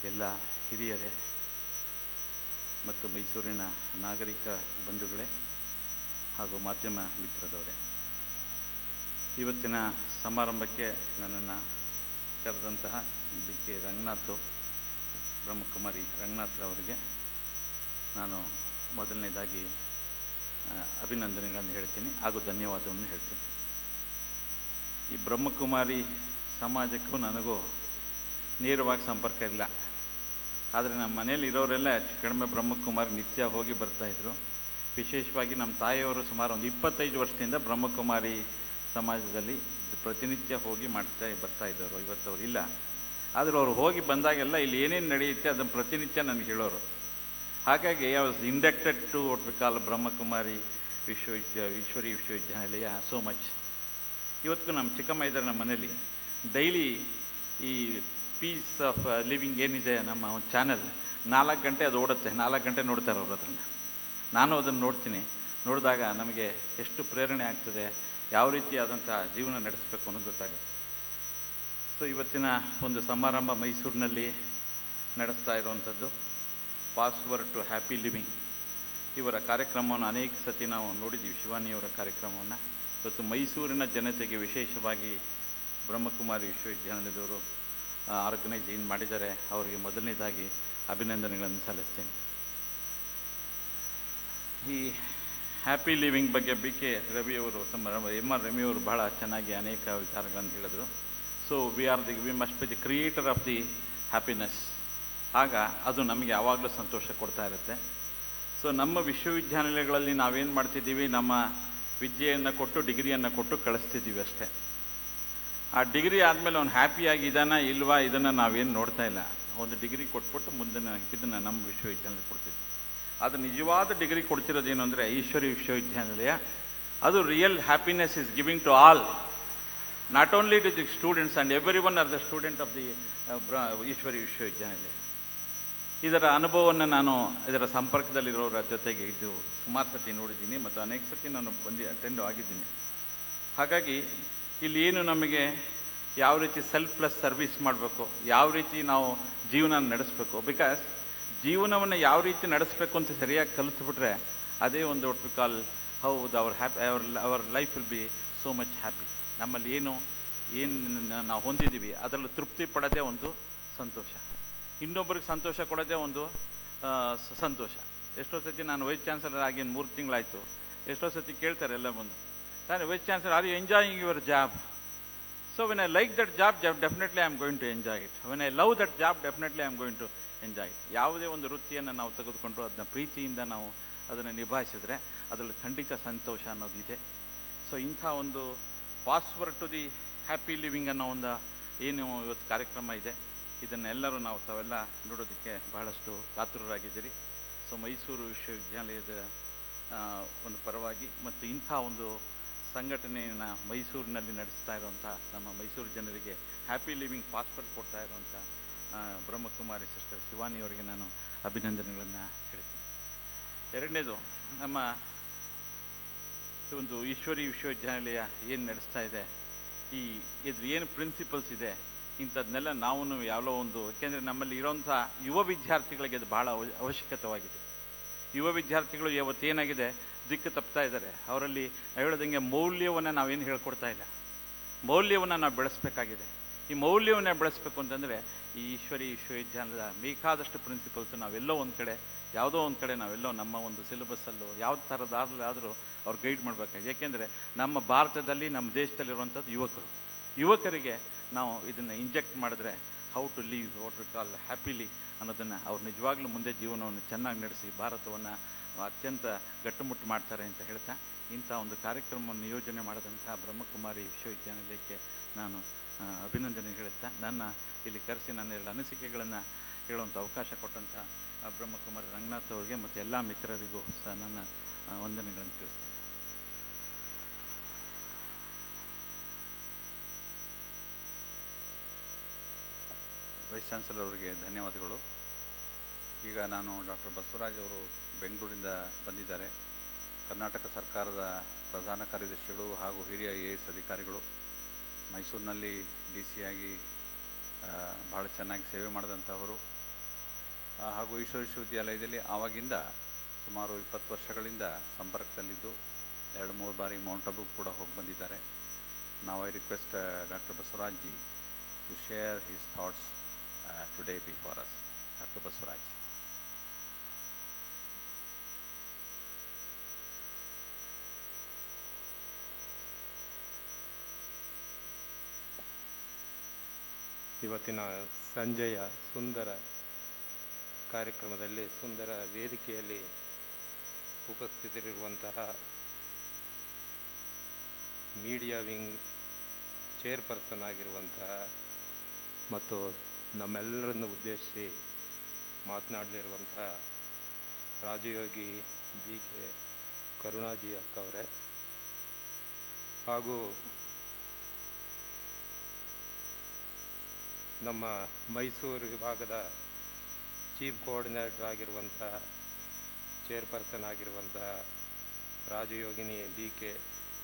Speaker 6: ಎಲ್ಲ ಹಿರಿಯರೇ ಮತ್ತು ಮೈಸೂರಿನ ನಾಗರಿಕ ಬಂಧುಗಳೇ ಹಾಗೂ ಮಾಧ್ಯಮ ಮಿತ್ರದವರೇ, ಇವತ್ತಿನ ಸಮಾರಂಭಕ್ಕೆ ನನ್ನನ್ನು ಕರೆದಂತಹ ಬಿ ಕೆ ರಂಗನಾಥ್, ಬ್ರಹ್ಮಕುಮಾರಿ ರಂಗನಾಥರವರಿಗೆ ನಾನು ಮೊದಲನೇದಾಗಿ ಅಭಿನಂದನೆಗಳನ್ನು ಹೇಳ್ತೀನಿ ಹಾಗೂ ಧನ್ಯವಾದವನ್ನು ಹೇಳ್ತೀನಿ. ಈ ಬ್ರಹ್ಮಕುಮಾರಿ ಸಮಾಜಕ್ಕೂ ನನಗೂ ನೇರವಾಗಿ ಸಂಪರ್ಕ ಇಲ್ಲ. ಆದರೆ ನಮ್ಮ ಮನೇಲಿ ಇರೋರೆಲ್ಲ ಹೆಚ್ಚು ಕಡಿಮೆ ಬ್ರಹ್ಮಕುಮಾರಿ ನಿತ್ಯ ಹೋಗಿ ಬರ್ತಾಯಿದ್ರು. ವಿಶೇಷವಾಗಿ ನಮ್ಮ ತಾಯಿಯವರು ಸುಮಾರು ಒಂದು 25 ವರ್ಷದಿಂದ ಬ್ರಹ್ಮಕುಮಾರಿ ಸಮಾಜದಲ್ಲಿ ಪ್ರತಿನಿತ್ಯ ಹೋಗಿ ಬರ್ತಾಯಿದ್ದವರು. ಇವತ್ತು ಅವ್ರು ಇಲ್ಲ. ಆದರೆ ಅವ್ರು ಹೋಗಿ ಬಂದಾಗೆಲ್ಲ ಇಲ್ಲಿ ಏನೇನು ನಡೆಯುತ್ತೆ ಅದನ್ನು ಪ್ರತಿನಿತ್ಯ ನನಗೆ ಹೇಳೋರು. ಹಾಗಾಗಿ I was inducted to what we call Brahmakumari Ishwari Vishwavidyalaya so much. ಇವತ್ತಿಗೂ ನಮ್ಮ ಚಿಕ್ಕಮ್ಮ ಇದ್ದಾರೆ ನಮ್ಮ ಮನೇಲಿ. ಡೈಲಿ ಈ ಪೀಸ್ ಆಫ್ ಲಿವಿಂಗ್ ಏನಿದೆ ನಮ್ಮ ಒಂದು ಚಾನಲ್ 4 ಗಂಟೆ ಅದು ಓಡುತ್ತೆ. 4 ಗಂಟೆ ನೋಡ್ತಾರೆ ಅವ್ರು ಅದನ್ನು. ನಾನು ಅದನ್ನು ನೋಡ್ತೀನಿ. ನೋಡಿದಾಗ ನಮಗೆ ಎಷ್ಟು ಪ್ರೇರಣೆ ಆಗ್ತದೆ, ಯಾವ ರೀತಿಯಾದಂಥ ಜೀವನ ನಡೆಸಬೇಕು ಅನ್ನೋದು ಗೊತ್ತಾಗುತ್ತೆ. ಸೊ ಇವತ್ತಿನ ಒಂದು ಸಮಾರಂಭ ಮೈಸೂರಿನಲ್ಲಿ ನಡೆಸ್ತಾ ಇರುವಂಥದ್ದು ಪಾಸ್ವರ್ಡ್ ಟು ಹ್ಯಾಪಿ ಲಿವಿಂಗ್. ಇವರ ಕಾರ್ಯಕ್ರಮವನ್ನು ಅನೇಕ ಸತಿ ನಾವು ನೋಡಿದ್ದೀವಿ, ಶಿವಾನಿಯವರ ಕಾರ್ಯಕ್ರಮವನ್ನು. ಇವತ್ತು ಮೈಸೂರಿನ ಜನತೆಗೆ ವಿಶೇಷವಾಗಿ ಬ್ರಹ್ಮಕುಮಾರಿ ವಿಶ್ವವಿದ್ಯಾನಿಲಯದವರು ಆರ್ಗನೈಸ್ ಏನು ಮಾಡಿದ್ದಾರೆ ಅವರಿಗೆ ಮೊದಲನೇದಾಗಿ ಅಭಿನಂದನೆಗಳನ್ನು ಸಲ್ಲಿಸ್ತೇನೆ. ಈ ಹ್ಯಾಪಿ ಲಿವಿಂಗ್ ಬಗ್ಗೆ ಬಿ ಕೆ ರವಿಯವರು ಎಮ್ ಆರ್ ರವಿಯವರು ಬಹಳ ಚೆನ್ನಾಗಿ ಅನೇಕ ವಿಚಾರಗಳನ್ನು ಹೇಳಿದರು. So we must be the creator of the happiness. ಆಗ ಅದು ನಮಗೆ ಯಾವಾಗಲೂ ಸಂತೋಷ ಕೊಡ್ತಾ ಇರುತ್ತೆ. ಸೊ ನಮ್ಮ ವಿಶ್ವವಿದ್ಯಾನಿಲಯಗಳಲ್ಲಿ ನಾವೇನು ಮಾಡ್ತಿದ್ದೀವಿ, ನಮ್ಮ ವಿದ್ಯೆಯನ್ನು ಕೊಟ್ಟು ಡಿಗ್ರಿಯನ್ನು ಕೊಟ್ಟು ಕಳಿಸ್ತಿದ್ದೀವಿ ಅಷ್ಟೇ. ಆ ಡಿಗ್ರಿ ಆದಮೇಲೆ ಅವ್ನು ಹ್ಯಾಪಿಯಾಗಿದ್ದಾನ ಇಲ್ವಾ ಇದನ್ನು ನಾವೇನು ನೋಡ್ತಾ ಇಲ್ಲ. ಒಂದು ಡಿಗ್ರಿ ಕೊಟ್ಬಿಟ್ಟು ಮುಂದಿನ ಇದನ್ನು ನಮ್ಮ ವಿಶ್ವವಿದ್ಯಾನಿಲಯ ಕೊಡ್ತಿದ್ವಿ. ಅದು ನಿಜವಾದ ಡಿಗ್ರಿ ಕೊಡ್ತಿರೋದೇನು ಅಂದರೆ ಈಶ್ವರಿ ವಿಶ್ವವಿದ್ಯಾನಿಲಯ. ಅದು real happiness is giving to all, not only to the students and every one are the student of the Ishwari Vishwavidyalaya. ಇದರ ಅನುಭವವನ್ನು ನಾನು ಇದರ ಸಂಪರ್ಕದಲ್ಲಿರೋರ ಜೊತೆಗೆ ಇದ್ದು ಸುಮಾರು ಸತಿ ನೋಡಿದ್ದೀನಿ ಮತ್ತು ಅನೇಕ ಸತಿ ನಾನು ಅಟೆಂಡ್ ಆಗಿದ್ದೀನಿ. ಹಾಗಾಗಿ ಇಲ್ಲಿ ಏನು ನಮಗೆ ಯಾವ ರೀತಿ ಸೆಲ್ಫ್ಲೆಸ್ ಸರ್ವಿಸ್ ಮಾಡಬೇಕು, ಯಾವ ರೀತಿ ನಾವು ಜೀವನ ನಡೆಸಬೇಕು, ಬಿಕಾಸ್ ಜೀವನವನ್ನು ಯಾವ ರೀತಿ ನಡೆಸಬೇಕು ಅಂತ ಸರಿಯಾಗಿ ಕಲಿತ್ಬಿಟ್ರೆ ಅದೇ ಒಂದು what we call how our life will be so much happy. ನಮ್ಮಲ್ಲಿ ಏನು ನಾವು ಹೊಂದಿದ್ದೀವಿ ಅದರಲ್ಲೂ ತೃಪ್ತಿ ಪಡೋದೇ ಒಂದು ಸಂತೋಷ, ಇನ್ನೊಬ್ಬರಿಗೆ ಸಂತೋಷ ಕೊಡೋದೇ ಒಂದು ಸಂತೋಷ. ಎಷ್ಟೋ ಸತಿ ನಾನು ವೈಸ್ ಚಾನ್ಸಲರ್ ಆಗಿ 3 ತಿಂಗಳಾಯಿತು. ಎಷ್ಟೋ ಸತಿ ಕೇಳ್ತಾರೆ ಎಲ್ಲ ಬಂದು, ನಾನು vice chancellor are you enjoying your job? So when I like that job definitely I am going to enjoy it. When I love that job definitely I am going to enjoy it. ಯಾವುದೇ ಒಂದು ವೃತ್ತಿಯನ್ನು ನಾವು ತೆಗೆದುಕೊಂಡು ಅದನ್ನ ಪ್ರೀತಿಯಿಂದ ನಾವು ಅದನ್ನು ನಿಭಾಯಿಸಿದ್ರೆ ಅದರಲ್ಲಿ ಖಂಡಿತ ಸಂತೋಷ ಅನ್ನೋದಿದೆ. ಸೊ ಇಂಥ ಒಂದು password to the happy living ಅನ್ನೋ ಒಂದು ಏನು ಇವತ್ತು ಕಾರ್ಯಕ್ರಮ ಇದೆ, ಇದನ್ನೆಲ್ಲರೂ ನಾವು ತಾವೆಲ್ಲ ನೋಡೋದಕ್ಕೆ ಬಹಳಷ್ಟು ಕಾತುರರಾಗಿದ್ದೀರಿ. ಸೊ ಮೈಸೂರು ವಿಶ್ವವಿದ್ಯಾಲಯದ ಒಂದು ಪರವಾಗಿ ಮತ್ತು ಇಂಥ ಒಂದು ಸಂಘಟನೆಯನ್ನು ಮೈಸೂರಿನಲ್ಲಿ ನಡೆಸ್ತಾ ಇರುವಂಥ ನಮ್ಮ ಮೈಸೂರು ಜನರಿಗೆ ಹ್ಯಾಪಿ ಲಿವಿಂಗ್ ಪಾಸ್ವರ್ಡ್ ಕೊಡ್ತಾ ಇರುವಂಥ ಬ್ರಹ್ಮಕುಮಾರಿ ಸಿಸ್ಟರ್ ಶಿವಾನಿಯವರಿಗೆ ನಾನು ಅಭಿನಂದನೆಗಳನ್ನು ಹೇಳ್ತೀನಿ. ಎರಡನೇದು, ನಮ್ಮ ಒಂದು ಈಶ್ವರಿ ವಿಶ್ವವಿದ್ಯಾನಿಲಯ ಏನು ನಡೆಸ್ತಾ ಇದೆ, ಇದ್ರ ಏನು ಪ್ರಿನ್ಸಿಪಲ್ಸ್ ಇದೆ, ಇಂಥದ್ದನ್ನೆಲ್ಲ ನಾವು ಯಾವಲೋ ಒಂದು, ಏಕೆಂದರೆ ನಮ್ಮಲ್ಲಿ ಇರೋಂಥ ಯುವ ವಿದ್ಯಾರ್ಥಿಗಳಿಗೆ ಅದು ಭಾಳ ಅವಶ್ಯಕತೆವಾಗಿದೆ. ಯುವ ವಿದ್ಯಾರ್ಥಿಗಳು ಇವತ್ತೇನಾಗಿದೆ ದಿಕ್ಕು ತಪ್ತಾ ಇದ್ದಾರೆ. ಅವರಲ್ಲಿ ಹೇಳೋದಂಗೆ ಮೌಲ್ಯವನ್ನು ನಾವೇನು ಹೇಳ್ಕೊಡ್ತಾ ಇಲ್ಲ, ಮೌಲ್ಯವನ್ನು ನಾವು ಬೆಳೆಸಬೇಕಾಗಿದೆ. ಈ ಮೌಲ್ಯವನ್ನು ಬೆಳೆಸಬೇಕು ಅಂತಂದರೆ ಈ ಈಶ್ವರಿ ವಿಶ್ವವಿದ್ಯಾಲಯದ ಬೇಕಾದಷ್ಟು ಪ್ರಿನ್ಸಿಪಲ್ಸ್ ನಾವೆಲ್ಲೋ ಒಂದು ಕಡೆ, ಯಾವುದೋ ಒಂದು ಕಡೆ ನಾವೆಲ್ಲೋ ನಮ್ಮ ಒಂದು ಸಿಲೆಬಸ್ಸಲ್ಲೂ ಯಾವ ಥರದಾದ್ರೂ ಅವ್ರು ಗೈಡ್ ಮಾಡಬೇಕಾಗಿದೆ. ಏಕೆಂದರೆ ನಮ್ಮ ಭಾರತದಲ್ಲಿ, ನಮ್ಮ ದೇಶದಲ್ಲಿರುವಂಥದ್ದು ಯುವಕರಿಗೆ ನಾವು ಇದನ್ನು ಇಂಜೆಕ್ಟ್ ಮಾಡಿದ್ರೆ how to live what we call happily ಅನ್ನೋದನ್ನು ಅವ್ರು ನಿಜವಾಗ್ಲೂ ಮುಂದೆ ಜೀವನವನ್ನು ಚೆನ್ನಾಗಿ ನಡೆಸಿ ಭಾರತವನ್ನು ಅತ್ಯಂತ ಗಟ್ಟುಮುಟ್ಟು ಮಾಡ್ತಾರೆ ಅಂತ ಹೇಳ್ತಾ, ಇಂಥ ಒಂದು ಕಾರ್ಯಕ್ರಮವನ್ನು ನಿಯೋಜನೆ ಮಾಡಿದಂಥ ಬ್ರಹ್ಮಕುಮಾರಿ ವಿಶ್ವವಿದ್ಯಾನಿಲಯಕ್ಕೆ ನಾನು ಅಭಿನಂದನೆ ಹೇಳುತ್ತಾ, ನನ್ನ ಇಲ್ಲಿ ಕರೆಸಿ ನನ್ನ 2 ಅನಿಸಿಕೆಗಳನ್ನು ಹೇಳುವಂಥ ಅವಕಾಶ ಕೊಟ್ಟಂಥ ಬ್ರಹ್ಮಕುಮಾರಿ ರಂಗನಾಥ್ ಅವರಿಗೆ ಮತ್ತು ಎಲ್ಲ ಮಿತ್ರರಿಗೂ ಸಹ ನನ್ನ ವಂದನೆಗಳನ್ನು ತಿಳಿಸ್ತೇನೆ.
Speaker 1: ವೈಸ್ ಚಾನ್ಸಲರ್ ಅವರಿಗೆ ಧನ್ಯವಾದಗಳು. ಈಗ ನಾನು ಡಾಕ್ಟರ್ ಬಸವರಾಜ್ ಅವರು ಬೆಂಗಳೂರಿಂದ ಬಂದಿದ್ದಾರೆ. ಕರ್ನಾಟಕ ಸರ್ಕಾರದ ಪ್ರಧಾನ ಕಾರ್ಯದರ್ಶಿಗಳು ಹಾಗೂ ಹಿರಿಯ AS ಅಧಿಕಾರಿಗಳು. ಮೈಸೂರಿನಲ್ಲಿ DC ಆಗಿ ಭಾಳ ಚೆನ್ನಾಗಿ ಸೇವೆ ಮಾಡಿದಂಥವರು ಹಾಗೂ ಈಶ್ವರ ವಿಶ್ವವಿದ್ಯಾಲಯದಲ್ಲಿ ಆವಾಗಿಂದ ಸುಮಾರು 20 ವರ್ಷಗಳಿಂದ ಸಂಪರ್ಕದಲ್ಲಿದ್ದು 2-3 ಬಾರಿ ಮೌಂಟ್ ಅಬುಗೆ ಕೂಡ ಹೋಗಿ ಬಂದಿದ್ದಾರೆ. ನಾವು I request doctor Basavaraj ji to share his thoughts today before us. Dr. Baswaraj.
Speaker 7: ಇವತ್ತಿನ ಸಂಜೆಯ ಸುಂದರ ಕಾರ್ಯಕ್ರಮದಲ್ಲಿ, ಸುಂದರ ವೇದಿಕೆಯಲ್ಲಿ ಉಪಸ್ಥಿತರಿರುವಂತಹ ಮೀಡಿಯಾ ವಿಂಗ್ ಚೇರ್ಪರ್ಸನ್ ಆಗಿರುವಂತಹ ಮತ್ತು ನಮ್ಮೆಲ್ಲರನ್ನು ಉದ್ದೇಶಿಸಿ ಮಾತನಾಡಲಿರುವಂತಹ ರಾಜಯೋಗಿ BK ಕರುಣಾಜಿ ಅಕ್ಕ ಅವರೇ, ಹಾಗೂ ನಮ್ಮ ಮೈಸೂರು ವಿಭಾಗದ ಚೀಫ್ ಕೋಆರ್ಡಿನೇಟರ್ ಆಗಿರುವಂತಹ ಚೇರ್ಪರ್ಸನ್ ಆಗಿರುವಂತಹ ರಾಜಯೋಗಿನಿ BK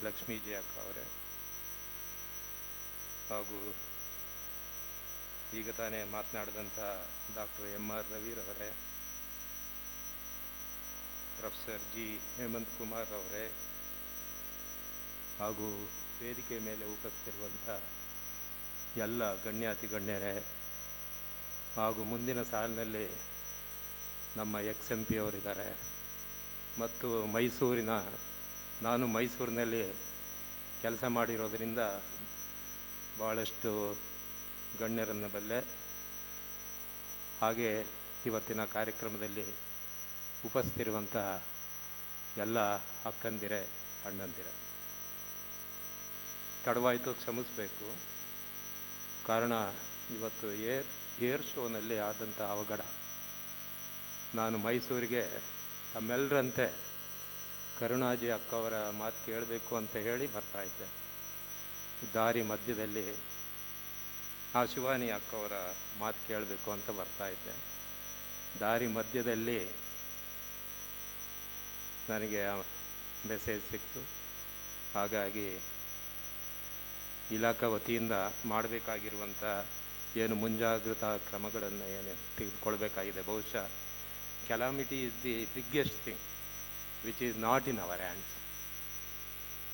Speaker 7: ಲಕ್ಷ್ಮೀಜಿ ಅಕ್ಕ ಅವರೇ, ಹಾಗೂ ಈಗ ತಾನೇ ಮಾತನಾಡಿದಂಥ ಡಾಕ್ಟರ್ MR ರವಿರವರೇ, ಪ್ರೊಫೆಸರ್ G ಹೇಮಂತ್ ಕುಮಾರ್ ಅವರೇ, ಹಾಗೂ ವೇದಿಕೆ ಮೇಲೆ ಉಪಸ್ಥಿತಿರುವಂಥ ಎಲ್ಲ ಗಣ್ಯಾತಿ ಗಣ್ಯರೇ, ಹಾಗೂ ಮುಂದಿನ ಸಾಲಿನಲ್ಲಿ ನಮ್ಮ XMP ಅವರಿದ್ದಾರೆ, ಮತ್ತು ನಾನು ಮೈಸೂರಿನಲ್ಲಿ ಕೆಲಸ ಮಾಡಿರೋದರಿಂದ ಭಾಳಷ್ಟು ಗಣ್ಯರನ್ನು ಬಲ್ಲೆ. ಹಾಗೆ ಇವತ್ತಿನ ಕಾರ್ಯಕ್ರಮದಲ್ಲಿ ಉಪಸ್ಥಿತಿರುವಂಥ ಎಲ್ಲ ಅಕ್ಕಂದಿರೆ, ಅಣ್ಣಂದಿರೆ, ತಡವಾಯಿತು, ಕ್ಷಮಿಸಬೇಕು. ಕಾರಣ ಇವತ್ತು ಏರ್ ಶೋನಲ್ಲಿ ಆದಂಥ ಅವಘಡ. ನಾನು ಮೈಸೂರಿಗೆ ತಮ್ಮೆಲ್ಲರಂತೆ ಕರುಣಾಜಿ ಅಕ್ಕವರ ಮಾತು ಕೇಳಬೇಕು ಅಂತ ಹೇಳಿ ಬರ್ತಾಯಿದ್ದೆ. ದಾರಿ ಮಧ್ಯದಲ್ಲಿ ಶಿವಾನಿ ಅಕ್ಕವರ ಮಾತು ಕೇಳಬೇಕು ಅಂತ ಬರ್ತಾಯಿದ್ದೆ. ದಾರಿ ಮಧ್ಯದಲ್ಲಿ ನನಗೆ ಮೆಸೇಜ್ ಸಿಕ್ತು. ಹಾಗಾಗಿ ಇಲಾಖಾ ವತಿಯಿಂದ ಮಾಡಬೇಕಾಗಿರುವಂಥ ಏನು ಮುಂಜಾಗ್ರತಾ ಕ್ರಮಗಳನ್ನು ಏನು ತೆಗೆದುಕೊಳ್ಬೇಕಾಗಿದೆ. ಬಹುಶಃ calamity is the biggest thing which is not in our hands.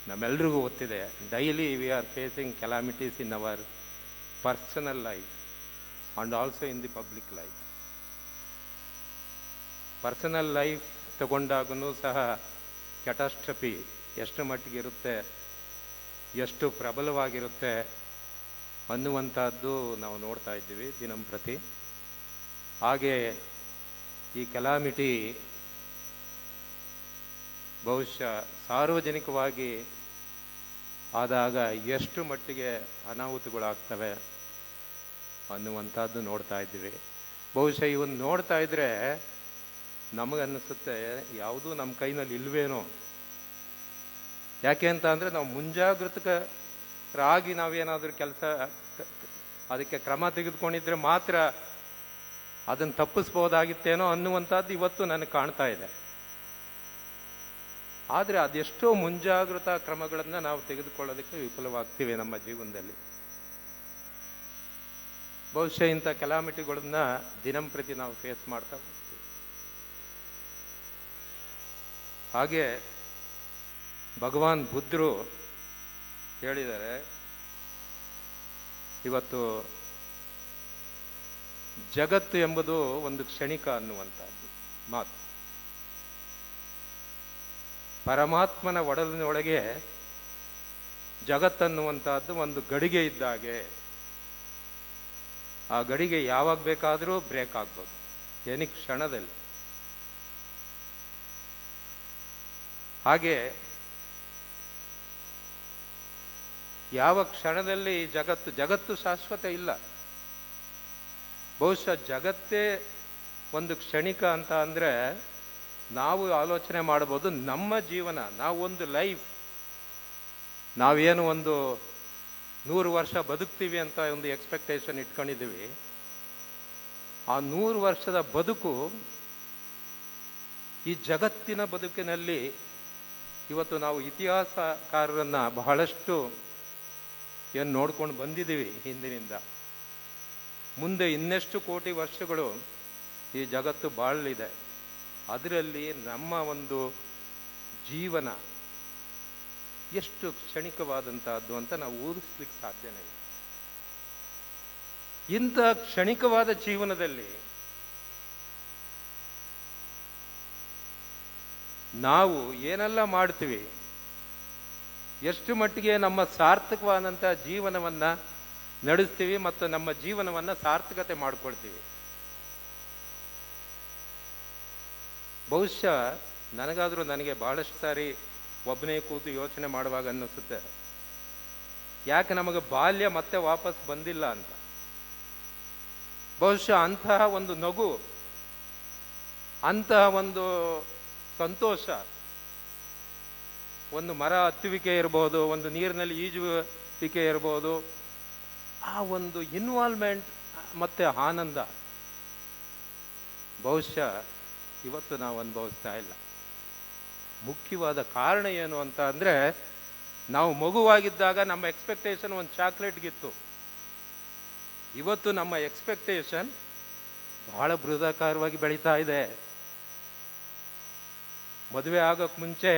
Speaker 7: ನಮ್ಮೆಲ್ರಿಗೂ ಗೊತ್ತಿದೆ, daily we are facing calamities in our personal life and also in the public life. Personal life ತಗೊಂಡಾಗೂ ಸಹ ಕ್ಯಾಟಾಸ್ಟ್ರಫಿ ಎಷ್ಟು ಮಟ್ಟಿಗೆ ಇರುತ್ತೆ, ಎಷ್ಟು ಪ್ರಬಲವಾಗಿರುತ್ತೆ ಅನ್ನುವಂಥದ್ದು ನಾವು ನೋಡ್ತಾ ಇದ್ದೀವಿ ದಿನಂಪ್ರತಿ. ಹಾಗೆ ಈ ಕೆಲಾಮಿಟಿ ಬಹುಶಃ ಸಾರ್ವಜನಿಕವಾಗಿ ಆದಾಗ ಎಷ್ಟು ಮಟ್ಟಿಗೆ ಅನಾಹುತಗಳಾಗ್ತವೆ ಅನ್ನುವಂಥದ್ದು ನೋಡ್ತಾ ಇದ್ದೀವಿ. ಬಹುಶಃ ಇವನ್ನ ನೋಡ್ತಾ ಇದ್ರೆ ನಮಗನ್ನಿಸುತ್ತೆ ಯಾವುದೂ ನಮ್ಮ ಕೈನಲ್ಲಿ ಇಲ್ವೇನೋ. ಯಾಕೆ ಅಂತ ಅಂದರೆ ನಾವು ಮುಂಜಾಗೃತರಾಗಿ ನಾವೇನಾದರೂ ಅದಕ್ಕೆ ಕ್ರಮ ತೆಗೆದುಕೊಂಡಿದ್ರೆ ಮಾತ್ರ ಅದನ್ನು ತಪ್ಪಿಸ್ಬೋದಾಗಿತ್ತೇನೋ ಅನ್ನುವಂಥದ್ದು ಇವತ್ತು ನನಗೆ ಕಾಣ್ತಾ ಇದೆ. ಆದರೆ ಅದೆಷ್ಟೋ ಮುಂಜಾಗೃತಾ ಕ್ರಮಗಳನ್ನು ನಾವು ತೆಗೆದುಕೊಳ್ಳೋದಕ್ಕೆ ವಿಫಲವಾಗ್ತೀವಿ ನಮ್ಮ ಜೀವನದಲ್ಲಿ. ಬಹುಶಃ ಇಂಥ ಕೆಲಾಮಿಟಿಗಳನ್ನ ದಿನಂಪ್ರತಿ ನಾವು ಫೇಸ್ ಮಾಡ್ತಾ ಹೋಗ್ತೀವಿ. ಹಾಗೆ ಭಗವಾನ್ ಬುದ್ಧರು ಹೇಳಿದ್ದಾರೆ, ಇವತ್ತು ಜಗತ್ತು ಎಂಬುದು ಒಂದು ಕ್ಷಣಿಕ ಅನ್ನುವಂಥದ್ದು ಮಾತು. ಪರಮಾತ್ಮನ ಒಡಲಿನೊಳಗೆ ಜಗತ್ತನ್ನುವಂಥದ್ದು ಒಂದು ಗಡಿಗೆ ಇದ್ದಾಗೆ. ಆ ಗಡಿಗೆ ಯಾವಾಗ ಬೇಕಾದರೂ ಬ್ರೇಕ್ ಆಗ್ಬೋದು, ಎನಿ ಕ್ಷಣದಲ್ಲಿ. ಹಾಗೆ ಯಾವ ಕ್ಷಣದಲ್ಲಿ ಜಗತ್ತು ಶಾಶ್ವತ ಇಲ್ಲ. ಬಹುಶಃ ಜಗತ್ತೇ ಒಂದು ಕ್ಷಣಿಕ ಅಂತ ಅಂದರೆ ನಾವು ಆಲೋಚನೆ ಮಾಡಬಹುದು. ನಮ್ಮ ಜೀವನ, ನಾವು ಒಂದು ಲೈಫ್, ನಾವೇನು ಒಂದು 100 ವರ್ಷ ಬದುಕ್ತೀವಿ ಅಂತ ಒಂದು ಎಕ್ಸ್ಪೆಕ್ಟೇಷನ್ ಇಟ್ಕೊಂಡಿದ್ದೀವಿ. ಆ 100 ವರ್ಷದ ಬದುಕು ಈ ಜಗತ್ತಿನ ಬದುಕಿನಲ್ಲಿ ಇವತ್ತು ನಾವು ಇತಿಹಾಸಕಾರರನ್ನ ಬಹಳಷ್ಟು ಏನು ನೋಡ್ಕೊಂಡು ಬಂದಿದ್ದೀವಿ ಹಿಂದಿನಿಂದ. ಮುಂದೆ ಇನ್ನೆಷ್ಟು ಕೋಟಿ ವರ್ಷಗಳು ಈ ಜಗತ್ತು ಬಾಳಲಿದೆ. ಅದರಲ್ಲಿ ನಮ್ಮ ಒಂದು ಜೀವನ ಎಷ್ಟು ಕ್ಷಣಿಕವಾದಂತಹದ್ದು ಅಂತ ನಾವು ಊಹಿಸ್ಲಿಕ್ಕೆ ಸಾಧ್ಯನೇ ಇಲ್ಲ. ಇಂಥ ಕ್ಷಣಿಕವಾದ ಜೀವನದಲ್ಲಿ ನಾವು ಏನೆಲ್ಲ ಮಾಡ್ತೀವಿ, ಎಷ್ಟು ಮಟ್ಟಿಗೆ ನಮ್ಮ ಸಾರ್ಥಕವಾದಂಥ ಜೀವನವನ್ನು ನಡೆಸ್ತೀವಿ ಮತ್ತು ನಮ್ಮ ಜೀವನವನ್ನು ಸಾರ್ಥಕತೆ ಮಾಡ್ಕೊಳ್ತೀವಿ. ಬಹುಶಃ ನನಗೆ ಬಹಳಷ್ಟು ಸಾರಿ ಒಬ್ಬನೇ ಕೂತು ಯೋಚನೆ ಮಾಡುವಾಗ ಅನ್ನಿಸುತ್ತೆ, ಯಾಕೆ ನಮಗೆ ಬಾಲ್ಯ ಮತ್ತೆ ವಾಪಸ್ ಬಂದಿಲ್ಲ ಅಂತ. ಬಹುಶಃ ಅಂತಹ ಒಂದು ನಗು, ಅಂತಹ ಒಂದು ಸಂತೋಷ, ಒಂದು ಮರ ಹತ್ತುವಿಕೆ ಇರ್ಬೋದು, ಒಂದು ನೀರಿನಲ್ಲಿ ಈಜುವಿಕೆ ಇರ್ಬೋದು, ಆ ಒಂದು ಇನ್ವಾಲ್ವ್ಮೆಂಟ್ ಮತ್ತೆ ಆನಂದ ಬಹುಶಃ ಇವತ್ತು ನಾವು ಅನುಭವಿಸ್ತಾ ಇಲ್ಲ. ಮುಖ್ಯವಾದ ಕಾರಣ ಏನು ಅಂತ ಅಂದರೆ, ನಾವು ಮಗುವಾಗಿದ್ದಾಗ ನಮ್ಮ ಎಕ್ಸ್ಪೆಕ್ಟೇಷನ್ ಒಂದು ಚಾಕ್ಲೇಟ್ಗಿತ್ತು. ಇವತ್ತು ನಮ್ಮ ಎಕ್ಸ್ಪೆಕ್ಟೇಷನ್ ಬಹಳ ಬೃಹದಾಕಾರವಾಗಿ ಬೆಳೀತಾ ಇದೆ. ಮದುವೆ ಆಗೋಕ್ಕೆ ಮುಂಚೆ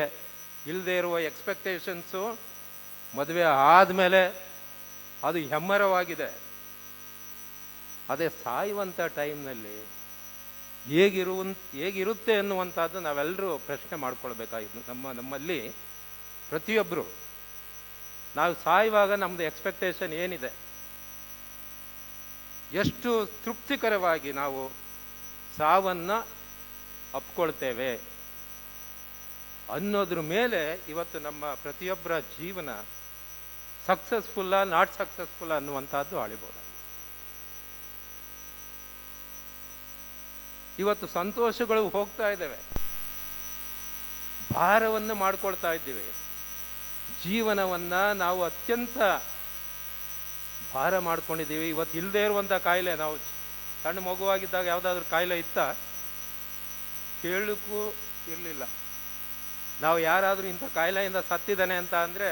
Speaker 7: ಇಲ್ಲದೆ ಇರುವ ಎಕ್ಸ್ಪೆಕ್ಟೇಷನ್ಸು ಮದುವೆ ಆದಮೇಲೆ ಅದು ಹೆಮ್ಮರವಾಗಿದೆ. ಅದೇ ಸಾಯುವಂಥ ಟೈಮ್ನಲ್ಲಿ ಹೇಗಿರುತ್ತೆ ಅನ್ನುವಂಥದ್ದು ನಾವೆಲ್ಲರೂ ಪ್ರಶ್ನೆ ಮಾಡ್ಕೊಳ್ಬೇಕಾಗಿದ್ದು. ನಮ್ಮಲ್ಲಿ ಪ್ರತಿಯೊಬ್ಬರು ನಾವು ಸಾಯುವಾಗ ನಮ್ಮದು ಎಕ್ಸ್ಪೆಕ್ಟೇಷನ್ ಏನಿದೆ, ಎಷ್ಟು ತೃಪ್ತಿಕರವಾಗಿ ನಾವು ಸಾವನ್ನು ಅಪ್ಕೊಳ್ತೇವೆ ಅನ್ನೋದ್ರ ಮೇಲೆ ಇವತ್ತು ನಮ್ಮ ಪ್ರತಿಯೊಬ್ಬರ ಜೀವನ ಸಕ್ಸಸ್ಫುಲ್ಲ ನಾಟ್ ಸಕ್ಸಸ್ಫುಲ್ಲ ಅನ್ನುವಂಥದ್ದು ಆಳಿಬಹುದು. ಇವತ್ತು ಸಂತೋಷಗಳು ಹೋಗ್ತಾ ಇದ್ದೇವೆ, ಭಾರವನ್ನು ಮಾಡ್ಕೊಳ್ತಾ ಇದ್ದೀವಿ. ಜೀವನವನ್ನ ನಾವು ಅತ್ಯಂತ ಭಾರ ಮಾಡ್ಕೊಂಡಿದ್ದೀವಿ. ಇವತ್ತು ಇಲ್ಲದೆ ಇರುವಂಥ ಕಾಯಿಲೆ, ನಾವು ಸಣ್ಣ ಮಗುವಾಗಿದ್ದಾಗ ಯಾವುದಾದ್ರೂ ಕಾಯಿಲೆ ಇತ್ತ ಕೇಳಕ್ಕೂ ಇರಲಿಲ್ಲ. ನಾವು ಯಾರಾದರೂ ಇಂಥ ಕಾಯಿಲೆಯಿಂದ ಸತ್ತಿದ್ದಾನೆ ಅಂತ ಅಂದರೆ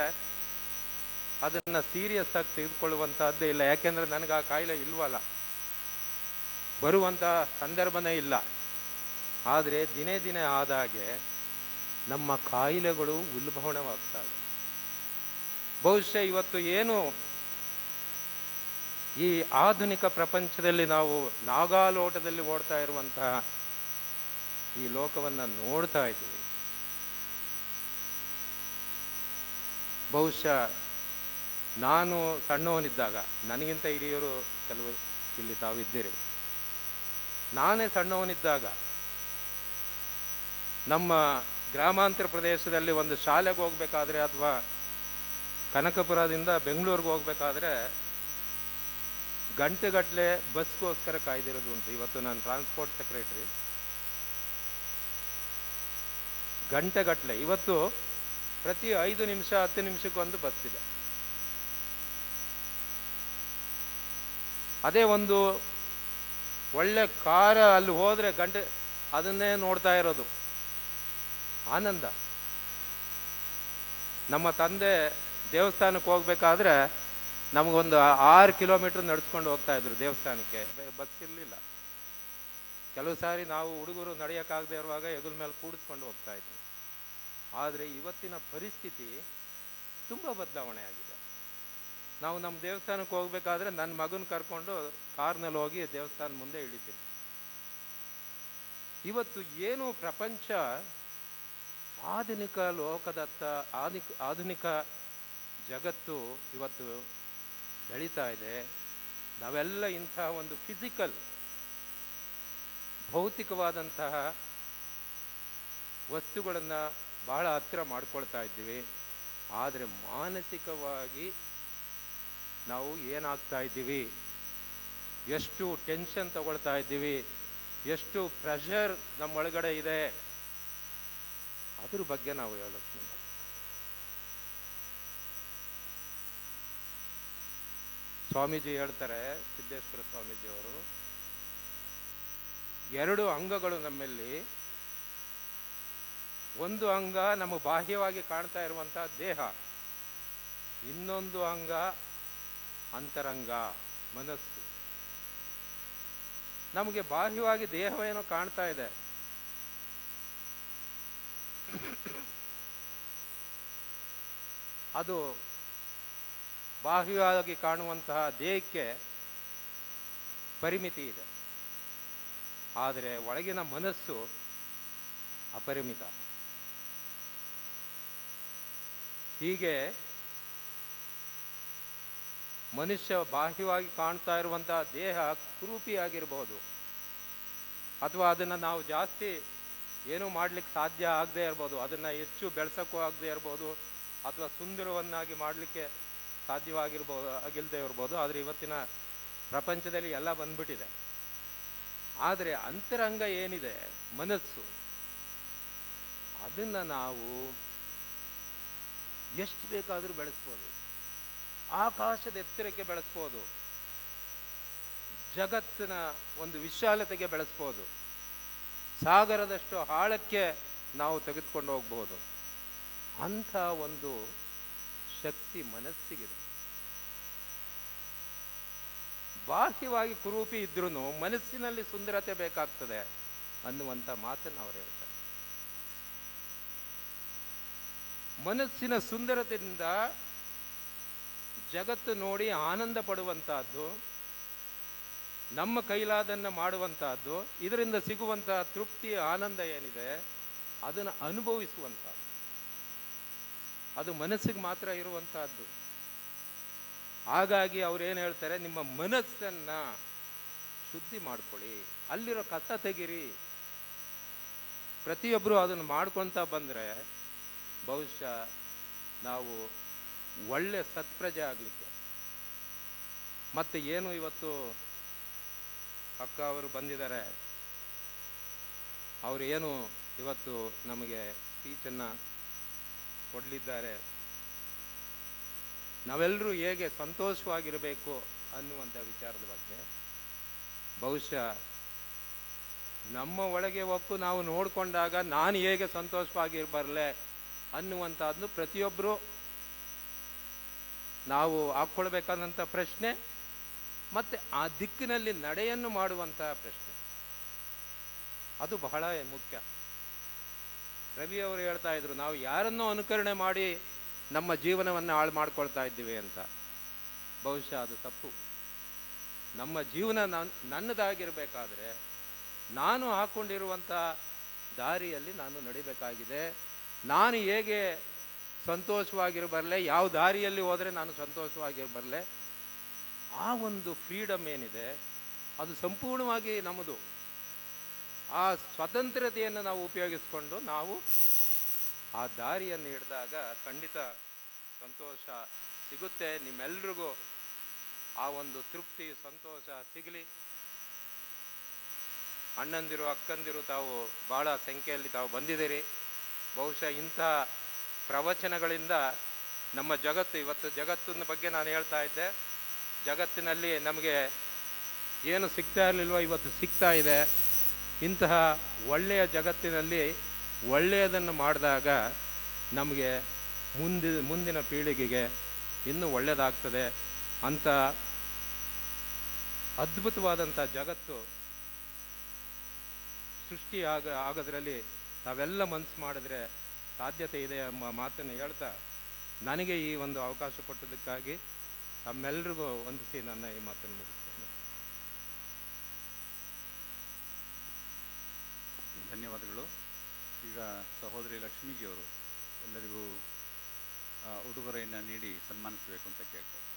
Speaker 7: ಅದನ್ನು ಸೀರಿಯಸ್ ಆಗಿ ತೆಗೆದುಕೊಳ್ಳುವಂತಹದ್ದೇ ಇಲ್ಲ. ಯಾಕೆಂದ್ರೆ ನನಗೆ ಆ ಕಾಯಿಲೆ ಇಲ್ವಲ್ಲ, ಬರುವಂಥ ಸಂದರ್ಭನೇ ಇಲ್ಲ. ಆದರೆ ದಿನೇ ದಿನೇ ಆದಾಗೆ ನಮ್ಮ ಕಾಯಿಲೆಗಳು ಉಲ್ಬಣವಾಗ್ತವೆ. ಬಹುಶಃ ಇವತ್ತು ಏನು ಈ ಆಧುನಿಕ ಪ್ರಪಂಚದಲ್ಲಿ ನಾವು ನಾಗಾಲೋಟದಲ್ಲಿ ಓಡ್ತಾ ಇರುವಂತಹ ಈ ಲೋಕವನ್ನು ನೋಡ್ತಾ ಇದ್ದೀವಿ. ಬಹುಶಃ ನಾನು ಸಣ್ಣವನಿದ್ದಾಗ, ನನಗಿಂತ ಹಿರಿಯರು ಕೆಲವರು ಇಲ್ಲಿ ತಾವಿದ್ದೀರಿ, ನಾನೇ ಸಣ್ಣವನಿದ್ದಾಗ ನಮ್ಮ ಗ್ರಾಮಾಂತರ ಪ್ರದೇಶದಲ್ಲಿ ಒಂದು ಶಾಲೆಗೆ ಹೋಗ್ಬೇಕಾದ್ರೆ ಅಥವಾ ಕನಕಪುರದಿಂದ ಬೆಂಗಳೂರಿಗೆ ಹೋಗ್ಬೇಕಾದ್ರೆ ಗಂಟೆಗಟ್ಟಲೆ ಬಸ್ಗೋಸ್ಕರ ಕಾಯ್ದಿರೋದು ಉಂಟು. ಇವತ್ತು ನಾನು ಟ್ರಾನ್ಸ್ಪೋರ್ಟ್ ಸೆಕ್ರೆಟರಿ. ಗಂಟೆಗಟ್ಟಲೆ, ಇವತ್ತು ಪ್ರತಿ 5 ನಿಮಿಷ 10 ನಿಮಿಷಕ್ಕೊಂದು ಬಸ್ ಇದೆ. ಅದೇ ಒಂದು ಒಳ್ಳೆ ಕಾರ ಅಲ್ಲಿ ಹೋದ್ರೆ ಅದನ್ನೇ ನೋಡ್ತಾ ಇರೋದು ಆನಂದ. ನಮ್ಮ ತಂದೆ ದೇವಸ್ಥಾನಕ್ಕೆ ಹೋಗ್ಬೇಕಾದ್ರೆ ನಮಗೊಂದು 6 ಕಿಲೋಮೀಟರ್ ನಡ್ಸ್ಕೊಂಡು ಹೋಗ್ತಾ ಇದ್ರು ದೇವಸ್ಥಾನಕ್ಕೆ. ಬಸ್ ಇರಲಿಲ್ಲ. ಕೆಲವು ಸಾರಿ ನಾವು ಹುಡುಗರು ನಡೆಯೋಕ್ಕಾಗದೇ ಇರುವಾಗ ಹೆಗಲ ಮೇಲೆ ಕೂಡಿಸ್ಕೊಂಡು ಹೋಗ್ತಾ ಇದ್ವಿ. ಆದರೆ ಇವತ್ತಿನ ಪರಿಸ್ಥಿತಿ ತುಂಬ ಬದಲಾವಣೆ ಆಗಿದೆ. ನಾವು ನಮ್ಮ ದೇವಸ್ಥಾನಕ್ಕೆ ಹೋಗ್ಬೇಕಾದ್ರೆ ನನ್ನ ಮಗನ ಕರ್ಕೊಂಡು ಕಾರ್ನಲ್ಲಿ ಹೋಗಿ ದೇವಸ್ಥಾನ ಮುಂದೆ ಇಳಿತೀವಿ. ಇವತ್ತು ಏನು ಪ್ರಪಂಚ ಆಧುನಿಕ ಲೋಕದತ್ತ, ಆಧುನಿಕ ಜಗತ್ತು ಇವತ್ತು ಬೆಳೀತಾ ಇದೆ. ನಾವೆಲ್ಲ ಇಂತಹ ಒಂದು ಫಿಸಿಕಲ್, ಭೌತಿಕವಾದಂತಹ ವಸ್ತುಗಳನ್ನು ಬಹಳ ಹತ್ತಿರ ಮಾಡ್ಕೊಳ್ತಾ ಇದ್ದೀವಿ. ಆದರೆ ಮಾನಸಿಕವಾಗಿ ನಾವು ಏನಾಗ್ತಾ ಇದ್ದೀವಿ, ಎಷ್ಟು ಟೆನ್ಷನ್ ತಗೊಳ್ತಾ ಇದ್ದೀವಿ, ಎಷ್ಟು ಪ್ರೆಷರ್ ನಮ್ಮೊಳಗಡೆ ಇದೆ, ಅದ್ರ ಬಗ್ಗೆ ನಾವು ಯೋಚನೆ ಮಾಡಬೇಕು. ಸ್ವಾಮೀಜಿ ಹೇಳ್ತಾರೆ, ಸಿದ್ದೇಶ್ವರ ಸ್ವಾಮೀಜಿಯವರು, 2 ಅಂಗಗಳು ನಮ್ಮಲ್ಲಿ. ಒಂದು ಅಂಗ ನಮ್ಮ ಬಾಹ್ಯವಾಗಿ ಕಾಣ್ತಾ ಇರುವಂತಹ ದೇಹ, ಇನ್ನೊಂದು ಅಂಗ ಅಂತರಂಗ, ಮನಸ್ಸು. ನಮಗೆ ಬಾಹ್ಯವಾಗಿ ದೇಹವೇನೋ ಕಾಣ್ತಾ ಇದೆ, ಅದು ಬಾಹ್ಯವಾಗಿ ಕಾಣುವಂತಹ ದೇಹಕ್ಕೆ ಪರಿಮಿತಿ ಇದೆ. ಆದರೆ ಒಳಗಿನ ಮನಸ್ಸು ಅಪರಿಮಿತ. ಹೀಗೆ ಮನುಷ್ಯ ಬಾಹ್ಯವಾಗಿ ಕಾಣ್ತಾ ಇರುವಂತಹ ದೇಹ ಕುರೂಪಿಯಾಗಿರ್ಬೋದು, ಅಥವಾ ಅದನ್ನು ನಾವು ಜಾಸ್ತಿ ಏನೂ ಮಾಡಲಿಕ್ಕೆ ಸಾಧ್ಯ ಆಗದೆ ಇರ್ಬೋದು, ಅದನ್ನು ಹೆಚ್ಚು ಬೆಳೆಸೋಕ್ಕೂ ಆಗದೆ ಇರ್ಬೋದು, ಅಥವಾ ಸುಂದರವನ್ನಾಗಿ ಮಾಡಲಿಕ್ಕೆ ಆಗಿಲ್ಲದೆ ಇರ್ಬೋದು. ಆದರೆ ಇವತ್ತಿನ ಪ್ರಪಂಚದಲ್ಲಿ ಎಲ್ಲ ಬಂದ್ಬಿಟ್ಟಿದೆ. ಆದರೆ ಅಂತರಂಗ ಏನಿದೆ, ಮನಸ್ಸು, ಅದನ್ನು ನಾವು ಎಷ್ಟು ಬೇಕಾದರೂ ಬೆಳೆಸ್ಬೋದು. ಆಕಾಶದ ಎತ್ತರಕ್ಕೆ ಬೆಳೆಸ್ಬೋದು, ಜಗತ್ತಿನ ಒಂದು ವಿಶಾಲತೆಗೆ ಬೆಳೆಸ್ಬೋದು, ಸಾಗರದಷ್ಟು ಆಳಕ್ಕೆ ನಾವು ತೆಗೆದುಕೊಂಡು ಹೋಗ್ಬೋದು. ಅಂಥ ಒಂದು ಶಕ್ತಿ ಮನಸ್ಸಿಗಿದೆ. ಬಾಹ್ಯವಾಗಿ ಕುರೂಪಿ ಇದ್ರೂ ಮನಸ್ಸಿನಲ್ಲಿ ಸುಂದರತೆ ಬೇಕಾಗ್ತದೆ ಅನ್ನುವಂಥ ಮಾತನ್ನು ಅವರು ಹೇಳ್ತಾರೆ. ಮನಸ್ಸಿನ ಸುಂದರತೆಯಿಂದ ಜಗತ್ತು ನೋಡಿ ಆನಂದ ಪಡುವಂತಹದ್ದು, ನಮ್ಮ ಕೈಲಾದನ್ನು ಮಾಡುವಂತಹದ್ದು, ಇದರಿಂದ ಸಿಗುವಂತಹ ತೃಪ್ತಿ ಆನಂದ ಏನಿದೆ ಅದನ್ನು ಅನುಭವಿಸುವಂತಹದ್ದು, ಅದು ಮನಸ್ಸಿಗೆ ಮಾತ್ರ ಇರುವಂತಹದ್ದು. ಹಾಗಾಗಿ ಅವ್ರೇನು ಹೇಳ್ತಾರೆ, ನಿಮ್ಮ ಮನಸ್ಸನ್ನ ಶುದ್ಧಿ ಮಾಡ್ಕೊಳ್ಳಿ, ಅಲ್ಲಿರೋ ಕಸ ತೆಗಿರಿ. ಪ್ರತಿಯೊಬ್ಬರು ಅದನ್ನು ಮಾಡ್ಕೊತ ಬಂದರೆ ಬಹುಶಃ ನಾವು ಒಳ್ಳೆ ಸತ್ಪ್ರಜೆ ಆಗಲಿಕ್ಕೆ. ಮತ್ತೆ ಏನು ಇವತ್ತು ಅಕ್ಕ ಅವರು ಬಂದಿದ್ದಾರೆ, ಅವರು ಏನು ಇವತ್ತು ನಮಗೆ ಸ್ಪೀಚನ್ನು ಕೊಡಲಿದ್ದಾರೆ, ನಾವೆಲ್ಲರೂ ಹೇಗೆ ಸಂತೋಷವಾಗಿರಬೇಕು ಅನ್ನುವಂಥ ವಿಚಾರದ ಬಗ್ಗೆ. ಬಹುಶಃ ನಮ್ಮ ಒಳಗೆ ಹೊಕ್ಕು ನಾವು ನೋಡಿಕೊಂಡಾಗ ನಾನು ಹೇಗೆ ಸಂತೋಷವಾಗಿರಬರಲೆ ಅನ್ನುವಂಥದ್ದು ಪ್ರತಿಯೊಬ್ಬರು ನಾವು ಹಾಕ್ಕೊಳ್ಬೇಕಾದಂಥ ಪ್ರಶ್ನೆ, ಮತ್ತು ಆ ದಿಕ್ಕಿನಲ್ಲಿ ನಡೆಯನ್ನು ಮಾಡುವಂತಹ ಪ್ರಶ್ನೆ, ಅದು ಬಹಳ ಮುಖ್ಯ. ರವಿ ಅವರು ಹೇಳ್ತಾ ಇದ್ರು, ನಾವು ಯಾರನ್ನೋ ಅನುಕರಣೆ ಮಾಡಿ ನಮ್ಮ ಜೀವನವನ್ನು ಹಾಳು ಮಾಡ್ಕೊಳ್ತಾ ಇದ್ದೀವಿ ಅಂತ. ಬಹುಶಃ ಅದು ತಪ್ಪು. ನಮ್ಮ ಜೀವನ ನನ್ನದಾಗಿರಬೇಕಾದ್ರೆ ನಾನು ಹಾಕ್ಕೊಂಡಿರುವಂಥ ದಾರಿಯಲ್ಲಿ ನಾನು ನಡಿಬೇಕಾಗಿದೆ. ನಾನು ಹೇಗೆ ಸಂತೋಷವಾಗಿರಬರಲೆ, ಯಾವ ದಾರಿಯಲ್ಲಿ ಹೋದರೆ ನಾನು ಸಂತೋಷವಾಗಿರಬರಲೆ, ಆ ಒಂದು ಫ್ರೀಡಮ್ ಏನಿದೆ ಅದು ಸಂಪೂರ್ಣವಾಗಿ ನಮ್ಮದು. ಆ ಸ್ವತಂತ್ರತೆಯನ್ನು ನಾವು ಉಪಯೋಗಿಸ್ಕೊಂಡು ನಾವು ಆ ದಾರಿಯನ್ನು ಹಿಡಿದಾಗ ಖಂಡಿತ ಸಂತೋಷ ಸಿಗುತ್ತೆ. ನಿಮ್ಮೆಲ್ರಿಗೂ ಆ ಒಂದು ತೃಪ್ತಿ, ಸಂತೋಷ ಸಿಗಲಿ. ಅಣ್ಣಂದಿರು, ಅಕ್ಕಂದಿರು, ತಾವು ಬಹಳ ಸಂಖ್ಯೆಯಲ್ಲಿ ತಾವು ಬಂದಿದ್ದೀರಿ. ಬಹುಶಃ ಇಂಥ ಪ್ರವಚನಗಳಿಂದ ನಮ್ಮ ಜಗತ್ತು, ಇವತ್ತು ಜಗತ್ತಿನ ಬಗ್ಗೆ ನಾನು ಹೇಳ್ತಾ ಇದ್ದೆ, ಜಗತ್ತಿನಲ್ಲಿ ನಮಗೆ ಏನು ಸಿಗ್ತಾ ಇರಲಿಲ್ವೋ ಇವತ್ತು ಸಿಗ್ತಾ ಇದೆ. ಇಂತಹ ಒಳ್ಳೆಯ ಜಗತ್ತಿನಲ್ಲಿ ಒಳ್ಳೆಯದನ್ನು ಮಾಡಿದಾಗ ನಮಗೆ ಮುಂದಿನ ಪೀಳಿಗೆಗೆ ಇನ್ನೂ ಒಳ್ಳೆಯದಾಗ್ತದೆ. ಅಂಥ ಅದ್ಭುತವಾದಂಥ ಜಗತ್ತು ಆಗೋದ್ರಲ್ಲಿ ತಾವೆಲ್ಲ ಮನಸ್ಸು ಮಾಡಿದ್ರೆ ಸಾಧ್ಯತೆ ಇದೆ ಎಂಬ ಮಾತನ್ನು ಹೇಳ್ತಾ, ನನಗೆ ಈ ಒಂದು ಅವಕಾಶ ಕೊಟ್ಟದಕ್ಕಾಗಿ ತಮ್ಮೆಲ್ಲರಿಗೂ ವಂದಿಸಿ ನನ್ನ ಈ ಮಾತನ್ನು ಮುಗಿಸ್ತೇನೆ.
Speaker 1: ಧನ್ಯವಾದಗಳು. ಈಗ ಸಹೋದರಿ ಲಕ್ಷ್ಮೀಜಿಯವರು ಎಲ್ಲರಿಗೂ ಉಡುಗೊರೆಯನ್ನು ನೀಡಿ ಸನ್ಮಾನಿಸಬೇಕು ಅಂತ ಕೇಳ್ಕೊಳ್ತೀನಿ.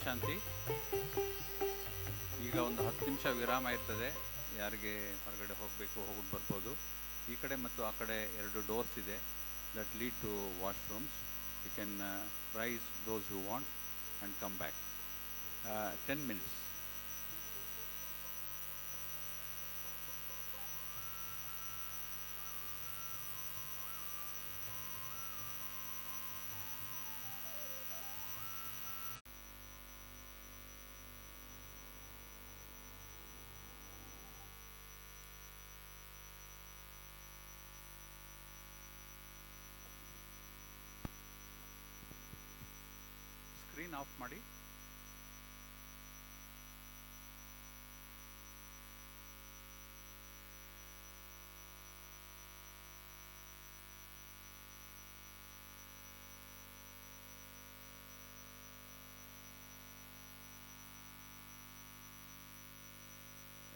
Speaker 1: ಶಾಂತಿ. ಈಗ ಒಂದು 10 ನಿಮಿಷ ವಿರಾಮ ಇರ್ತದೆ. ಯಾರಿಗೆ ಹೊರಗಡೆ ಹೋಗಬೇಕು ಹೋಗ್ಬಿಟ್ಟು ಬರ್ಬೋದು. ಈ ಕಡೆ ಮತ್ತು ಆ ಕಡೆ 2 ಡೋರ್ಸ್ ಇದೆ that lead to washrooms. You can rise those who want and come back. 10 minutes. Screen off ಮಾಡಿ.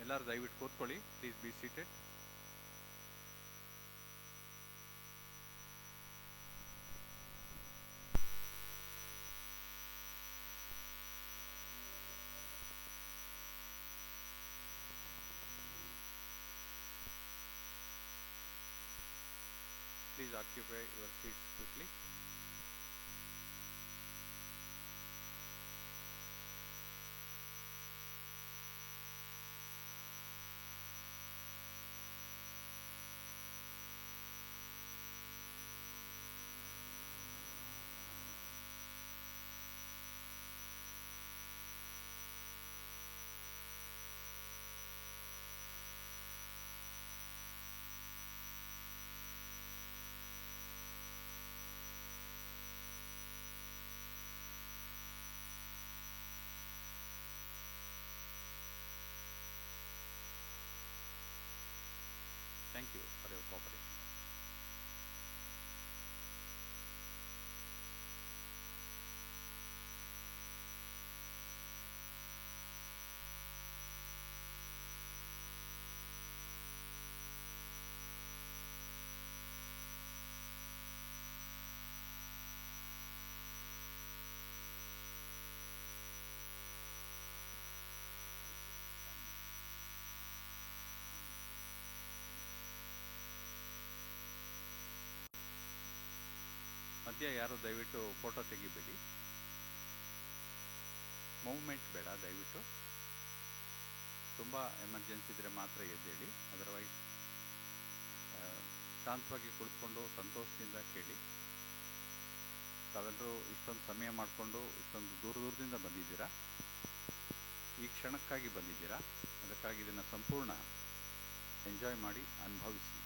Speaker 1: ಎಲ್ಲರೂ ದಯವಿಟ್ಟು ಕೂತ್ಕೊಳ್ಳಿ. Please be seated. Please occupy your seats quickly. Thank you for your cooperation. ಮಧ್ಯ ಯಾರು ದಯವಿಟ್ಟು ಫೋಟೋ ತೆಗಿಬೇಡಿ. ಮೂವ್ಮೆಂಟ್ ಬೇಡ ದಯವಿಟ್ಟು. ತುಂಬ ಎಮರ್ಜೆನ್ಸಿ ಇದ್ದರೆ ಮಾತ್ರ ಎದ್ದೇಳಿ. ಅದರ್ವೈಸ್ ಶಾಂತವಾಗಿ ಕುಳಿತುಕೊಂಡು ಸಂತೋಷದಿಂದ ಕೇಳಿ. ತಾವೆಲ್ಲರೂ ಇಷ್ಟೊಂದು ಸಮಯ ಮಾಡಿಕೊಂಡು ಇಷ್ಟೊಂದು ದೂರದಿಂದ ಬಂದಿದ್ದೀರಾ. ಈ ಕ್ಷಣಕ್ಕಾಗಿ ಬಂದಿದ್ದೀರಾ. ಅದಕ್ಕಾಗಿ ಇದನ್ನು ಸಂಪೂರ್ಣ ಎಂಜಾಯ್ ಮಾಡಿ, ಅನುಭವಿಸಿ.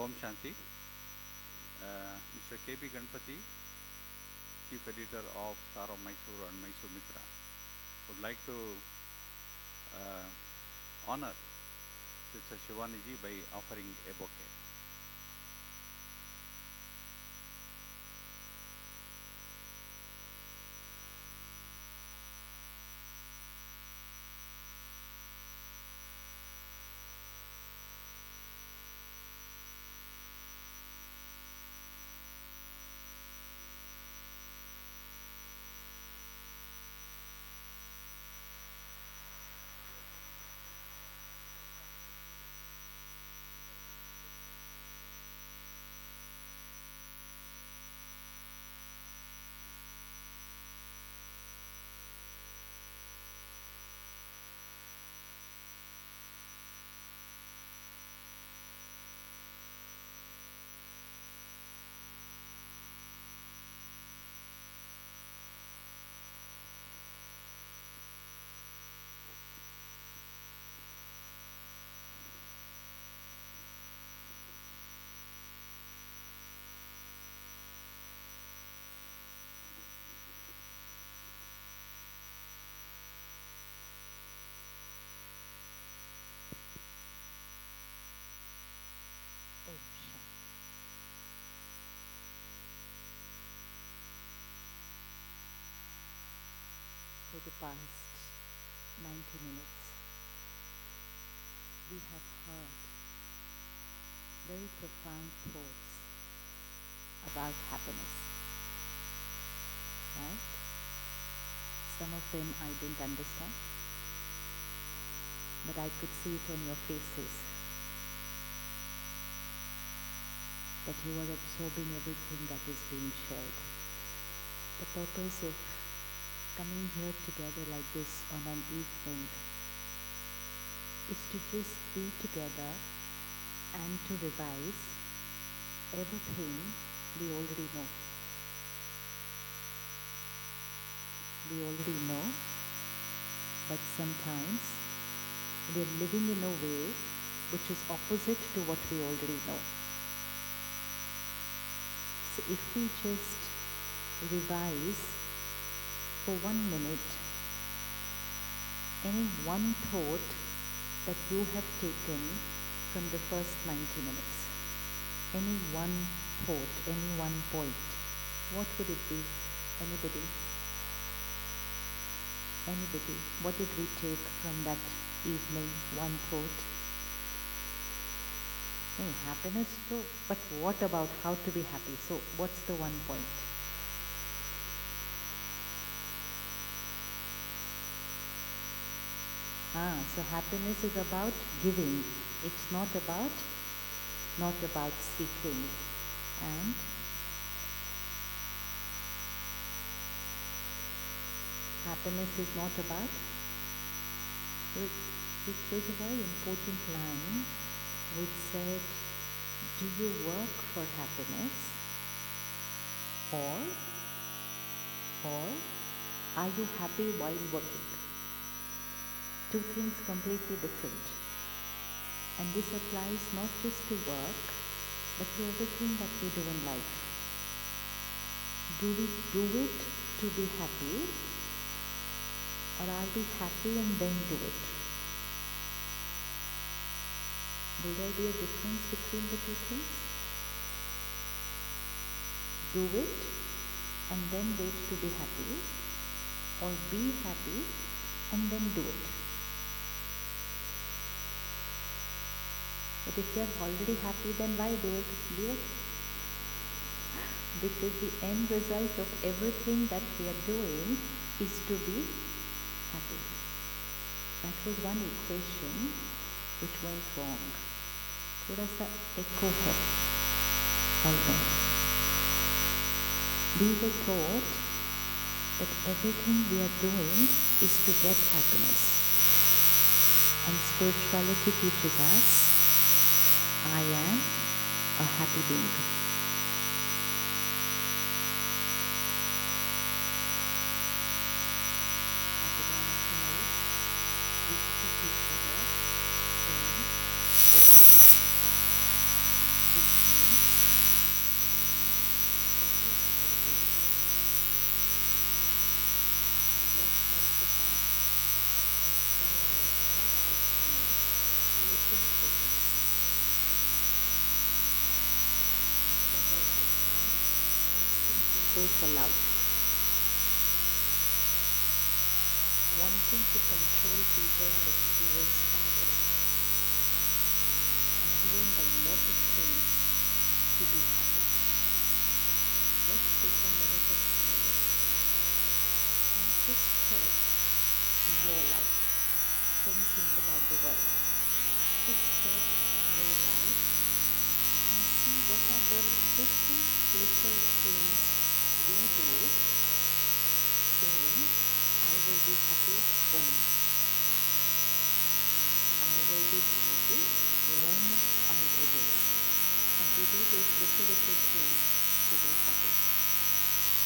Speaker 1: Om Shanti. Mr. K.B. Ganpati, Chief Editor of Star of Mysore and Mysore Mitra, would like to honor Sister Shivani ji by offering a bouquet.
Speaker 8: over the past 90 minutes, we have heard very profound thoughts about happiness, right? Some of them I didn't understand, but I could see it on your faces that you are absorbing everything that is being shared. The purpose of coming here together like this on an evening is to just be together and to revise everything we already know. We already know, but sometimes we're living in a way which is opposite to what we already know. So if we just revise for 1 minute any one thought that you have taken from the first 90 minutes, any one thought, any one point, what would it be? Anybody? Anybody? What did we take from that evening? One thought? Hey, happiness too. But what about how to be happy? So what's the one point? So happiness is about giving. It's not about seeking. And happiness is not about, it was a very important line which said, do you work for happiness or are you happy while working? Two things completely different. And this applies not just to work, but to everything that we do in life. Do we do it to be happy, or are we happy and then do it? Will there be a difference between the two things? Do it and then wait to be happy, or be happy and then do it. But if you are already happy, then why do it? Do it. Because the end result of everything that we are doing is to be happy. That was one equation which went wrong. थोड़ा सा echo है hall में. We were taught that everything we are doing is to get happiness. And spirituality teaches us, I am a happy being. At the Brahma Kumaris, we speak each other saying, which means, I am a peaceful being. And yet most of us can spend an entire lifetime looking for peace. And spend a lifetime asking people for love. Wanting to control people and experience power. And doing a lot of things to be happy. Let's take a minute of silence and just check your life. Don't think about the world. Just check your life and see what are the little things we do saying, I will be happy when. I will be happy when I do this. And we do those little things to be happy.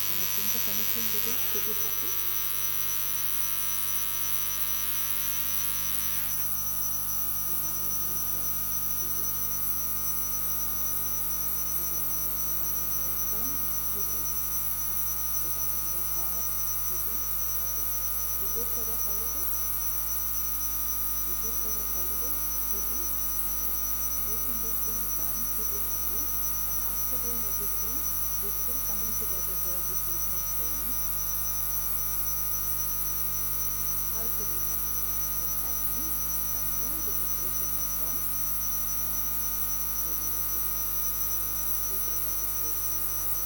Speaker 8: Can you think of anything we do to be happy? We buy a new dress to be happy. We buy a new phone to be happy. We buy a new car to be happy. We go for a holiday. We go for a holiday to be happy. Everything is being done to be happy, and after doing everything, we're still coming together here this evening saying, allowed to be happy. Then that means somewhere the situation has gone wrong. So we need to check. And once we get that equation right,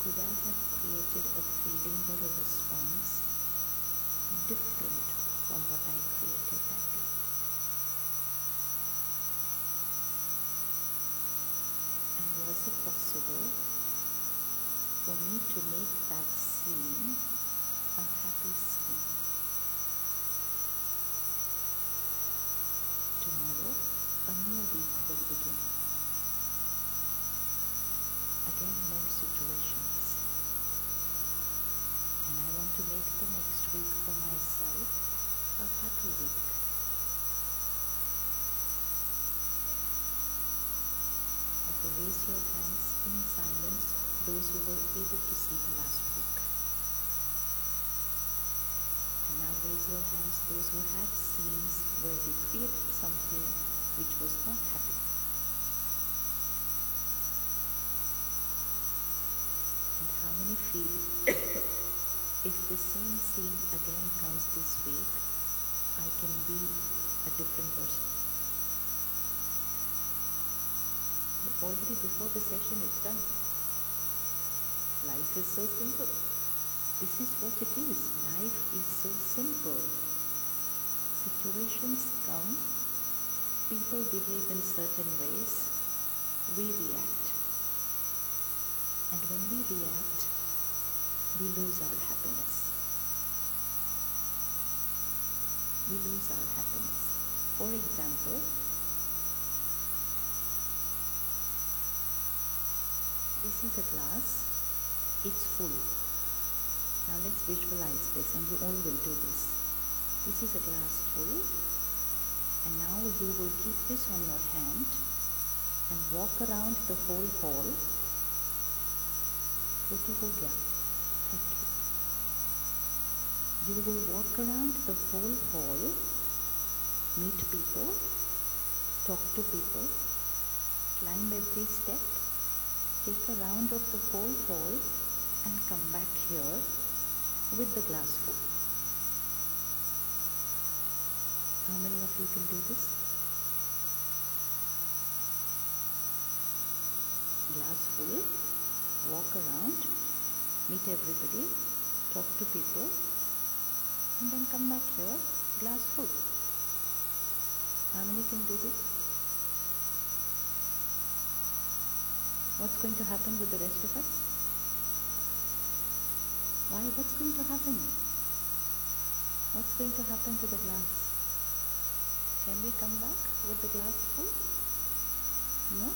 Speaker 8: could I have created a feeling or a response different from what I created that day? And was it possible for me to make that scene a happy scene? Tomorrow, a new week will begin. Again, more situations. And I want to make the next week for myself a happy week. Okay, raise your hands in silence, those who were able to see the last week. And now raise your hands, those who had scenes where they created something which was not happy. And how many feel if the same scene again comes this week, I can be a different person? Already before the session it's done. Life is so simple. This is what it is. Life is so simple. Situations come, people behave in certain ways, we react. And when we react, we lose our happiness. We lose our happiness. For example, this is a glass, it's full. Now let's visualize this, and you all will do this. This is a glass full, and now you will keep this on your hand and walk around the whole hall. Photo ho gaya. Thank you. You will walk around the whole hall, meet people, talk to people, climb every step, take a round of the whole hall, and come back here with the glass full. How many of you can do this? glass full, walk around, meet everybody, talk to people, and then come back here, glass full. How many can do this? What's going to happen with the rest of us? Why? What's going to happen? What's going to happen to the glass? Can we come back with the glass full? No?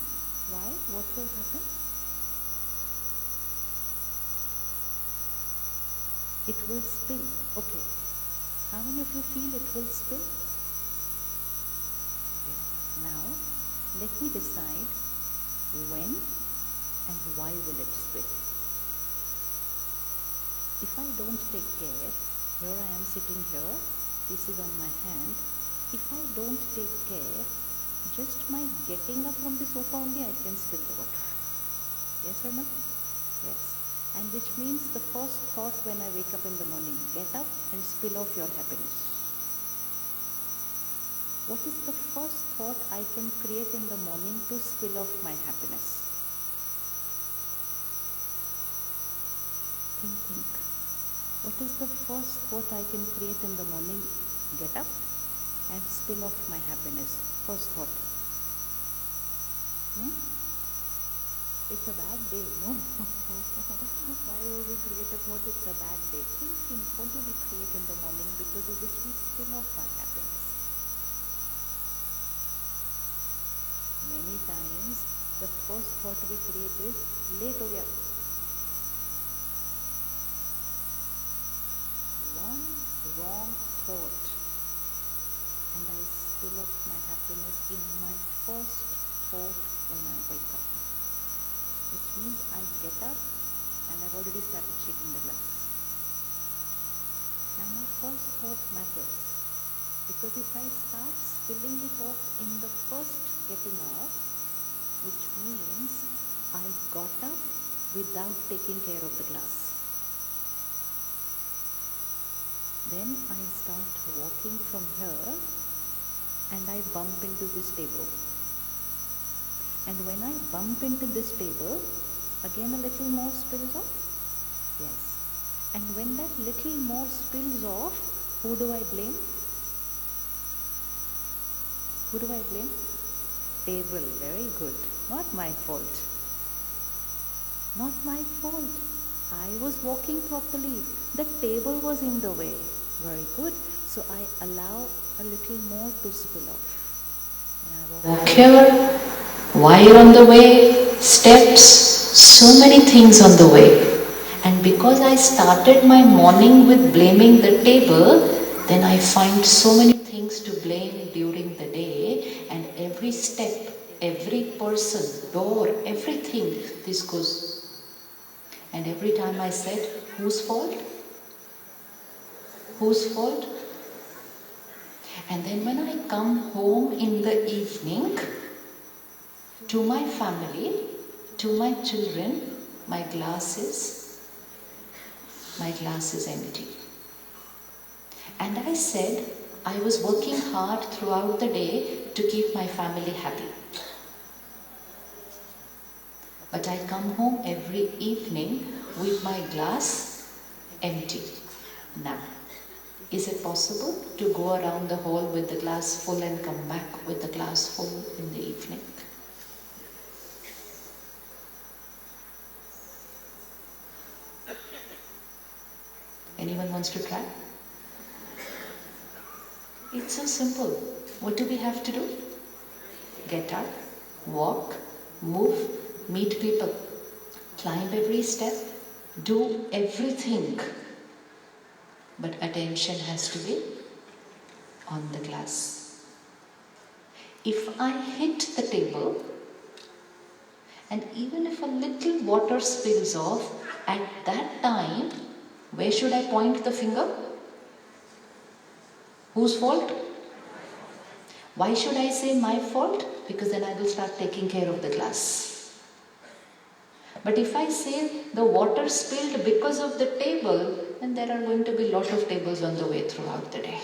Speaker 8: Why? What will happen? It will spill. Okay. How many of you feel it will spill? Okay. Now, let me decide when and why will it spill. If I don't take care, here I am sitting here, this is on my hand. If I don't take care, just my getting up from the sofa only I can spill the water. Yes or no? Yes. And which means the first thought when I wake up in the morning, get up and spill off your happiness. What is the first thought I can create in the morning to spill off my happiness? Think. What is the first thought I can create in the morning? Get up and spill off my happiness. First thought. It's a bad day, no? Why will we create a thought it's a bad day? Think, what do we create in the morning because of which we spill off our happiness? Many times, the first thought we create is, late ho gaya. One wrong thought and I spill off my happiness in my first thought when I wake up. Which means I get up and I've already started shaking the glass. Now my first thought matters because if I start spilling it off in the first getting up, which means I got up without taking care of the glass. Then I start walking from here and I bump into this table. And when I bump into this table, again a little more spills off? Yes. And when that little more spills off, who do I blame? Who do I blame? Table. Very good. Not my fault. Not my fault. I was walking properly. The table was in the way. Very good. So I allow a little more to spill off. Then I walk here, wire on the way, steps, so many things on the way. And because I started my morning with blaming the table, then I find so many things to blame during the day, and every step, every person, door, everything, this goes. And every time I said, whose fault? Whose fault? And then when I come home in the evening, to my family, to my children, my glass is empty. And I said, I was working hard throughout the day to keep my family happy. But I come home every evening with my glass empty. Now, is it possible to go around the hall with the glass full and come back with the glass full in the evening? Anyone wants to try? It's so simple. What do we have to do? Get up, walk, move, meet people, climb every step, do everything. But attention has to be on the glass. If I hit the table, and even if a little water spills off, at that time, where should I point the finger? Whose fault? Why should I say my fault? Because then I will start taking care of the glass. But if I say the water spilled because of the table, then there are going to be a lot of tables on the way throughout the day.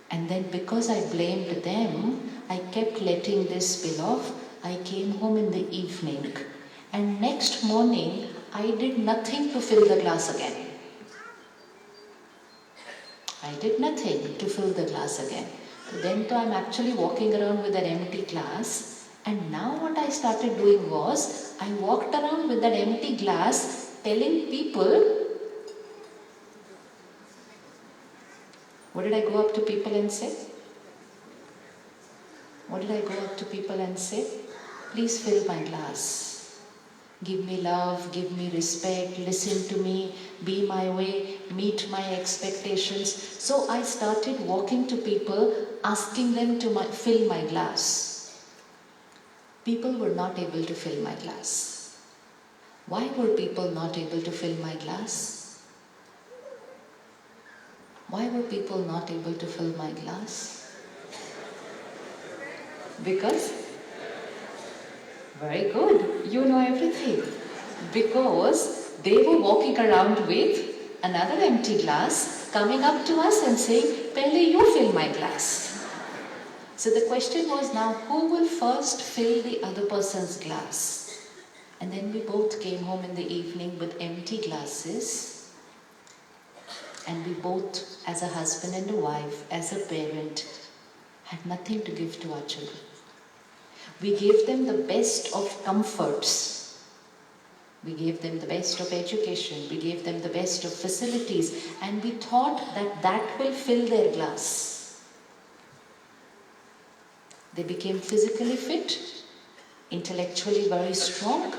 Speaker 8: And then because I blamed them, I kept letting this spill off, I came home in the evening, and next morning I did nothing to fill the glass again. I did nothing to fill the glass again. Then I'm actually walking around with an empty glass, and now what I started doing was, I walked around with that empty glass telling people, what did I go up to people and say? What did I go up to people and say? Please fill my glass. Give me love, give me respect, listen to me, be my way, meet my expectations. So I started walking to people, asking them to fill my glass. People were not able to fill my glass. Why were people not able to fill my glass? Why were people not able to fill my glass? Because? Very good, you know everything. Because they were walking around with another empty glass, coming up to us and saying, Pehle you fill my glass. So the question was now, who will first fill the other person's glass? And then we both came home in the evening with empty glasses. And we both, as a husband and a wife, as a parent, had nothing to give to our children. We gave them the best of comforts. We gave them the best of education. We gave them the best of facilities. And we thought that that will fill their glass. They became physically fit, intellectually very strong,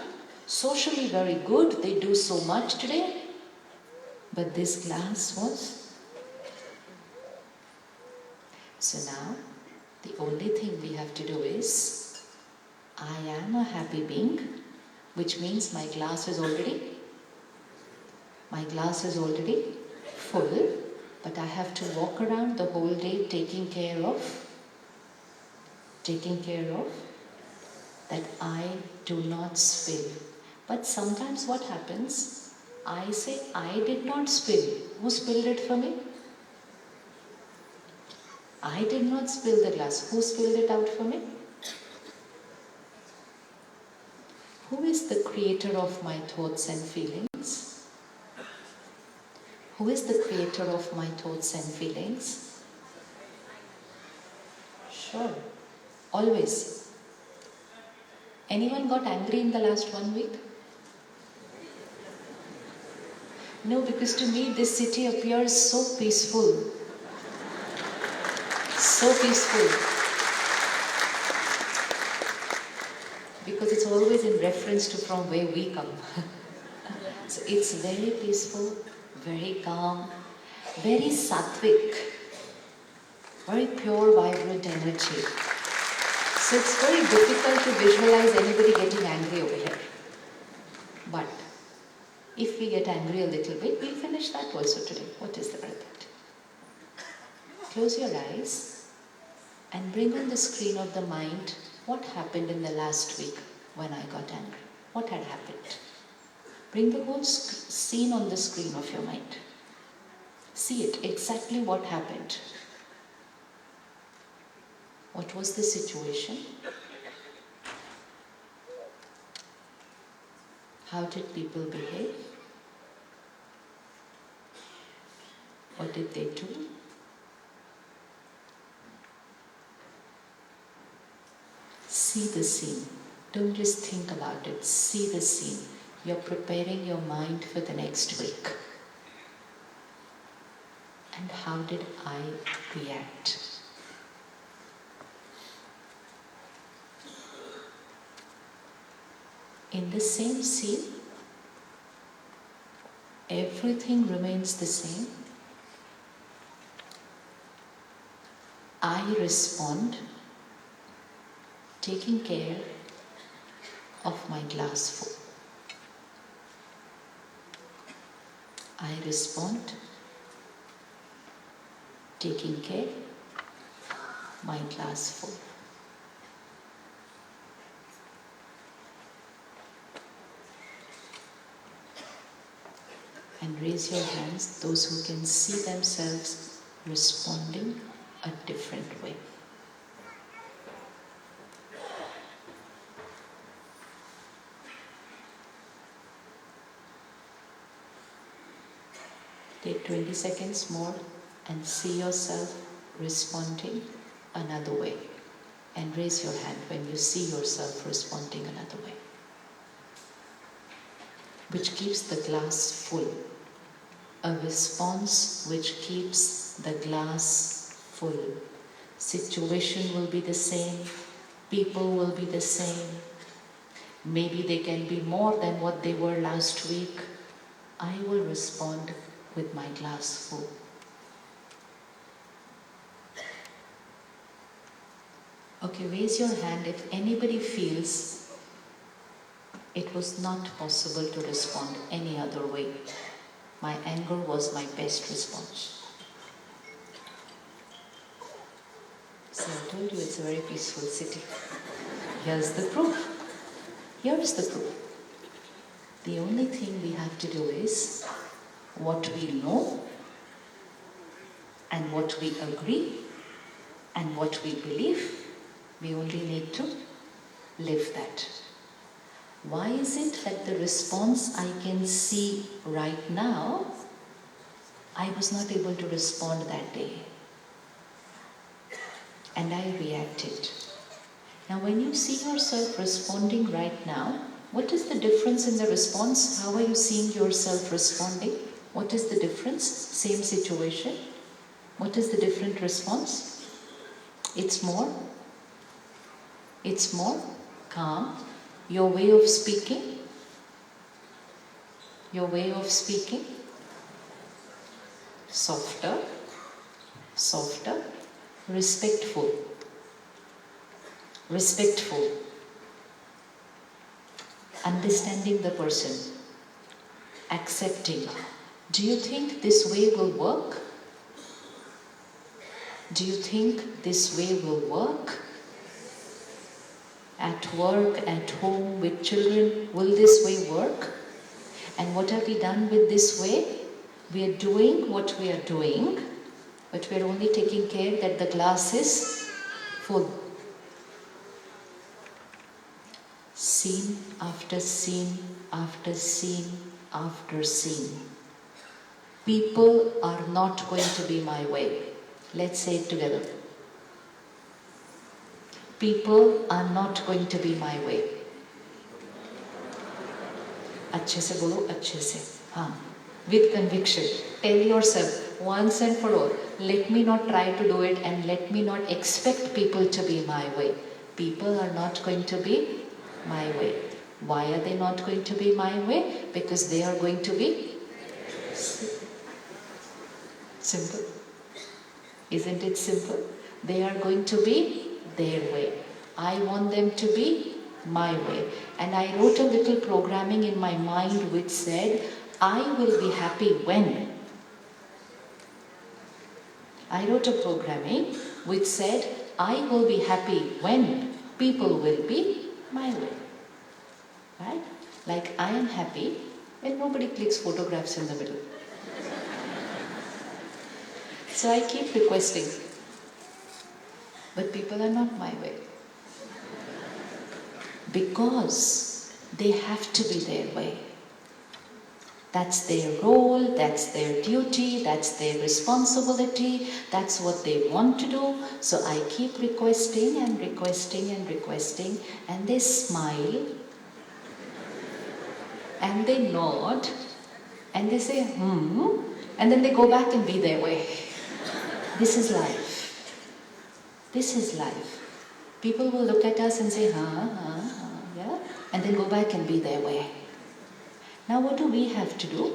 Speaker 8: socially very good. They do so much today. But this glass was. So now, the only thing we have to do is, I am a happy being, which means my glass is already full, but I have to walk around the whole day taking care of that I do not spill. But sometimes what happens, I say I did not spill. Who spilled it for me? I did not spill the glass. Who spilled it out for me? Who is the creator of my thoughts and feelings? Who is the creator of my thoughts and feelings? Sure, always. Anyone got angry in the last 1 week? No, because to me this city appears so peaceful. So peaceful. Because it's always in reference to from where we come. So it's very peaceful, very calm, very sattvic, very pure, vibrant energy. So it's very difficult to visualize anybody getting angry over here. But if we get angry a little bit, we'll finish that also today. What is the that? Close your eyes and bring on the screen of the mind what happened in the last week when I got angry. What had happened? Bring the whole scene on the screen of your mind. See it, exactly what happened. What was the situation? How did people behave? What did they do? See the scene. Don't just think about it. See the scene. You're preparing your mind for the next week. And how did I react? In the same scene, everything remains the same. I respond, taking care of my glass full. I respond, taking care my glass full. And raise your hands, those who can see themselves responding a different way. Take 20 seconds more and see yourself responding another way. And raise your hand when you see yourself responding another way. Which keeps the glass full. A response which keeps the glass full. Situation will be the same, people will be the same. Maybe they can be more than what they were last week. I will respond with my glass full. Okay, raise your hand if anybody feels it was not possible to respond any other way. My anger was my best response. So I told you it's a very peaceful city. Here's the proof. Here is the proof. The only thing we have to do is what we know and what we agree and what we believe. We only need to live that. Why is it that the response I can see right now, I was not able to respond that day? And I reacted. Now when you see yourself responding right now, what is the difference in the response? How are you seeing yourself responding? What is the difference? Same situation. What is the different response? It's more calm. Your way of speaking, softer, respectful, understanding the person, accepting. Do you think this way will work? Do you think this way will work? At work, at home, with children, will this way work? And what have we done with this way? We are doing what we are doing, but we are only taking care that the glass is full. Scene after scene after scene after scene. People are not going to be my way. Let's say it together. People are not going to be my way. अच्छे से बोलो, अच्छे से. हाँ. With conviction. Tell yourself once and for all, let me not try to do it and let me not expect people to be my way. People are not going to be my way. Why are they not going to be my way? Because they are going to be simple. Isn't it simple? They are going to be their way. I want them to be my way. And I wrote a little programming in my mind which said, I will be happy when. I wrote a programming which said, I will be happy when people will be my way. Right? Like I am happy when nobody clicks photographs in the middle. So I keep requesting. But people are not my way. Because they have to be their way. That's their role, that's their duty, that's their responsibility, that's what they want to do. So I keep requesting and requesting and requesting, and they smile, and they nod, and they say, and then they go back and be their way. This is life. This is life. People will look at us and say, yeah, and then go back and be their way. Now what do we have to do?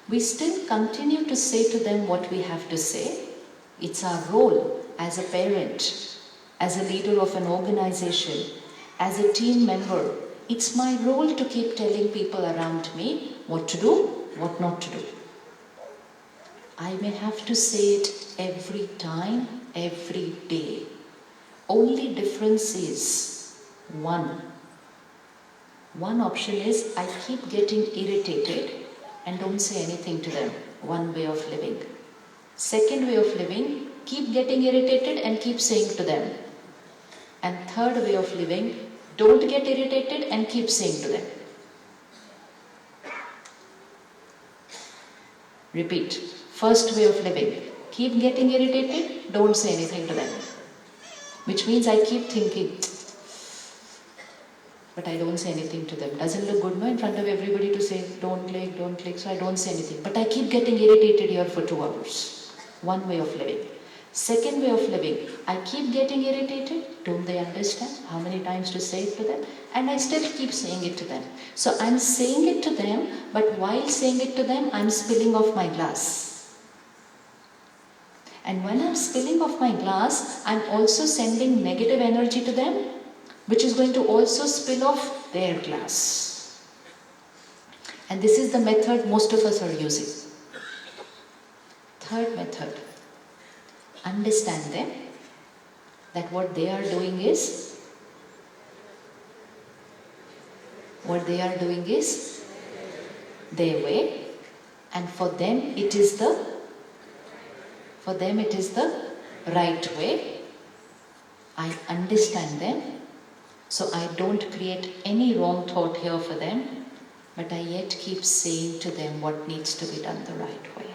Speaker 8: We still continue to say to them what we have to say. It's our role as a parent, as a leader of an organization, as a team member. It's my role to keep telling people around me what to do, what not to do. I may have to say it every time, every day. Only difference is one. One option is I keep getting irritated and don't say anything to them. One way of living. Second way of living, keep getting irritated and keep saying to them. And third way of living, don't get irritated and keep saying to them. Repeat. First way of living. Keep getting irritated, don't say anything to them. Which means I keep thinking, but I don't say anything to them. Doesn't look good, no, in front of everybody to say, don't click, so I don't say anything. But I keep getting irritated here for 2 hours. One way of living. Second way of living, I keep getting irritated, don't they understand how many times to say it to them? And I still keep saying it to them. So I'm saying it to them, but while saying it to them, I'm spilling off my glass. And when I'm spilling off my glass, I'm also sending negative energy to them, which is going to also spill off their glass. And this is the method most of us are using. Third method. Understand them, that what they are doing is their way, and for them it is the right way. I understand them, so I don't create any wrong thought here for them, but I yet keep saying to them what needs to be done the right way.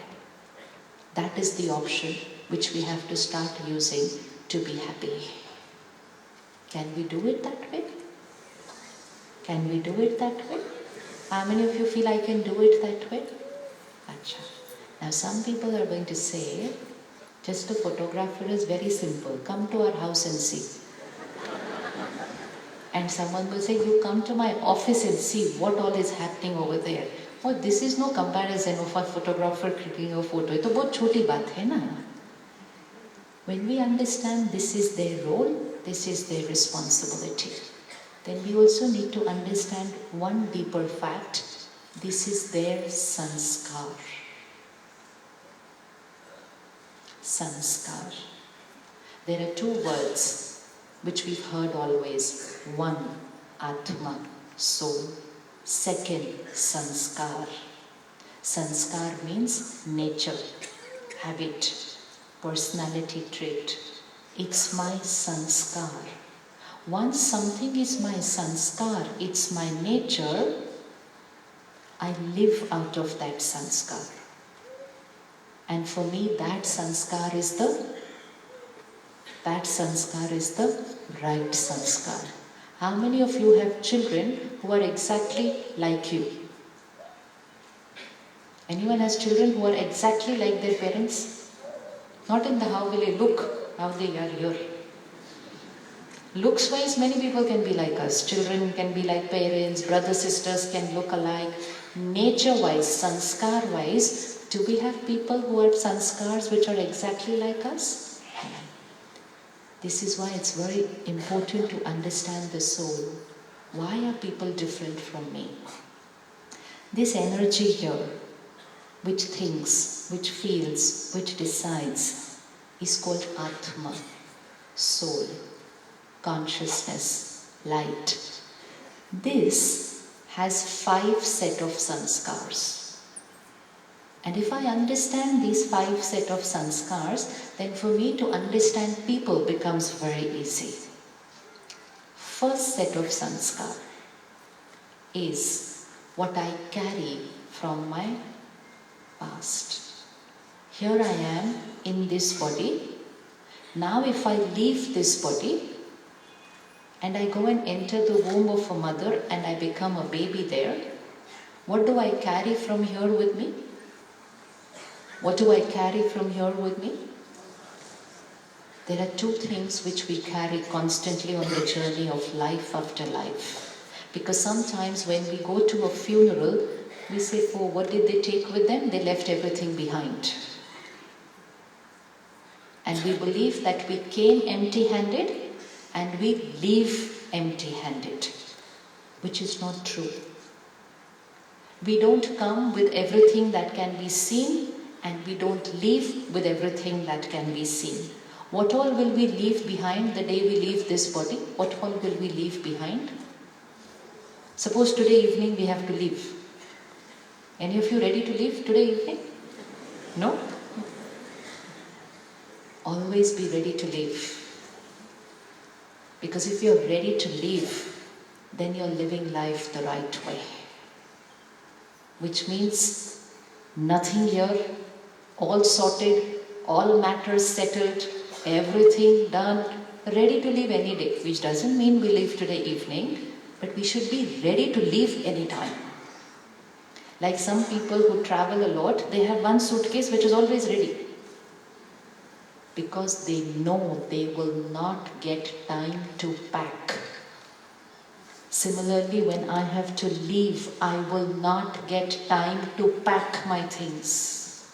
Speaker 8: That is the option which we have to start using to be happy. Can we do it that way? Can we do it that way? How many of you feel I can do it that way? Acha. Now some people are going to say, just a photographer is very simple. Come to our house and see. And someone will say, you come to my office and see what all is happening over there. Oh, this is no comparison of a photographer clicking a photo. It's a very choti baat hai na. When we understand this is their role, this is their responsibility, then we also need to understand one deeper fact. This is their sanskar. Sanskar. There are 2 words which we've heard always. One, Atma, soul. Second, sanskar. Sanskar means nature, habit, personality trait. It's my sanskar. Once something is my sanskar, it's my nature, I live out of that sanskar. And for me, that sanskar is the right sanskar. How many of you have children who are exactly like you? Anyone has children who are exactly like their parents? Not in the how will they look, how they are here. Looks wise, many people can be like us. Children can be like parents, brothers, sisters can look alike. Nature wise, sanskar wise, do we have people who have sanskars which are exactly like us? This is why it's very important to understand the soul. Why are people different from me? This energy here, which thinks, which feels, which decides, is called Atma, soul, consciousness, light. This has 5 set of sanskars. And if I understand these 5 set of sanskars, then for me to understand people becomes very easy. First set of sanskar is what I carry from my past. Here I am in this body. Now if I leave this body and I go and enter the womb of a mother and I become a baby there, what do I carry from here with me? What do I carry from here with me? There are 2 things which we carry constantly on the journey of life after life. Because sometimes when we go to a funeral, we say, oh, what did they take with them? They left everything behind. And we believe that we came empty-handed and we leave empty-handed, which is not true. We don't come with everything that can be seen, and we don't leave with everything that can be seen. What all will we leave behind the day we leave this body? What all will we leave behind? Suppose today evening we have to leave. Any of you ready to leave today evening? No? Always be ready to leave. Because if you're ready to leave, then you're living life the right way. Which means Nothing here, all sorted, all matters settled, everything done, ready to leave any day, which doesn't mean we leave today evening, but we should be ready to leave any time. Like some people who travel a lot, they have one suitcase which is always ready. Because they know they will not get time to pack. Similarly, when I have to leave, I will not get time to pack my things.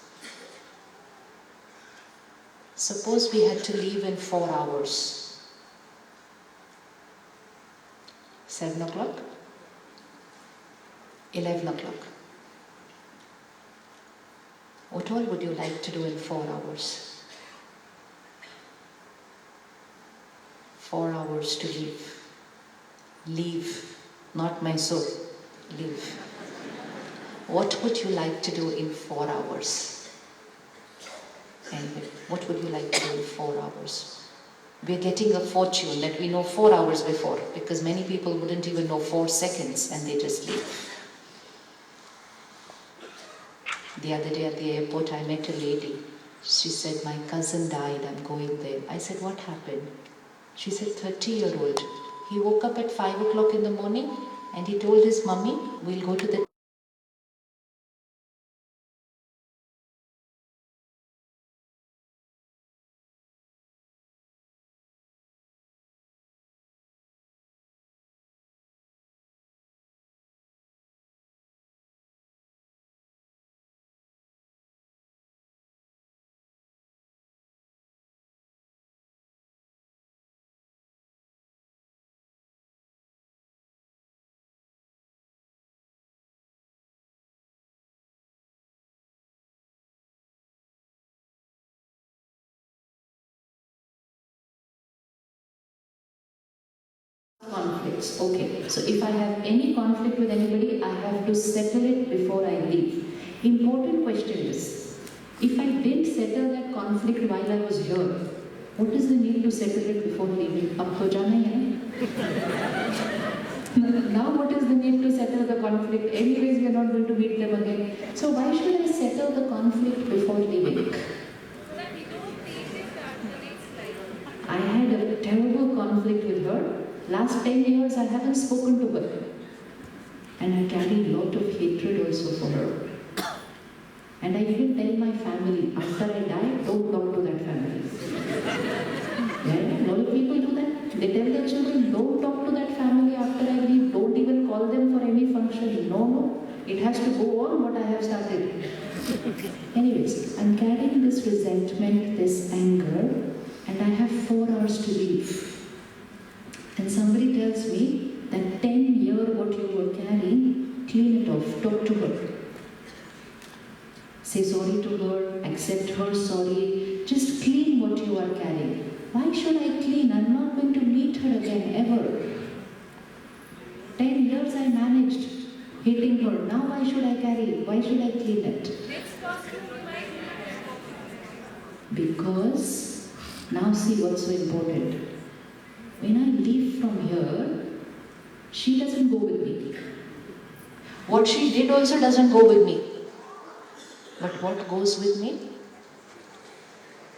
Speaker 8: Suppose we had to leave in 4 hours. 7 o'clock? 11 o'clock. What all would you like to do in 4 hours? 4 hours to leave. Leave, not my soul. Leave. What would you like to do in 4 hours? Anyway, what would you like to do in 4 hours? We're getting a fortune that we know 4 hours before, because many people wouldn't even know 4 seconds and they just leave. The other day at the airport, I met a lady. She said, my cousin died, I'm going there. I said, what happened? She said, 30-year-old. He woke up at 5 o'clock in the morning and he told his mummy, we'll go to the conflicts. Okay, so if I have any conflict with anybody, I have to settle it before I leave. Important question is, if I didn't settle that conflict while I was here, what is the need to settle it before leaving? Ab to jana hai na? Now what is the need to settle the conflict? Anyways, we are not going to meet them again. So why should I settle the conflict before leaving? I had a terrible conflict with her. Last 10 years I haven't spoken to her. And I carry a lot of hatred also for her. And I even tell my family, after I die, don't talk to that family. Yeah, a lot of people do that. They tell their children, don't talk to that family after I leave. Don't even call them for any function. No. It has to go on what I have started. Anyways, I'm carrying this resentment, this anger, and I have 4 hours to leave. And somebody tells me that 10 years what you were carrying, clean it off, talk to her. Say sorry to her, accept her sorry, just clean what you are carrying. Why should I clean? I'm not going to meet her again, ever. 10 years I managed hating her. Now why should I carry it? Why should I clean it? Because, now see what's so important. When I leave from here, she doesn't go with me. What she did also doesn't go with me. But what goes with me?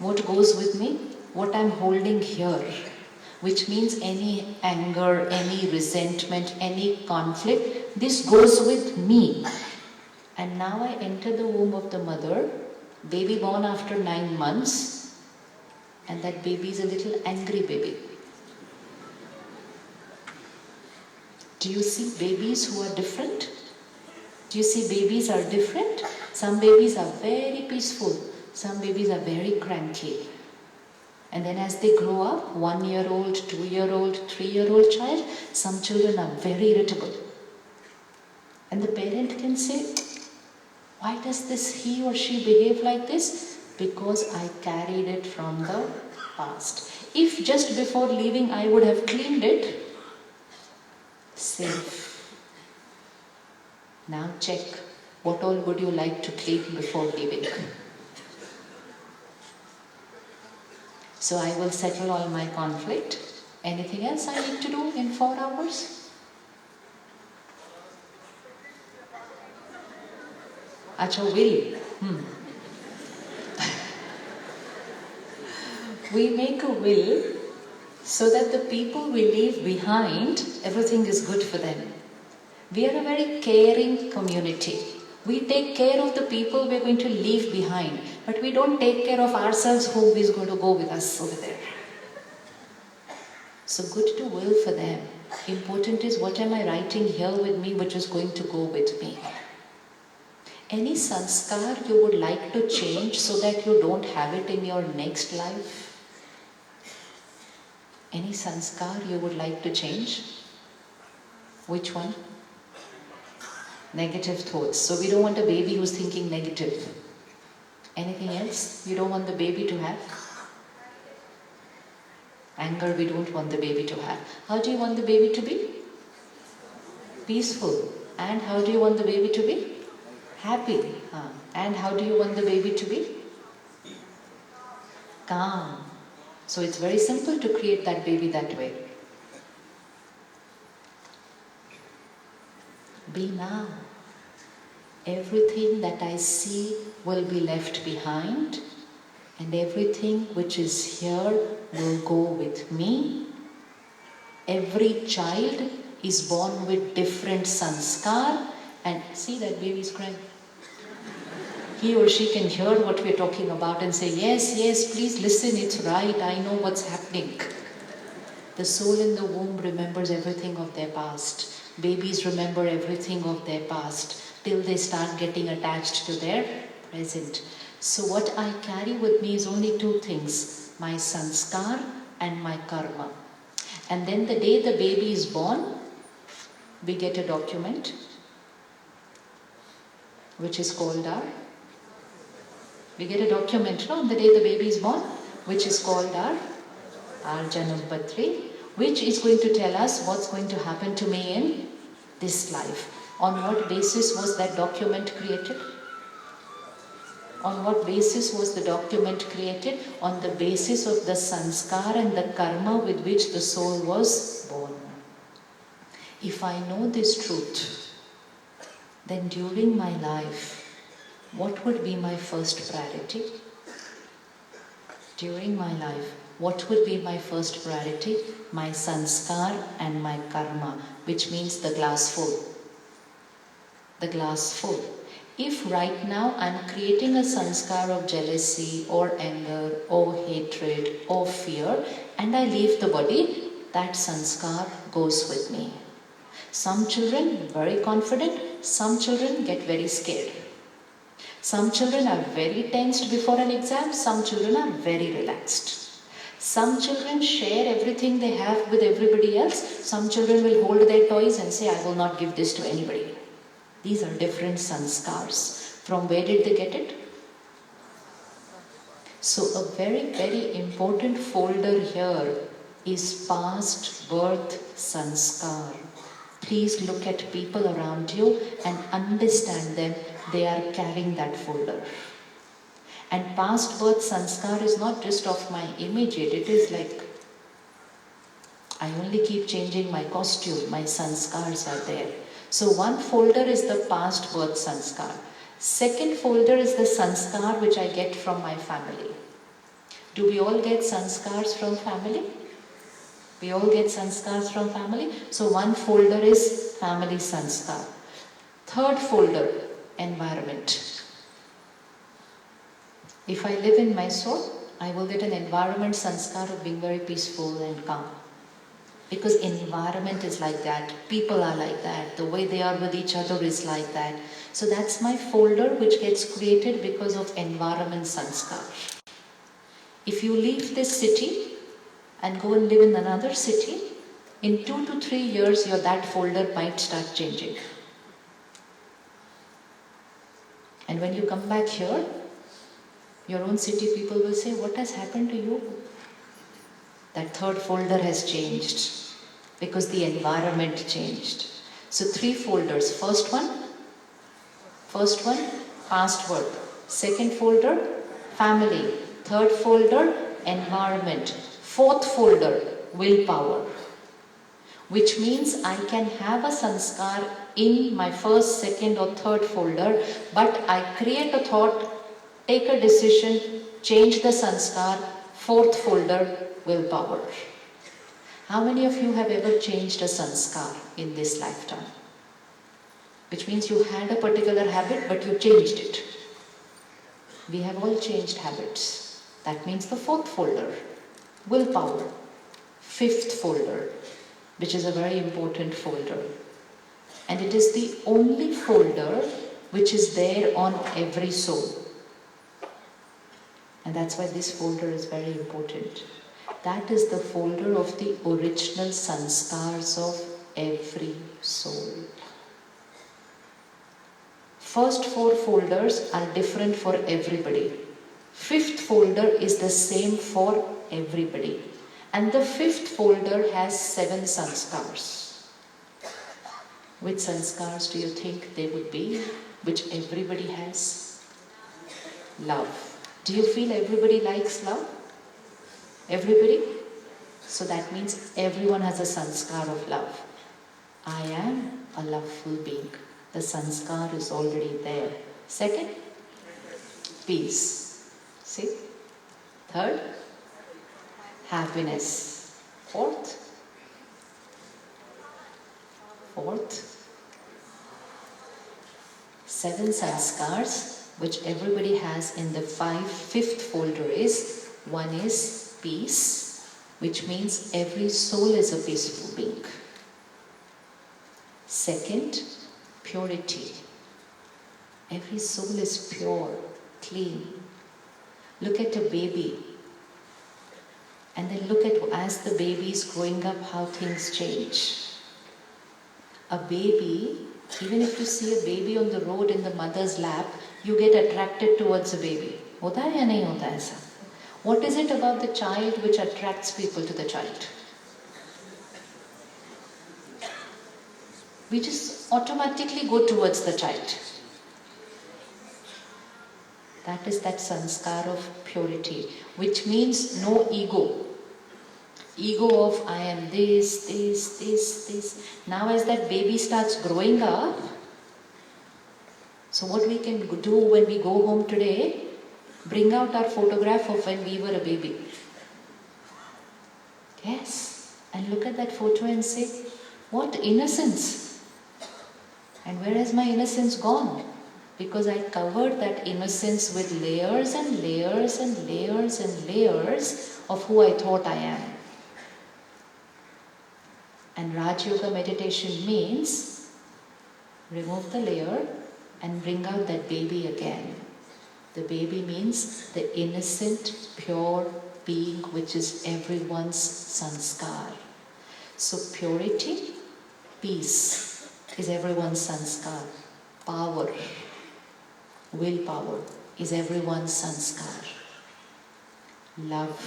Speaker 8: What goes with me? What I'm holding here. Which means any anger, any resentment, any conflict, this goes with me. And now I enter the womb of the mother, baby born after 9 months, and that baby is a little angry baby. Do you see babies who are different? Do you see babies are different? Some babies are very peaceful. Some babies are very cranky. And then as they grow up, 1-year-old, 2-year-old, 3-year-old child, some children are very irritable. And the parent can say, why does he or she behave like this? Because I carried it from the past. If just before leaving I would have cleaned it, safe. Now check, what all would you like to clean before leaving? So I will settle all my conflict. Anything else I need to do in 4 hours? Acha, will. We make a will so that the people we leave behind, everything is good for them. We are a very caring community. We take care of the people we are going to leave behind, but we don't take care of ourselves, who is going to go with us over there. So good to will for them. Important is, what am I writing here with me which is going to go with me? Any sanskar you would like to change so that you don't have it in your next life? Any sanskar you would like to change? Which one? Negative thoughts. So we don't want a baby who's thinking negative. Anything else you don't want the baby to have? Anger we don't want the baby to have. How do you want the baby to be? Peaceful. And how do you want the baby to be? Happy. And how do you want the baby to be? Calm. So it's very simple to create that baby that way. Be now. Everything that I see will be left behind, and everything which is here will go with me. Every child is born with different sanskar, and see that baby is crying. He or she can hear what we're talking about and say, yes, yes, please listen, it's right, I know what's happening. The soul in the womb remembers everything of their past. Babies remember everything of their past till they start getting attached to their present. So what I carry with me is only two things, my sanskar and my karma. And then the day the baby is born, we get a document which is called we get a document on the day the baby is born, which is called our Janam Patri, which is going to tell us what's going to happen to me in this life. On what basis was that document created? On what basis was the document created? On the basis of the sanskar and the karma with which the soul was born. If I know this truth, then during my life, what would be my first priority? During my life, what would be my first priority? My sanskar and my karma, which means the glass full. The glass full. If right now I'm creating a sanskar of jealousy or anger or hatred or fear, and I leave the body, that sanskar goes with me. Some children very confident, some children get very scared. Some children are very tensed before an exam, some children are very relaxed. Some children share everything they have with everybody else, some children will hold their toys and say, I will not give this to anybody. These are different sanskars. From where did they get it? So a very, very important folder here is past birth sanskar. Please look at people around you and understand them. They are carrying that folder. And past birth sanskar is not just of my immediate, it is like, I only keep changing my costume, my sanskars are there. So one folder is the past birth sanskar. Second folder is the sanskar which I get from my family. Do we all get sanskars from family? We all get sanskars from family. So one folder is family sanskar. Third folder, environment. If I live in Mysore, I will get an environment sanskar of being very peaceful and calm. Because environment is like that, people are like that, the way they are with each other is like that. So that's my folder which gets created because of environment sanskar. If you leave this city and go and live in another city, in 2 to 3 years that folder might start changing. And when you come back here, your own city people will say, what has happened to you? That third folder has changed because the environment changed. So 3 folders. First one, past birth. Second folder, family. Third folder, environment. Fourth folder, willpower. which means I can have a sanskar in my first, second or third folder, but I create a thought, take a decision, change the sanskar, fourth folder, willpower. How many of you have ever changed a sanskar in this lifetime? Which means you had a particular habit, but you changed it. We have all changed habits. That means the fourth folder, willpower. Fifth folder, which is a very important folder. And it is the only folder which is there on every soul. And that's why this folder is very important. That is the folder of the original sanskars of every soul. First 4 folders are different for everybody. Fifth folder is the same for everybody. And the fifth folder has 7 sanskars. Which sanskars do you think they would be? Which everybody has? Love. Do you feel everybody likes love? Everybody? So that means everyone has a sanskar of love. I am a loveful being. The sanskar is already there. Second, peace. See? Third, happiness. Fourth, 7 sanskars which everybody has in the fifth folder is, one is peace, which means every soul is a peaceful being. Second, purity. Every soul is pure, clean. Look at a baby. And then look at, as the baby is growing up, how things change. A baby, even if you see a baby on the road in the mother's lap, you get attracted towards a baby. Hota hai ya nahi hota aisa? What is it about the child which attracts people to the child? We just automatically go towards the child. That is that sanskar of purity, which means no ego. Ego of I am this, this, this, this. Now as that baby starts growing up, so what we can do when we go home today, bring out our photograph of when we were a baby. Yes, and look at that photo and say, what innocence! And where has my innocence gone? Because I covered that innocence with layers and layers and layers and layers of who I thought I am. And Raj Yoga meditation means remove the layer and bring out that baby again. The baby means the innocent, pure being which is everyone's sanskar. So purity, peace is everyone's sanskar. Power, willpower is everyone's sanskar. Love,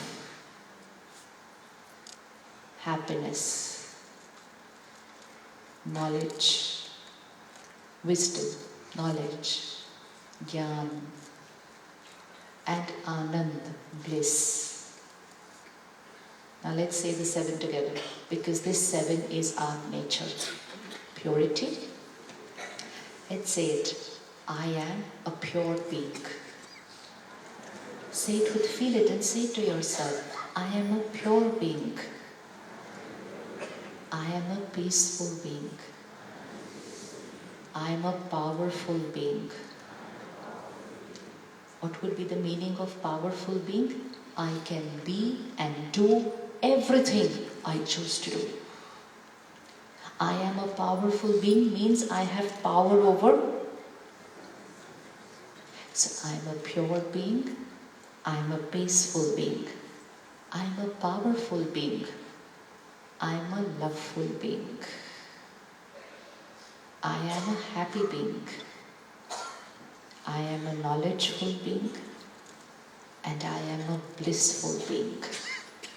Speaker 8: happiness, knowledge, wisdom, knowledge, jnana, and anand, bliss. Now let's say the 7 together, because this 7 is our nature. Purity. Let's say it. I am a pure being. Say it with, feel it and say it to yourself. I am a pure being. I am a peaceful being. I am a powerful being. What would be the meaning of powerful being? I can be and do everything I choose to do. I am a powerful being means I have power over. So I am a pure being. I am a peaceful being. I am a powerful being. I am a loveful being. I am a happy being. I am a knowledgeful being. And I am a blissful being.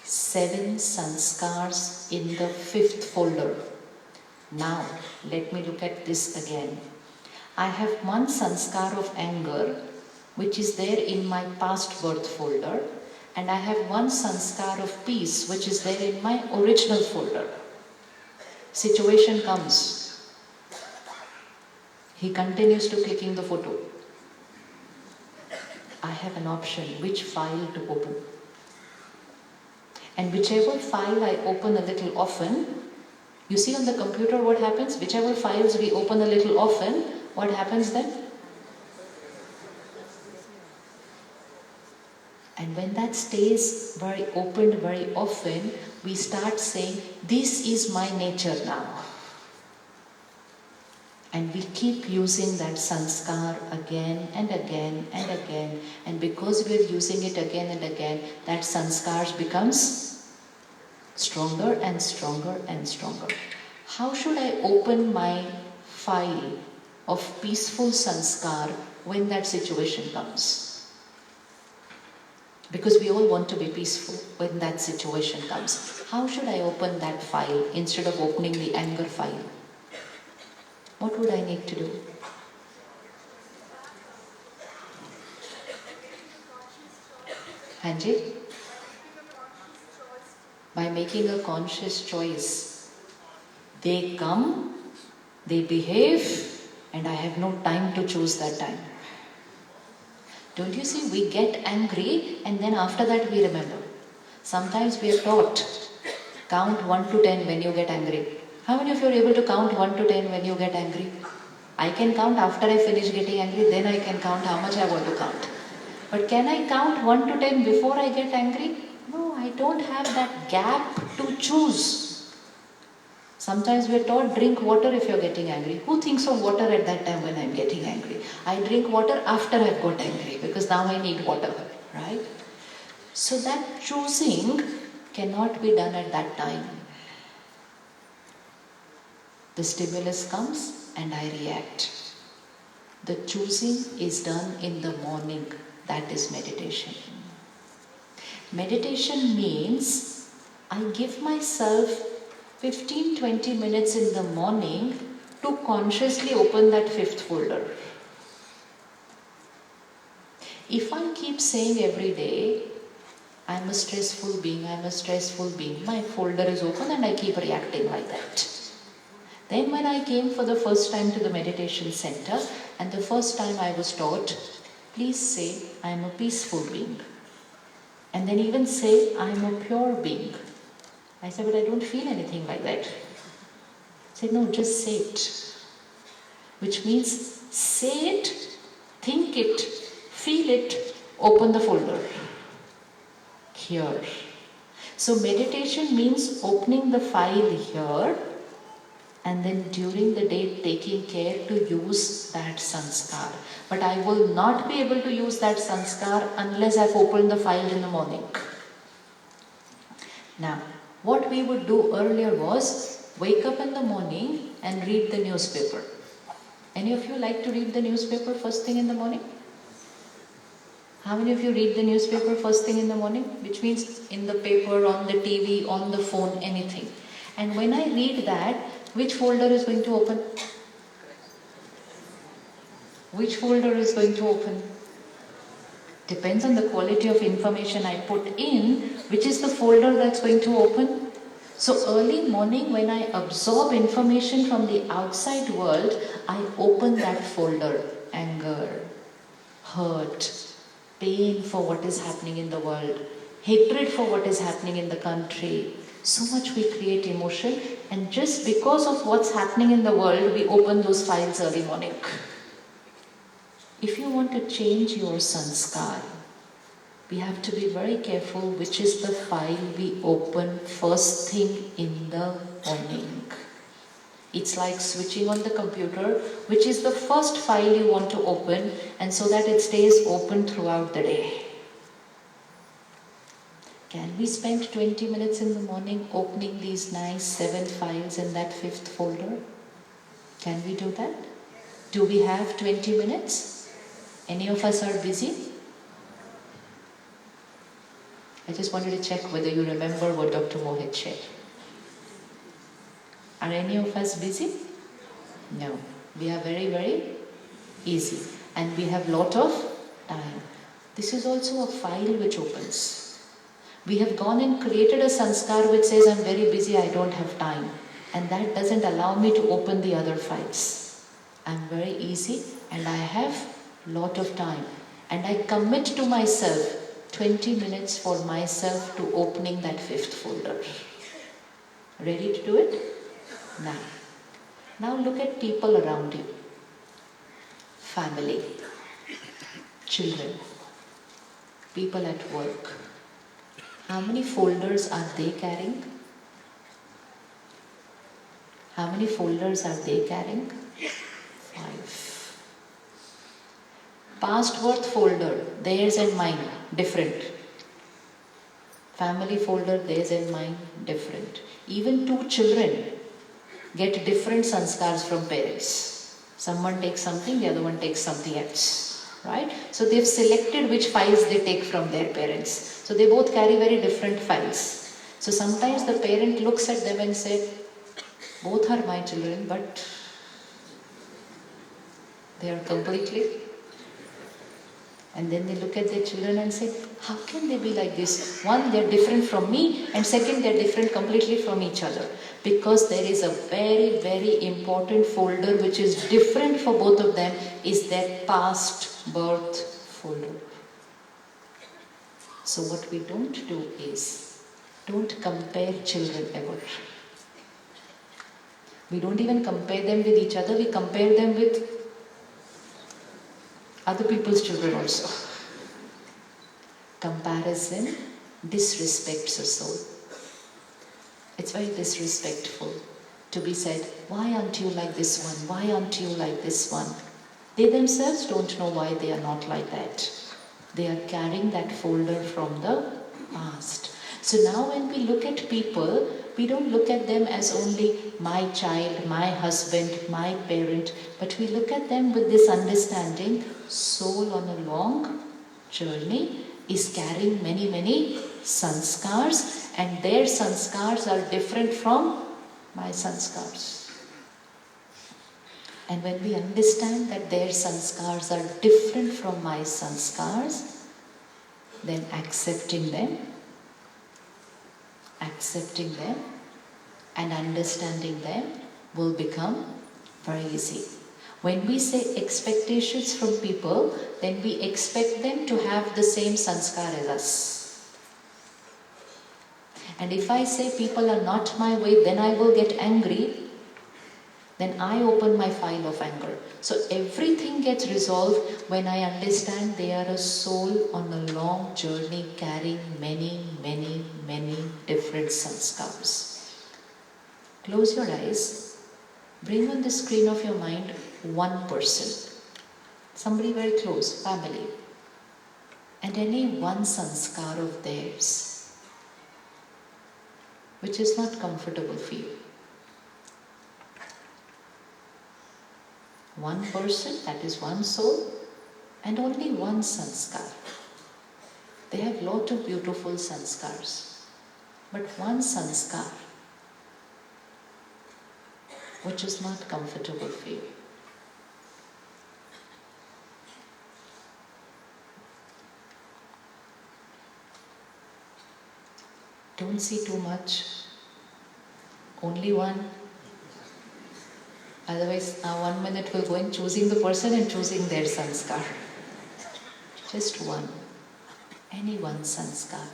Speaker 8: 7 sanskars in the 5th folder. Now, let me look at this again. I have one sanskar of anger, which is there in my past birth folder, and I have one sanskar of peace, which is there in my original folder. Situation comes. He continues to clicking the photo. I have an option, which file to open. And whichever file I open a little often, you see on the computer what happens? Whichever files we open a little often, what happens then? And when that stays very opened very often, we start saying, this is my nature now. And we keep using that sanskar again and again and again. And because we're using it again and again, that sanskar becomes stronger and stronger and stronger. How should I open my file of peaceful sanskar when that situation comes? Because we all want to be peaceful when that situation comes. How should I open that file instead of opening the anger file? What would I need to do? Hanji? By making a conscious choice. They come, they behave, and I have no time to choose that time. Don't you see, we get angry and then after that we remember. Sometimes we are taught, count 1 to 10 when you get angry. How many of you are able to count 1 to 10 when you get angry? I can count after I finish getting angry, then I can count how much I want to count. But can I count 1 to 10 before I get angry? No, I don't have that gap to choose. Sometimes we are taught, drink water if you are getting angry. Who thinks of water at that time when I am getting angry? I drink water after I have got angry because now I need water, right? So that choosing cannot be done at that time. The stimulus comes and I react. The choosing is done in the morning. That is meditation. Meditation means I give myself 15-20 minutes in the morning to consciously open that fifth folder. If I keep saying every day, I'm a stressful being, my folder is open and I keep reacting like that. Then when I came for the first time to the meditation center, and the first time I was taught, please say, I am a peaceful being. And then even say, I am a pure being. I said, but I don't feel anything like that. I said, no, just say it. Which means, say it, think it, feel it, open the folder. Here. So meditation means opening the file here, and then during the day taking care to use that sanskar. But I will not be able to use that sanskar unless I've opened the file in the morning. Now, what we would do earlier was wake up in the morning and read the newspaper. Any of you like to read the newspaper first thing in the morning? How many of you read the newspaper first thing in the morning? Which means in the paper, on the TV, on the phone, anything. And when I read that, which folder is going to open? Which folder is going to open? Depends on the quality of information I put in, which is the folder that's going to open. So early morning when I absorb information from the outside world, I open that folder. Anger, hurt, pain for what is happening in the world, hatred for what is happening in the country. So much we create emotion, and just because of what's happening in the world, we open those files early morning. If you want to change your sanskar, we have to be very careful which is the file we open first thing in the morning. It's like switching on the computer, which is the first file you want to open, and so that it stays open throughout the day. Can we spend 20 minutes in the morning opening these nice 7 files in that 5th folder? Can we do that? Do we have 20 minutes? Any of us are busy? I just wanted to check whether you remember what Dr. Mohit said. Are any of us busy? No. We are very, very easy. And we have lot of time. This is also a file which opens. We have gone and created a sanskar which says, I'm very busy, I don't have time. And that doesn't allow me to open the other files. I'm very easy and I have lot of time. And I commit to myself 20 minutes for myself to opening that 5th folder. Ready to do it? Now look at people around you. Family, children, people at work. How many folders are they carrying? How many folders are they carrying? 5. Past birth folder, theirs and mine, different. Family folder, theirs and mine, different. Even 2 children get different sanskars from parents. Someone takes something, the other one takes something else. Right? So they've selected which files they take from their parents. So they both carry very different files. So sometimes the parent looks at them and says, both are my children, but they are completely. And then they look at their children and say, how can they be like this? One, they're different from me, and second, they're different completely from each other. Because there is a very, very important folder which is different for both of them, is their past birth folder. So what we don't do is, don't compare children ever. We don't even compare them with each other, we compare them with other people's children also. Comparison disrespects a soul. It's very disrespectful to be said, why aren't you like this one? Why aren't you like this one? They themselves don't know why they are not like that. They are carrying that folder from the past. So now when we look at people, we don't look at them as only my child, my husband, my parent, but we look at them with this understanding, soul on a long journey is carrying many, many sanskars, and their sanskars are different from my sanskars. And when we understand that their sanskars are different from my sanskars, then accepting them and understanding them will become very easy. When we say expectations from people, then we expect them to have the same sanskar as us. And if I say people are not my way, then I will get angry, then I open my file of anger. So everything gets resolved when I understand they are a soul on a long journey carrying many, many, many different sanskars. Close your eyes. Bring on the screen of your mind one person. Somebody very close, family. And any one sanskar of theirs which is not comfortable for you. One person, that is one soul, and only one sanskar. They have lot of beautiful sanskars, but one sanskar which is not comfortable for you. Don't see too much, only one. Otherwise, 1 minute will go in choosing the person and choosing their sanskar. Just one. Any one sanskar.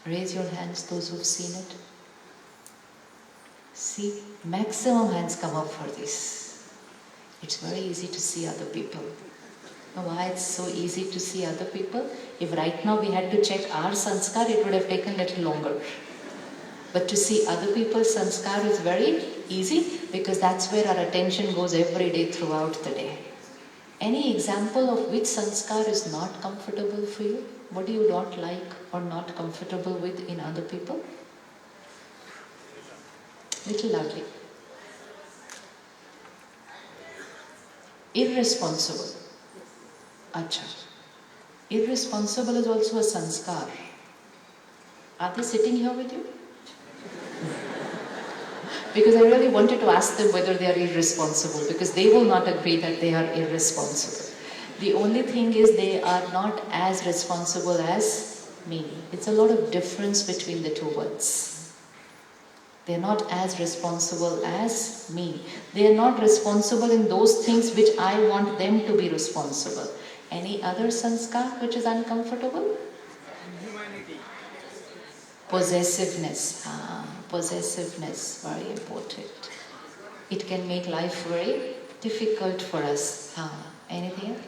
Speaker 8: Raise your hands, those who've seen it. See, maximum hands come up for this. It's very easy to see other people. Now, why it's so easy to see other people? If right now we had to check our sanskar, it would have taken a little longer. But to see other people's sanskar is very easy because that's where our attention goes every day throughout the day. Any example of which sanskar is not comfortable for you? What do you not like or not comfortable with in other people? Little loudly. Irresponsible. Acha. Irresponsible is also a sanskar. Are they sitting here with you? Because I really wanted to ask them whether they are irresponsible, because they will not agree that they are irresponsible. The only thing is they are not as responsible as me. It's a lot of difference between the two words. They are not as responsible as me. They are not responsible in those things which I want them to be responsible. Any other sanskar which is uncomfortable? Possessiveness. Possessiveness, very important. It can make life very difficult for us. Anything else?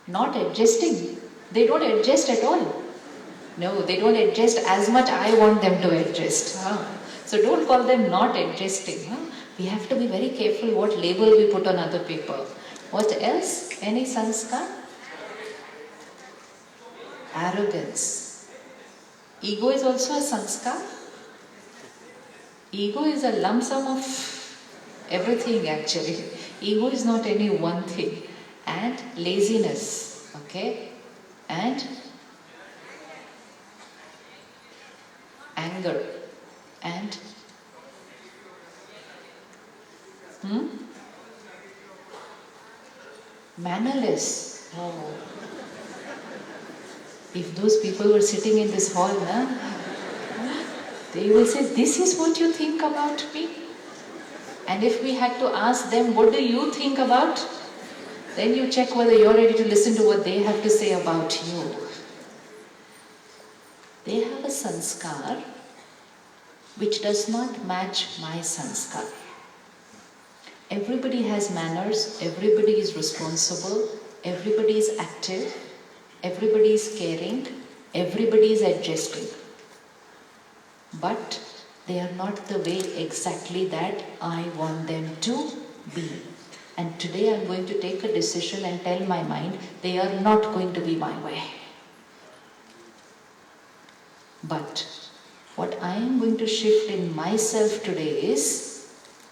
Speaker 8: Not adjusting. They don't adjust at all. No, they don't adjust as much I want them to adjust. So don't call them not adjusting. We have to be very careful what label we put on other people. What else? Any sanskar? Arrogance. Ego is also a sanskar. Ego is a lump sum of everything actually. Ego is not any one thing. And laziness. Okay? And anger. And mannerless. Oh. If those people were sitting in this hall, they will say, this is what you think about me? And if we had to ask them, what do you think about? Then you check whether you're ready to listen to what they have to say about you. They have a sanskar which does not match my sanskar. Everybody has manners, everybody is responsible, everybody is active, everybody is caring, everybody is adjusting. But they are not the way exactly that I want them to be. And today I am going to take a decision and tell my mind, they are not going to be my way. But what I am going to shift in myself today is,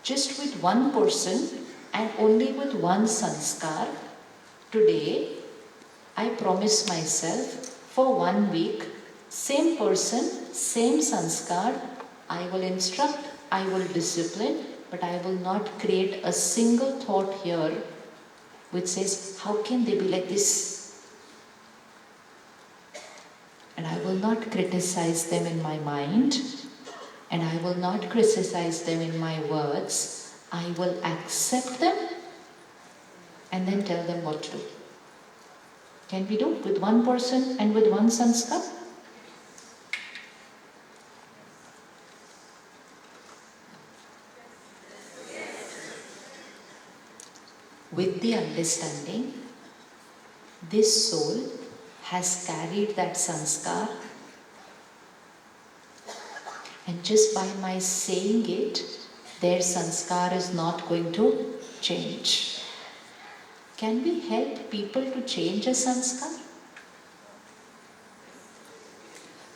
Speaker 8: just with one person and only with one sanskar, today I promise myself for 1 week, same person, same sanskar, I will instruct, I will discipline, but I will not create a single thought here which says, how can they be like this? And I will not criticize them in my mind, and I will not criticize them in my words. I will accept them and then tell them what to do. Can we do with one person and with one sanskar? With the understanding, this soul has carried that sanskar, and just by my saying it, their sanskar is not going to change. Can we help people to change a sanskar?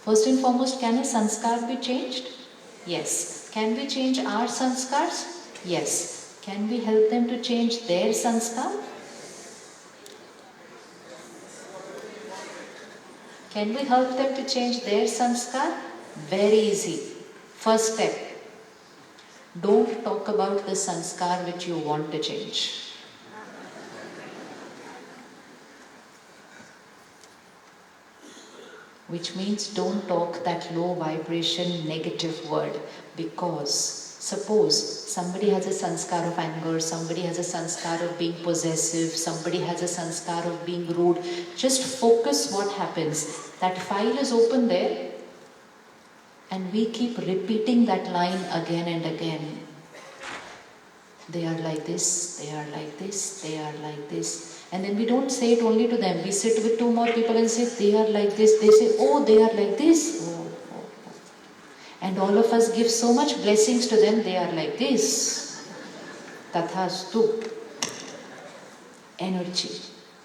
Speaker 8: First and foremost, can a sanskar be changed? Yes. Can we change our sanskars? Yes. Can we help them to change their sanskar? Can we help them to change their sanskar? Very easy. First step. Don't talk about the sanskar which you want to change. Which means don't talk that low vibration negative word, because suppose somebody has a sanskar of anger, somebody has a sanskar of being possessive, somebody has a sanskar of being rude. Just focus what happens. That file is open there and we keep repeating that line again and again. They are like this, they are like this, they are like this. And then we don't say it only to them. We sit with 2 more people and say, they are like this. They say, oh, they are like this. Oh. And all of us give so much blessings to them, they are like this. Tathastu. Energy,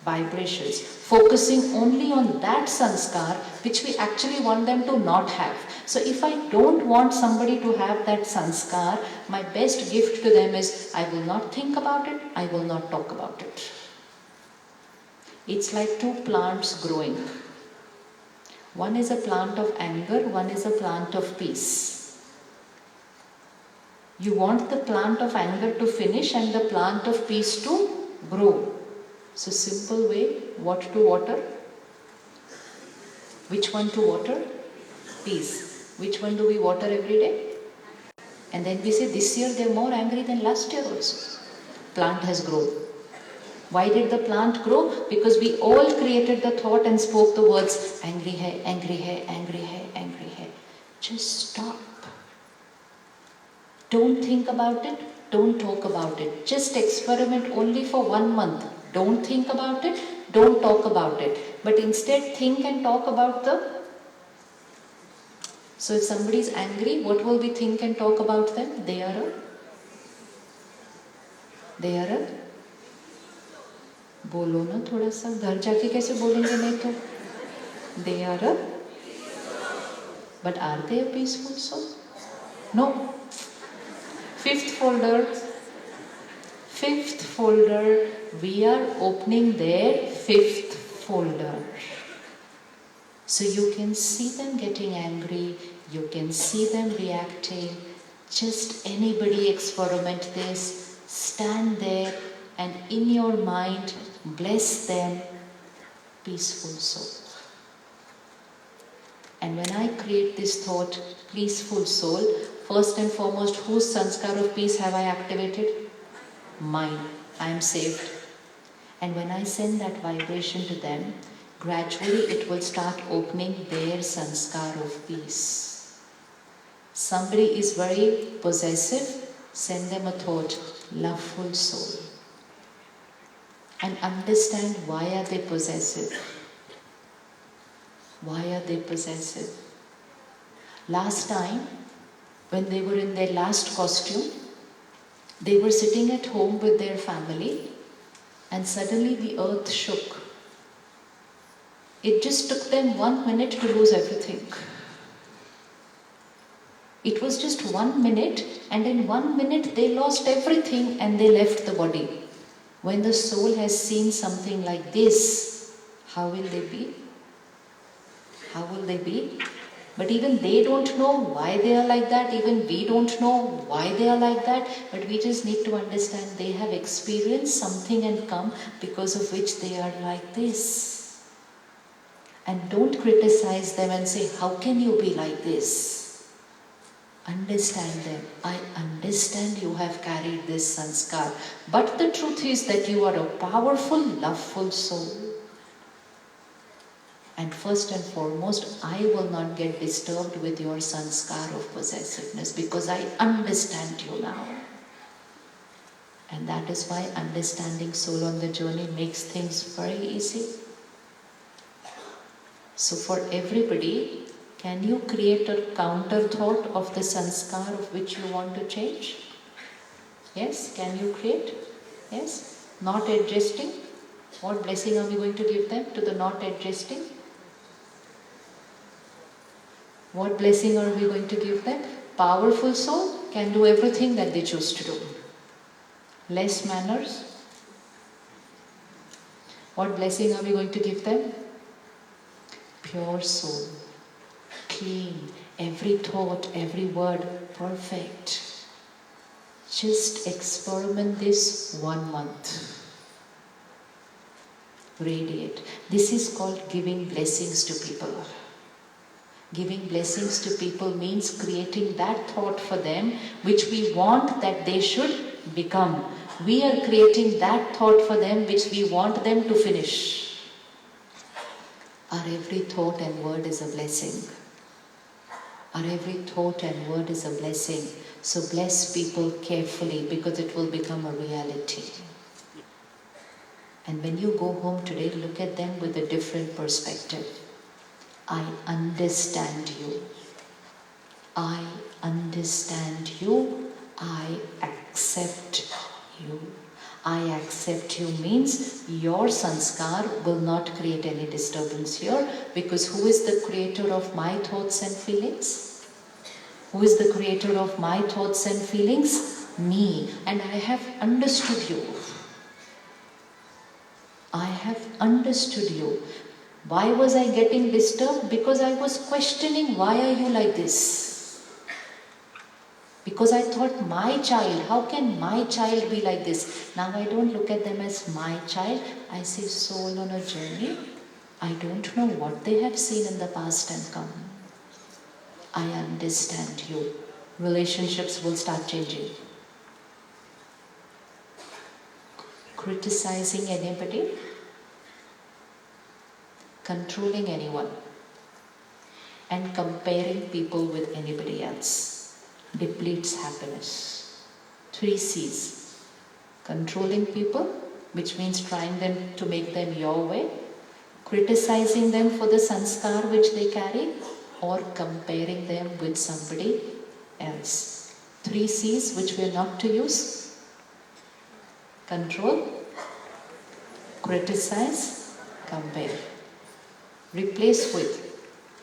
Speaker 8: vibrations, focusing only on that sanskar which we actually want them to not have. So if I don't want somebody to have that sanskar, my best gift to them is, I will not think about it, I will not talk about it. It's like 2 plants growing. One is a plant of anger, one is a plant of peace. You want the plant of anger to finish and the plant of peace to grow. So simple way, what to water? Which one to water? Peace. which one do we water every day? And then we say this year they're more angry than last year also. Plant has grown. Why did the plant grow? Because we all created the thought and spoke the words, angry hai, angry hai, angry hai, angry hai. Just stop. Don't think about it. Don't talk about it. Just experiment only for 1 month. Don't think about it. Don't talk about it. But instead think and talk about the... So if somebody is angry, what will we think and talk about them? They are a... बोलो ना थोड़ा सा, घर जाके कैसे बोलेंगे नहीं तो? They are a... But are they a peaceful soul? No. Fifth folder, we are opening their fifth folder. So you can see them getting angry, you can see them reacting. Just anybody experiment this, stand there and in your mind bless them, peaceful soul. And when I create this thought, peaceful soul, first and foremost, whose sanskar of peace have I activated? Mine. I am saved. And when I send that vibration to them, gradually it will start opening their sanskar of peace. Somebody is very possessive, send them a thought, loveful soul. And understand why are they possessive. Why are they possessive? Last time, when they were in their last costume, they were sitting at home with their family and suddenly the earth shook. It just took them 1 minute to lose everything. It was just 1 minute, and in 1 minute they lost everything and they left the body. When the soul has seen something like this, how will they be? How will they be? But even they don't know why they are like that. Even we don't know why they are like that. But we just need to understand they have experienced something and come because of which they are like this. And don't criticize them and say, how can you be like this? Understand them. I understand you have carried this sanskar. But the truth is that you are a powerful, loveful soul. And first and foremost, I will not get disturbed with your sanskar of possessiveness because I understand you now. And that is why understanding soul on the journey makes things very easy. So for everybody, can you create a counter thought of the sanskar of which you want to change? Yes, can you create? Yes, not adjusting. What blessing are we going to give them to the not adjusting? What blessing are we going to give them? Powerful soul can do everything that they choose to do. Less manners. What blessing are we going to give them? Pure soul. Clean. Every thought, every word, perfect. Just experiment this 1 month. Radiate. This is called giving blessings to people. Giving blessings to people means creating that thought for them which we want that they should become. We are creating that thought for them which we want them to finish. Our every thought and word is a blessing. Our every thought and word is a blessing. So bless people carefully because it will become a reality. And when you go home today, look at them with a different perspective. I understand you. I understand you. I accept you. I accept you means your sanskar will not create any disturbance here because who is the creator of my thoughts and feelings? Who is the creator of my thoughts and feelings? Me. And I have understood you. I have understood you. Why was I getting disturbed? Because I was questioning, why are you like this? Because I thought, my child, how can my child be like this? Now I don't look at them as my child. I say soul on a journey. I don't know what they have seen in the past and come. I understand you. Relationships will start changing. Criticizing anybody, controlling anyone, and comparing people with anybody else depletes happiness. 3 C's. Controlling people, which means trying them to make them your way, criticizing them for the sanskar which they carry, or comparing them with somebody else. 3 C's which we are not to use: control, criticize, compare. Replace with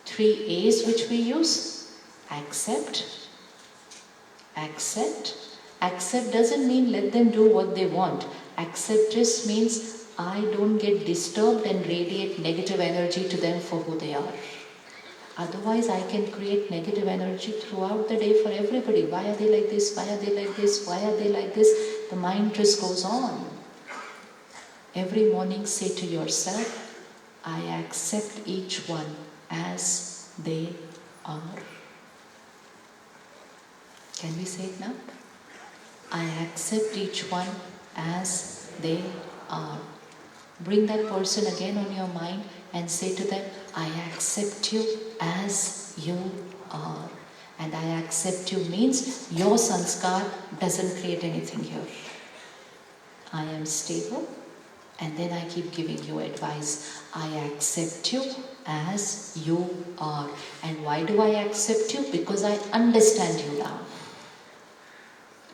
Speaker 8: 3 A's which we use: accept. Accept. Accept doesn't mean let them do what they want. Accept just means I don't get disturbed and radiate negative energy to them for who they are. Otherwise, I can create negative energy throughout the day for everybody. Why are they like this? Why are they like this? Why are they like this? The mind just goes on. Every morning say to yourself, I accept each one as they are. Can we say it now? I accept each one as they are. Bring that person again on your mind and say to them, I accept you as you are. And I accept you means your sanskar doesn't create anything here. I am stable, and then I keep giving you advice. I accept you as you are. And why do I accept you? Because I understand you now.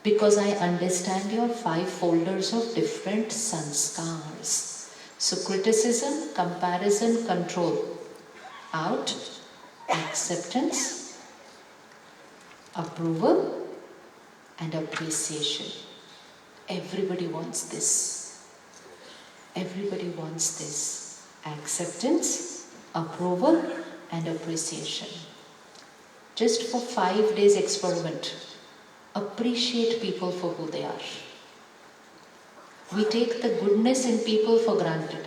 Speaker 8: Because I understand your 5 folders of different sanskars. So criticism, comparison, control. Out. Acceptance, approval, and appreciation. Everybody wants this. Everybody wants this. Acceptance, approval, and appreciation. Just for 5 days experiment. Appreciate people for who they are. We take the goodness in people for granted.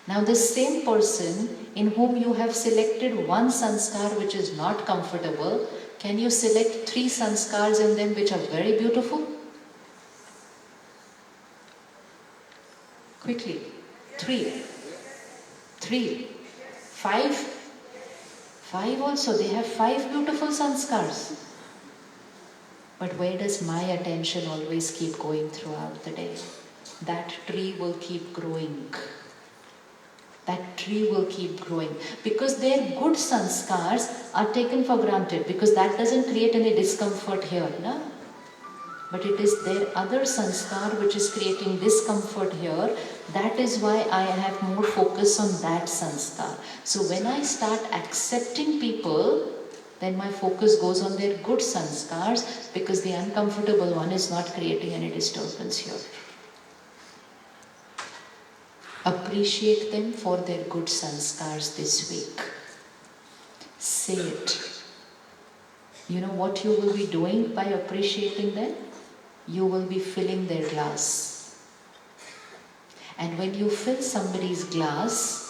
Speaker 8: Now the same person in whom you have selected one sanskar which is not comfortable, can you select 3 sanskars in them which are very beautiful? Quickly. 3. 5. 5 also. They have 5 beautiful sanskars. But where does my attention always keep going throughout the day? That tree will keep growing. That tree will keep growing. Because their good sanskars are taken for granted. Because that doesn't create any discomfort here. No? But it is their other sanskar which is creating discomfort here. That is why I have more focus on that sanskar. So when I start accepting people, then my focus goes on their good sanskars, because the uncomfortable one is not creating any disturbance here. Appreciate them for their good sanskars this week. Say it. You know what you will be doing by appreciating them? You will be filling their glass. And when you fill somebody's glass,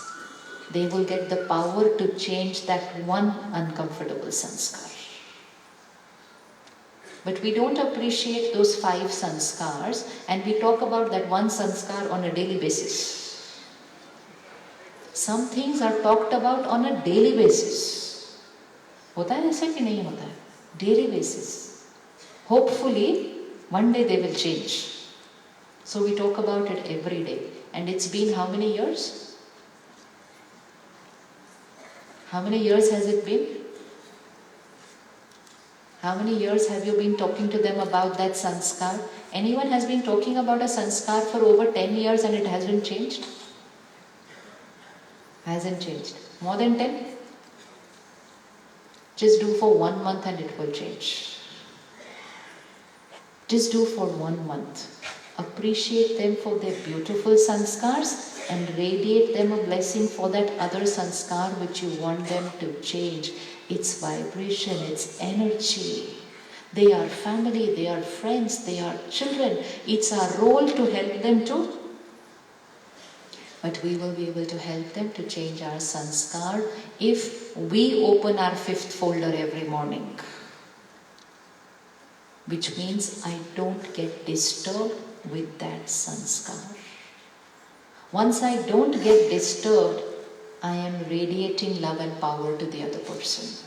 Speaker 8: they will get the power to change that one uncomfortable sanskar. But we don't appreciate those 5 sanskars, and we talk about that one sanskar on a daily basis. Some things are talked about on a daily basis. होता है ऐसा कि नहीं होता है? Daily basis. Hopefully, one day they will change. So we talk about it every day. And it's been how many years? How many years has it been? How many years have you been talking to them about that sanskar? Anyone has been talking about a sanskar for over 10 years and it hasn't changed? Hasn't changed. More than 10? Just do for 1 month and it will change. Just do for 1 month. Appreciate them for their beautiful sanskars and radiate them a blessing for that other sanskar which you want them to change. It's vibration, it's energy. They are family, they are friends, they are children. It's our role to help them to But we will be able to help them to change our sanskar if we open our fifth folder every morning. Which means I don't get disturbed with that sanskar. Once I don't get disturbed, I am radiating love and power to the other person.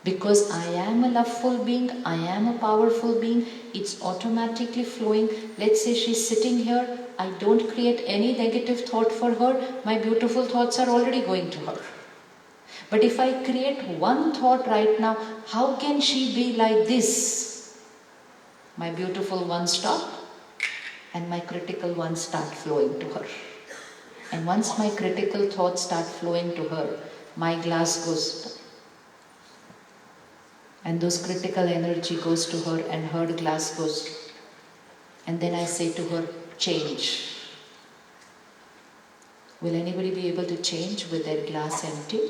Speaker 8: Because I am a loveful being, I am a powerful being, it's automatically flowing. Let's say she's sitting here, I don't create any negative thought for her, my beautiful thoughts are already going to her. But if I create one thought right now, how can she be like this? My beautiful ones stop and my critical ones start flowing to her. And once my critical thoughts start flowing to her, my glass goes, and those critical energy goes to her and her glass goes. And then I say to her, change. Will anybody be able to change with their glass empty?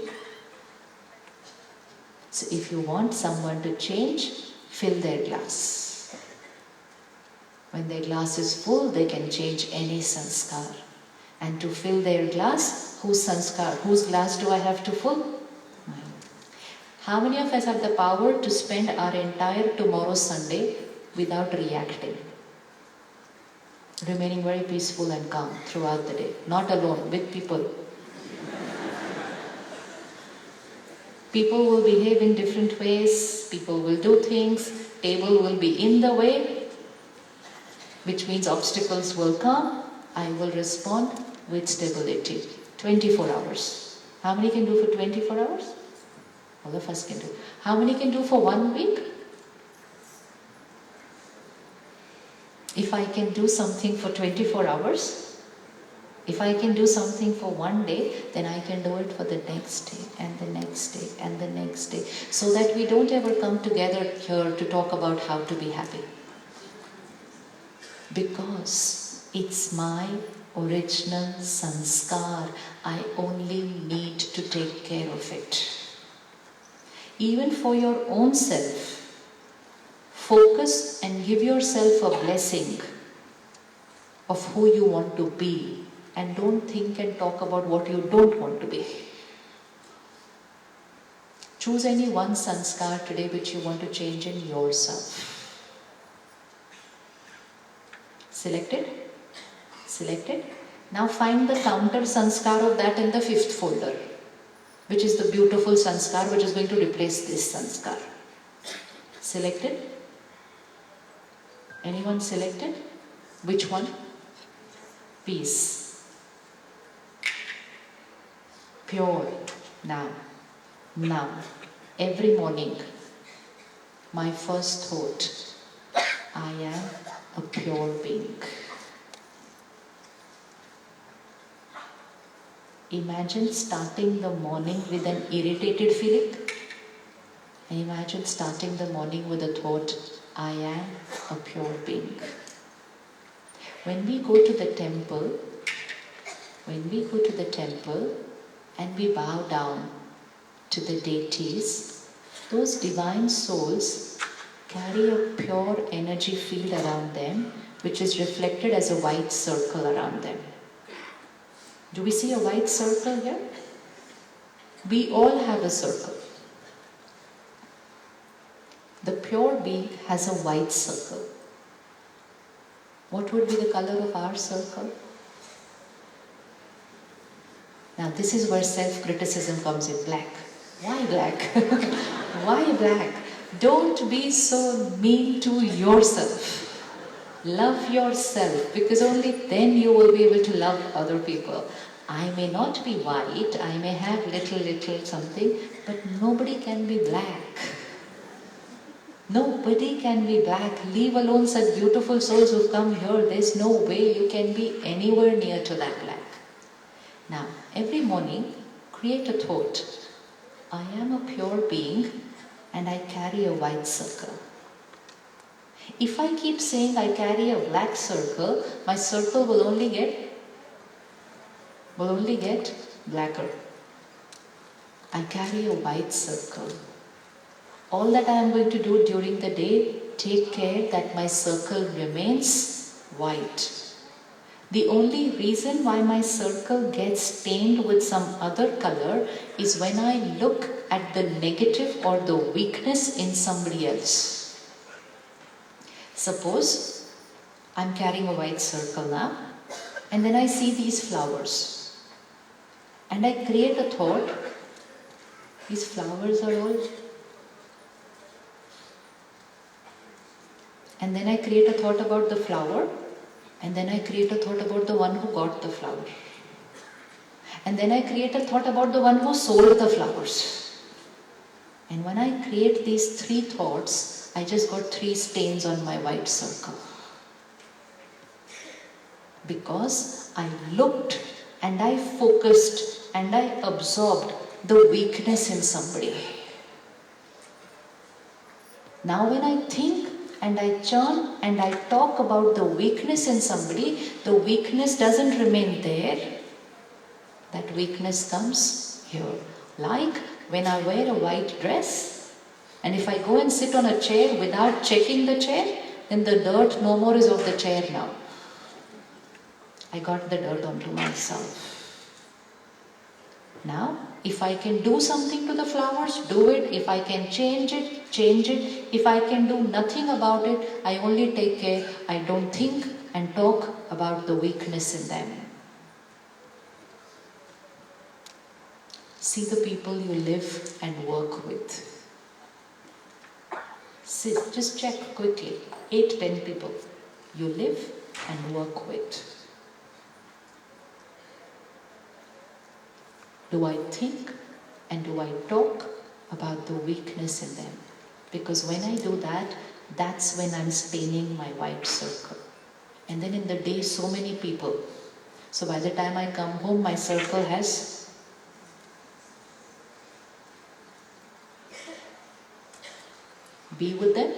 Speaker 8: So if you want someone to change, fill their glass. When their glass is full, they can change any sanskar. And to fill their glass, whose glass do I have to fill? Mine. How many of us have the power to spend our entire tomorrow Sunday without reacting? Remaining very peaceful and calm throughout the day. Not alone, with people. People will behave in different ways, people will do things, table will be in the way, which means obstacles will come. I will respond with stability. 24 hours. How many can do for 24 hours? All of us can do. How many can do for 1 week? If I can do something for 24 hours, if I can do something for 1 day, then I can do it for the next day and the next day and the next day. So that we don't ever come together here to talk about how to be happy. Because it's my original sanskar. I only need to take care of it. Even for your own self, focus and give yourself a blessing of who you want to be. And don't think and talk about what you don't want to be. Choose any one sanskar today which you want to change in yourself. Selected? Selected? Now find the counter sanskar of that in the fifth folder, which is the beautiful sanskar which is going to replace this sanskar. Selected? Anyone selected? Which one? Peace. Pure. Now, every morning, my first thought, I am a pure being. Imagine starting the morning with an irritated feeling. Imagine starting the morning with a thought, I am a pure being. When we go to the temple, and we bow down to the deities, those divine souls carry a pure energy field around them, which is reflected as a white circle around them. Do we see a white circle here? We all have a circle. The pure being has a white circle. What would be the color of our circle? Now this is where self-criticism comes in. Black. Why black? Why black? Don't be so mean to yourself. Love yourself, because only then you will be able to love other people. I may not be white, I may have little something, but nobody can be black. Nobody can be black. Leave alone such beautiful souls who come here. There's no way you can be anywhere near to that black. Now, every morning, create a thought. I am a pure being and I carry a white circle. If I keep saying I carry a black circle, my circle will only get blacker. I carry a white circle. All that I am going to do during the day, take care that my circle remains white. The only reason why my circle gets stained with some other color is when I look at the negative or the weakness in somebody else. Suppose I'm carrying a white circle now, and then I see these flowers, and I create a thought, these flowers are all, and then I create a thought about the flower, and then I create a thought about the one who got the flower. And then I create a thought about the one who sold the flowers. And when I create these three thoughts, I just got 3 stains on my white circle. Because I looked and I focused and I absorbed the weakness in somebody. Now when I think and I churn and I talk about the weakness in somebody, the weakness doesn't remain there. That weakness comes here. Like when I wear a white dress, and if I go and sit on a chair without checking the chair, then the dirt no more is of the chair now. I got the dirt onto myself. Now, if I can do something to the flowers, do it. If I can change it, change it. If I can do nothing about it, I only take care. I don't think and talk about the weakness in them. See the people you live and work with. See, just check quickly. 8-10 people you live and work with. Do I think and do I talk about the weakness in them? Because when I do that, that's when I'm staining my white circle. And then in the day, so many people. So by the time I come home, my circle has be with them,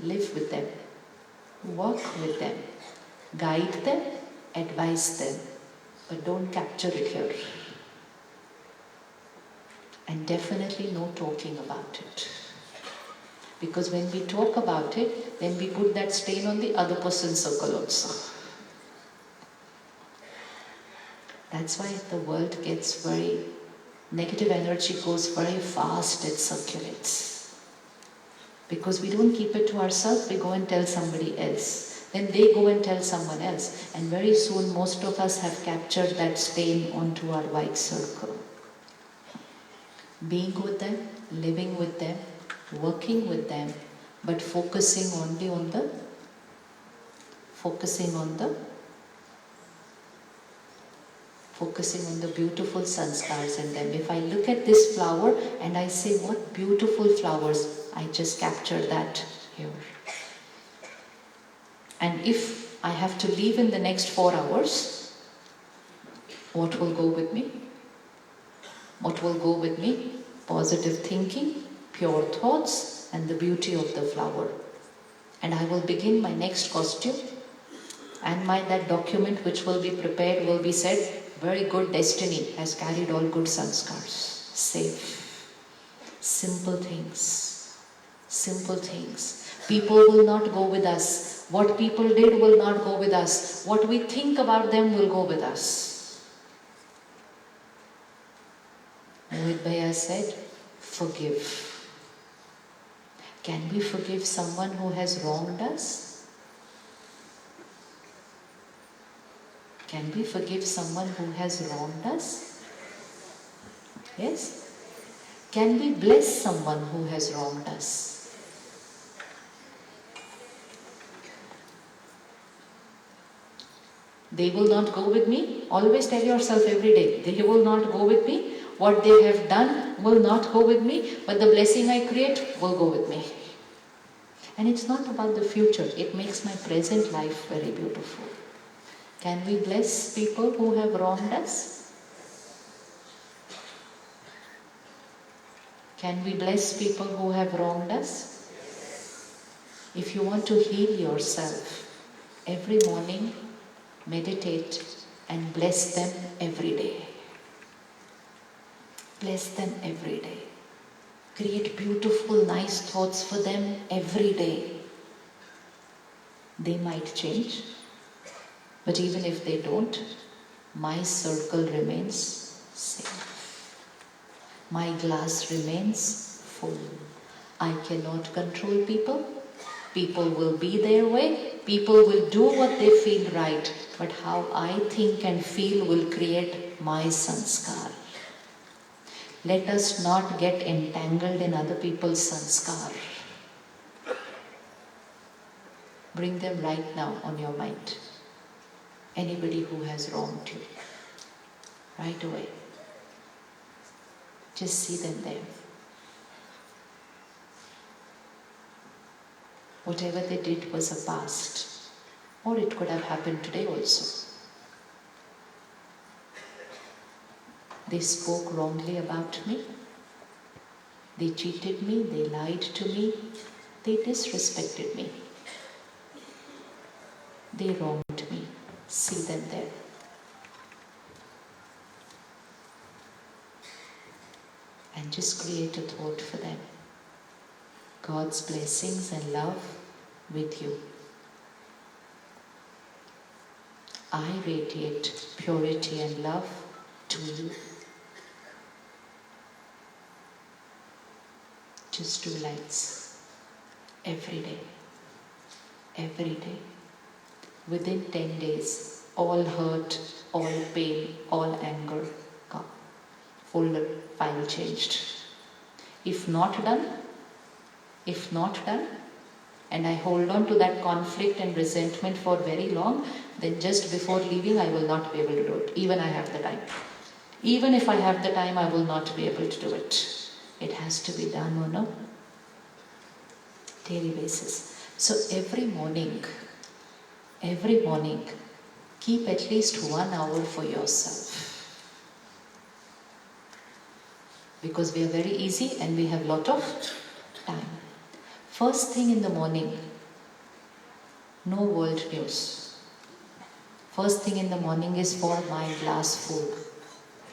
Speaker 8: live with them, work with them, guide them, advise them, but don't capture it here. And definitely no talking about it. Because when we talk about it, then we put that stain on the other person's circle also. That's why the world gets very, negative energy goes very fast, it circulates. Because we don't keep it to ourselves, we go and tell somebody else. Then they go and tell someone else. And very soon most of us have captured that stain onto our white circle. Being with them, living with them, working with them, but focusing only on the beautiful sanskars in them. If I look at this flower and I say, what beautiful flowers, I just capture that here. And if I have to leave in the next 4 hours, what will go with me? What will go with me? Positive thinking, pure thoughts, and the beauty of the flower. And I will begin my next costume, and that document which will be prepared will be said, very good destiny has carried all good sanskars. Safe. Simple things. Simple things. People will not go with us. What people did will not go with us. What we think about them will go with us. Mohit Bhaiya said, forgive. Can we forgive someone who has wronged us? Can we forgive someone who has wronged us? Yes? Can we bless someone who has wronged us? They will not go with me. Always tell yourself every day, they will not go with me. What they have done will not go with me, but the blessing I create will go with me. And it's not about the future. It makes my present life very beautiful. Can we bless people who have wronged us? Can we bless people who have wronged us? If you want to heal yourself, every morning, meditate and bless them every day. Bless them every day. Create beautiful, nice thoughts for them every day. They might change. But even if they don't, my circle remains safe. My glass remains full. I cannot control people. People will be their way. People will do what they feel right. But how I think and feel will create my sanskar. Let us not get entangled in other people's sanskar. Bring them right now on your mind. Anybody who has wronged you. Right away. Just see them there. Whatever they did was a past. Or it could have happened today also. They spoke wrongly about me. They cheated me. They lied to me. They disrespected me. They wronged me. See them there. And just create a thought for them. God's blessings and love with you. I radiate purity and love to you. Just 2 lights. Every day. Every day. Within 10 days, all hurt, all pain, all anger gone. Folder, file changed. If not done, and I hold on to that conflict and resentment for very long, then just before leaving, I will not be able to do it. Even I have the time. Even if I have the time, I will not be able to do it. It has to be done on a daily basis. So every morning, keep at least 1 hour for yourself. Because we are very easy and we have lot of time. First thing in the morning, no world news. First thing in the morning is for my glass full.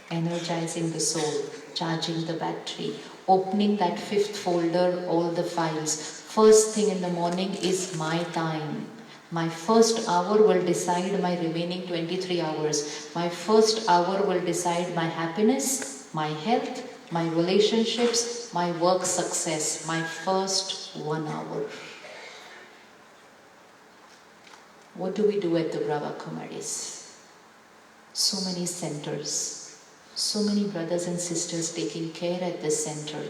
Speaker 8: Energizing the soul, charging the battery, opening that 5th folder, all the files. First thing in the morning is my time. My first hour will decide my remaining 23 hours. My first hour will decide my happiness, my health, my relationships, my work success. My first 1 hour. What do we do at the Brahma Kumaris? So many centers. So many brothers and sisters taking care at this center.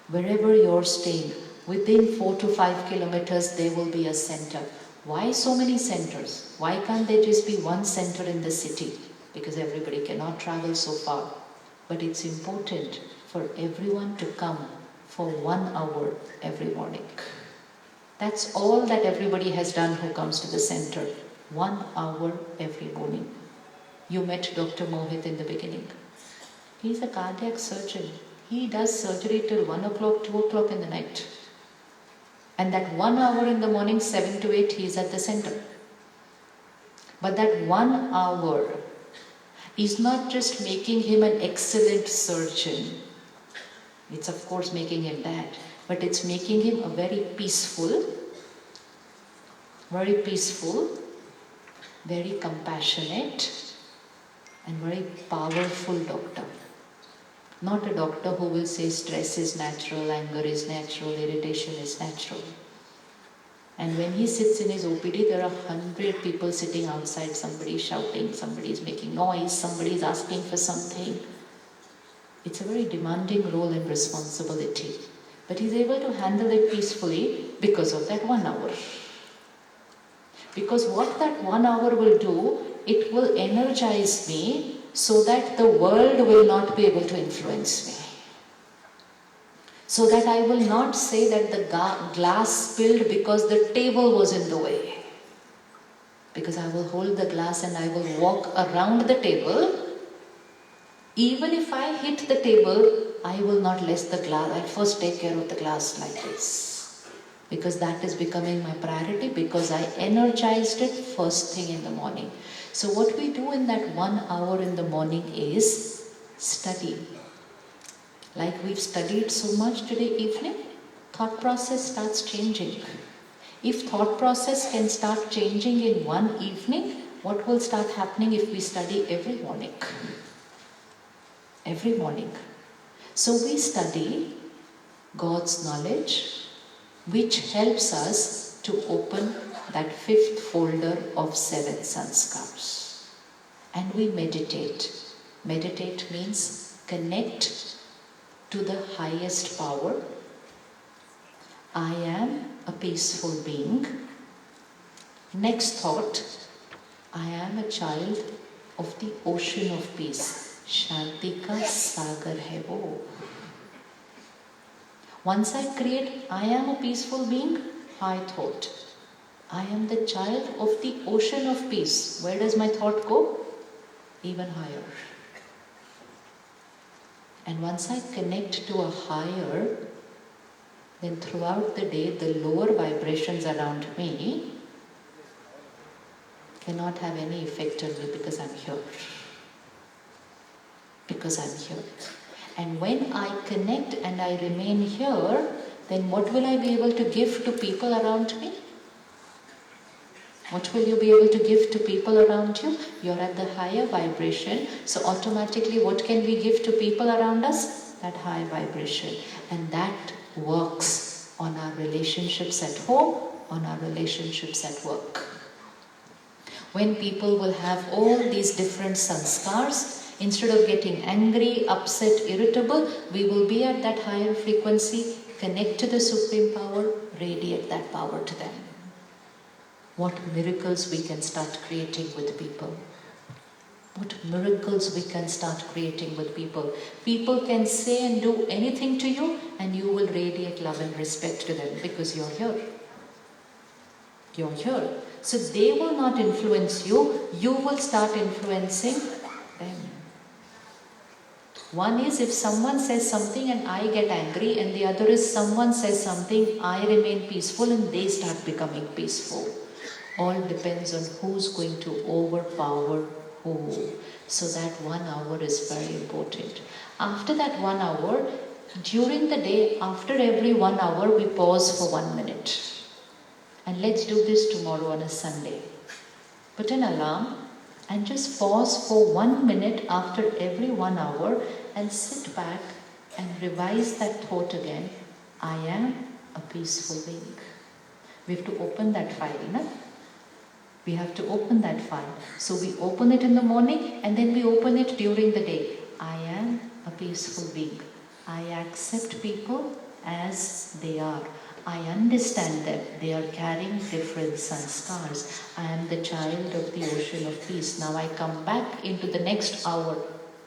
Speaker 8: Wherever you're staying, within 4 to 5 kilometers there will be a center. Why so many centers? Why can't there just be one center in the city? Because everybody cannot travel so far. But it's important for everyone to come for 1 hour every morning. That's all that everybody has done who comes to the center. 1 hour every morning. You met Dr. Mohit in the beginning. He's a cardiac surgeon. He does surgery till 1 o'clock, 2 o'clock in the night. And that 1 hour in the morning, 7 to 8, he is at the center. But that 1 hour is not just making him an excellent surgeon. It's of course making him that. But it's making him a very peaceful, very compassionate, and very powerful doctor. Not a doctor who will say stress is natural, anger is natural, irritation is natural. And when he sits in his OPD, there are 100 people sitting outside. Somebody is shouting, somebody is making noise, somebody is asking for something. It's a very demanding role and responsibility. But he's able to handle it peacefully because of that 1 hour. Because what that 1 hour will do, it will energize me so that the world will not be able to influence me. So that I will not say that the glass spilled because the table was in the way. Because I will hold the glass and I will walk around the table. Even if I hit the table, I will not let the glass. I'll first take care of the glass like this. Because that is becoming my priority, because I energized it first thing in the morning. So what we do in that 1 hour in the morning is study. Like we've studied so much today evening, thought process starts changing. If thought process can start changing in one evening, what will start happening if we study every morning? Every morning. So we study God's knowledge, which helps us to open that 5th folder of 7 sanskars. And we meditate. Meditate means connect to the highest power. I am a peaceful being. Next thought, I am a child of the ocean of peace. Shanti ka sagar hai wo. Once I create, I am a peaceful being, high thought. I am the child of the ocean of peace. Where does my thought go? Even higher. And once I connect to a higher, then throughout the day, the lower vibrations around me cannot have any effect on me because I'm here. Because I'm here. And when I connect and I remain here, then what will I be able to give to people around me? What will you be able to give to people around you? You're at the higher vibration, so automatically what can we give to people around us? That high vibration. And that works on our relationships at home, on our relationships at work. When people will have all these different sanskars, instead of getting angry, upset, irritable, we will be at that higher frequency, connect to the Supreme Power, radiate that power to them. What miracles we can start creating with people. What miracles we can start creating with people. People can say and do anything to you and you will radiate love and respect to them because you're here. You're here. So they will not influence you, you will start influencing them. One is if someone says something and I get angry, and the other is someone says something, I remain peaceful and they start becoming peaceful. All depends on who's going to overpower who. So that 1 hour is very important. After that 1 hour, during the day, after every 1 hour, we pause for 1 minute. And let's do this tomorrow on a Sunday. Put an alarm and just pause for 1 minute after every 1 hour and sit back and revise that thought again. I am a peaceful being. We have to open that file, no? We have to open that file. So we open it in the morning and then we open it during the day. I am a peaceful being. I accept people as they are. I understand them. They are carrying different sanskars. I am the child of the ocean of peace. Now I come back into the next hour.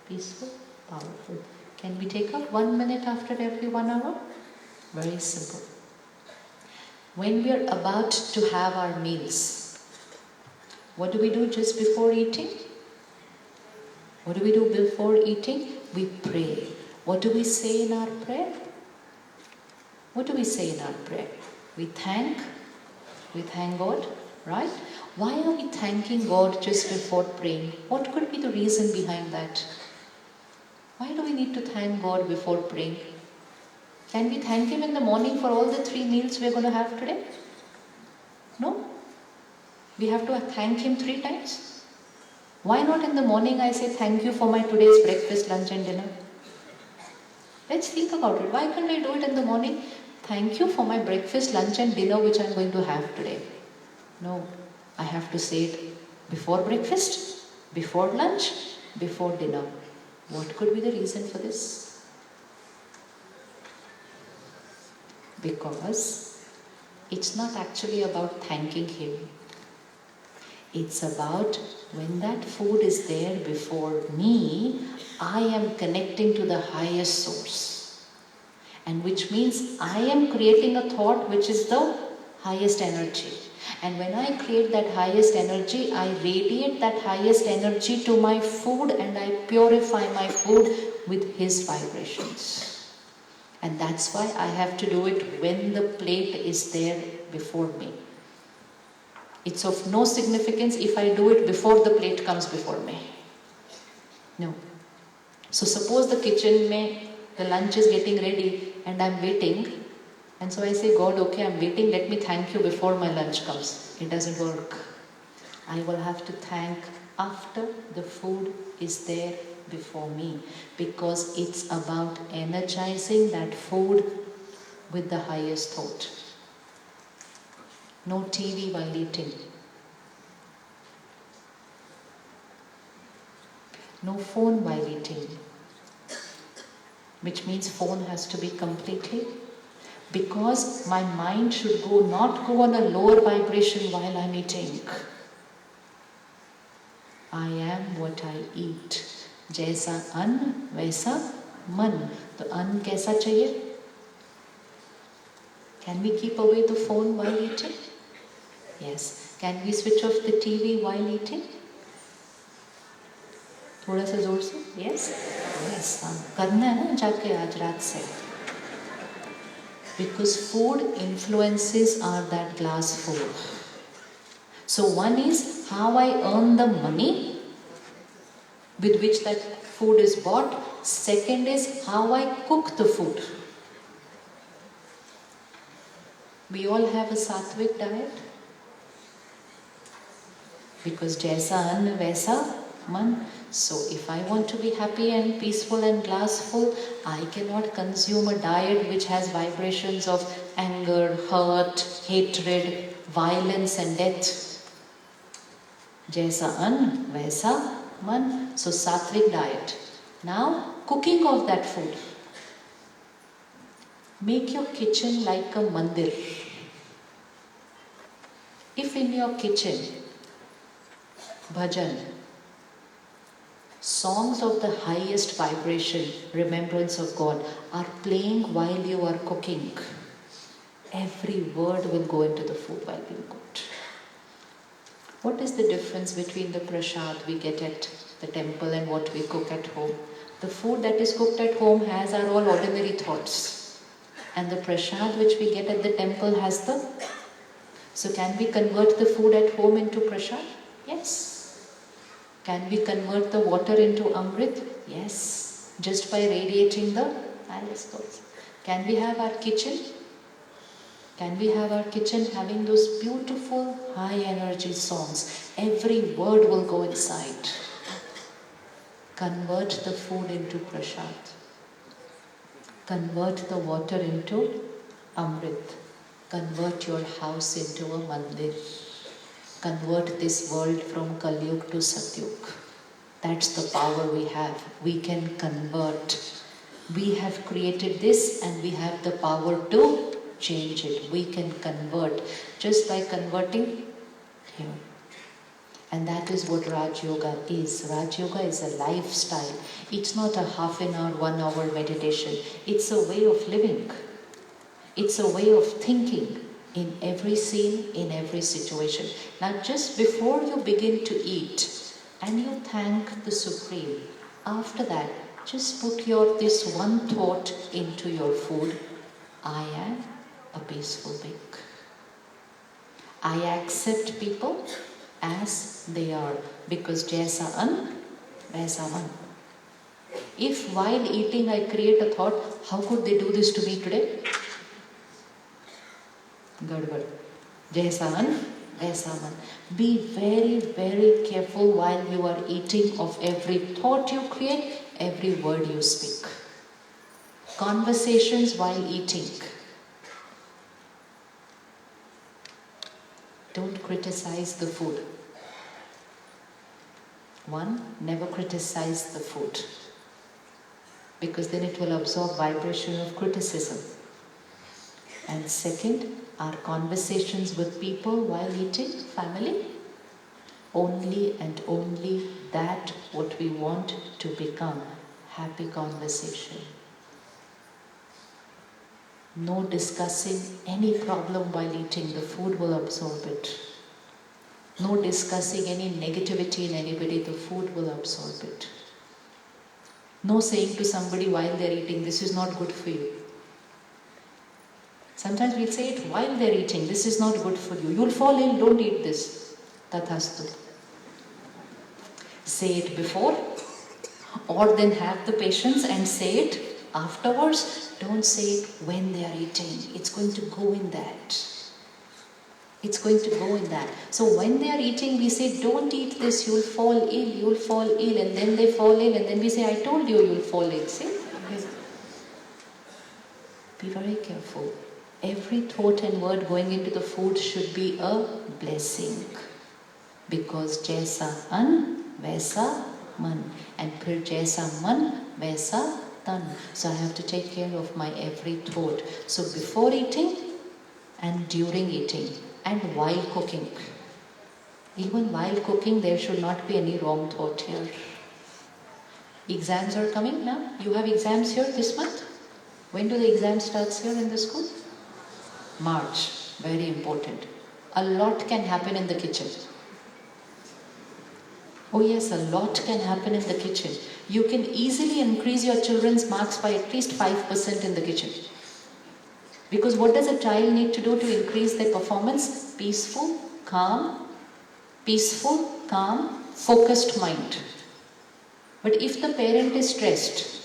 Speaker 8: Peaceful, powerful. Can we take up 1 minute after every 1 hour? Very simple. When we are about to have our meals, what do we do just before eating? What do we do before eating? We pray. What do we say in our prayer? What do we say in our prayer? We thank God, right? Why are we thanking God just before praying? What could be the reason behind that? Why do we need to thank God before praying? Can we thank Him in the morning for all the 3 meals we're going to have today? No? We have to thank Him 3 times? Why not in the morning I say thank you for my today's breakfast, lunch and dinner? Let's think about it. Why can't I do it in the morning? Thank you for my breakfast, lunch and dinner which I'm going to have today. No, I have to say it before breakfast, before lunch, before dinner. What could be the reason for this? Because it's not actually about thanking Him. It's about when that food is there before me, I am connecting to the highest source. And which means I am creating a thought which is the highest energy. And when I create that highest energy, I radiate that highest energy to my food and I purify my food with His vibrations. And that's why I have to do it when the plate is there before me. It's of no significance if I do it before the plate comes before me. No. So suppose the kitchen the lunch is getting ready and I'm waiting. And so I say, God, okay, I'm waiting. Let me thank you before my lunch comes. It doesn't work. I will have to thank after the food is there before me, because it's about energizing that food with the highest thought. No TV while eating. No phone while eating. Which means phone has to be completely, because my mind should not go on a lower vibration while I'm eating. I am what I eat. जैसा अन्न वैसा मन. तो अन्न कैसा चाहिए? Can we keep away the phone while eating? Yes. Can we switch off the TV while eating? थोड़ा सा जोर से. Yes? Yes. हाँ. करना है ना जाके आज रात से. Because food influences are that glass full. So one is how I earn the money with which that food is bought. Second is how I cook the food. We all have a sattvic diet. Because jaisa anna vaisa man. So if I want to be happy and peaceful and glassful, I cannot consume a diet which has vibrations of anger, hurt, hatred, violence and death. Jaisa anna vaisa man. So sattvic diet. Now cooking of that food. Make your kitchen like a mandir. If in your kitchen, bhajan, songs of the highest vibration, remembrance of God, are playing while you are cooking, every word will go into the food while being cooked. What is the difference between the prasad we get at the temple and what we cook at home? The food that is cooked at home has our all ordinary thoughts. And the prasad which we get at the temple has the... So can we convert the food at home into prasad? Yes. Can we convert the water into amrit? Yes. Just by radiating the highest thoughts. Can we have our kitchen? Can we have our kitchen having those beautiful high energy songs? Every word will go inside. Convert the food into prasad. Convert the water into amrit. Convert your house into a mandir. Convert this world from Kalyug to Satyug. That's the power we have. We can convert. We have created this and we have the power to change it. We can convert just by converting here. And that is what Raj Yoga is. Raj Yoga is a lifestyle. It's not a half an hour, 1 hour meditation. It's a way of living. It's a way of thinking in every scene, in every situation. Now just before you begin to eat and you thank the Supreme, after that, just put this one thought into your food. I am a peaceful being. I accept people as they are, because jaisa an, vaisa man. If while eating I create a thought, how could they do this to me today? Gadbad. Jaisa an, vaisa man. Be very, very careful while you are eating of every thought you create, every word you speak. Conversations while eating. Don't criticize the food. One, never criticize the food, because then it will absorb vibration of criticism. And second, our conversations with people while eating, family, only and only that what we want to become, happy conversation. No discussing any problem while eating, the food will absorb it. No discussing any negativity in anybody, the food will absorb it. No saying to somebody while they're eating, this is not good for you. Sometimes we'll say it while they're eating, this is not good for you. You'll fall ill, don't eat this. Tathastu. Say it before, or then have the patience and say it afterwards. Don't say it when they are eating. It's going to go in that. It's going to go in that. So when they are eating, we say, don't eat this, you'll fall ill, you'll fall ill. And then they fall ill, and then we say, I told you, you'll fall ill. See? Be very careful. Every thought and word going into the food should be a blessing. Because jaisa an, vaisa man. And phir jaisa man, vaisa tan. So I have to take care of my every thought. So before eating and during eating and while cooking. Even while cooking, there should not be any wrong thought here. Exams are coming now. You have exams here this month? When do the exams start here in the school? March. Very important. A lot can happen in the kitchen. Oh yes, a lot can happen in the kitchen. You can easily increase your children's marks by at least 5% in the kitchen. Because what does a child need to do to increase their performance? Peaceful, calm, focused mind. But if the parent is stressed,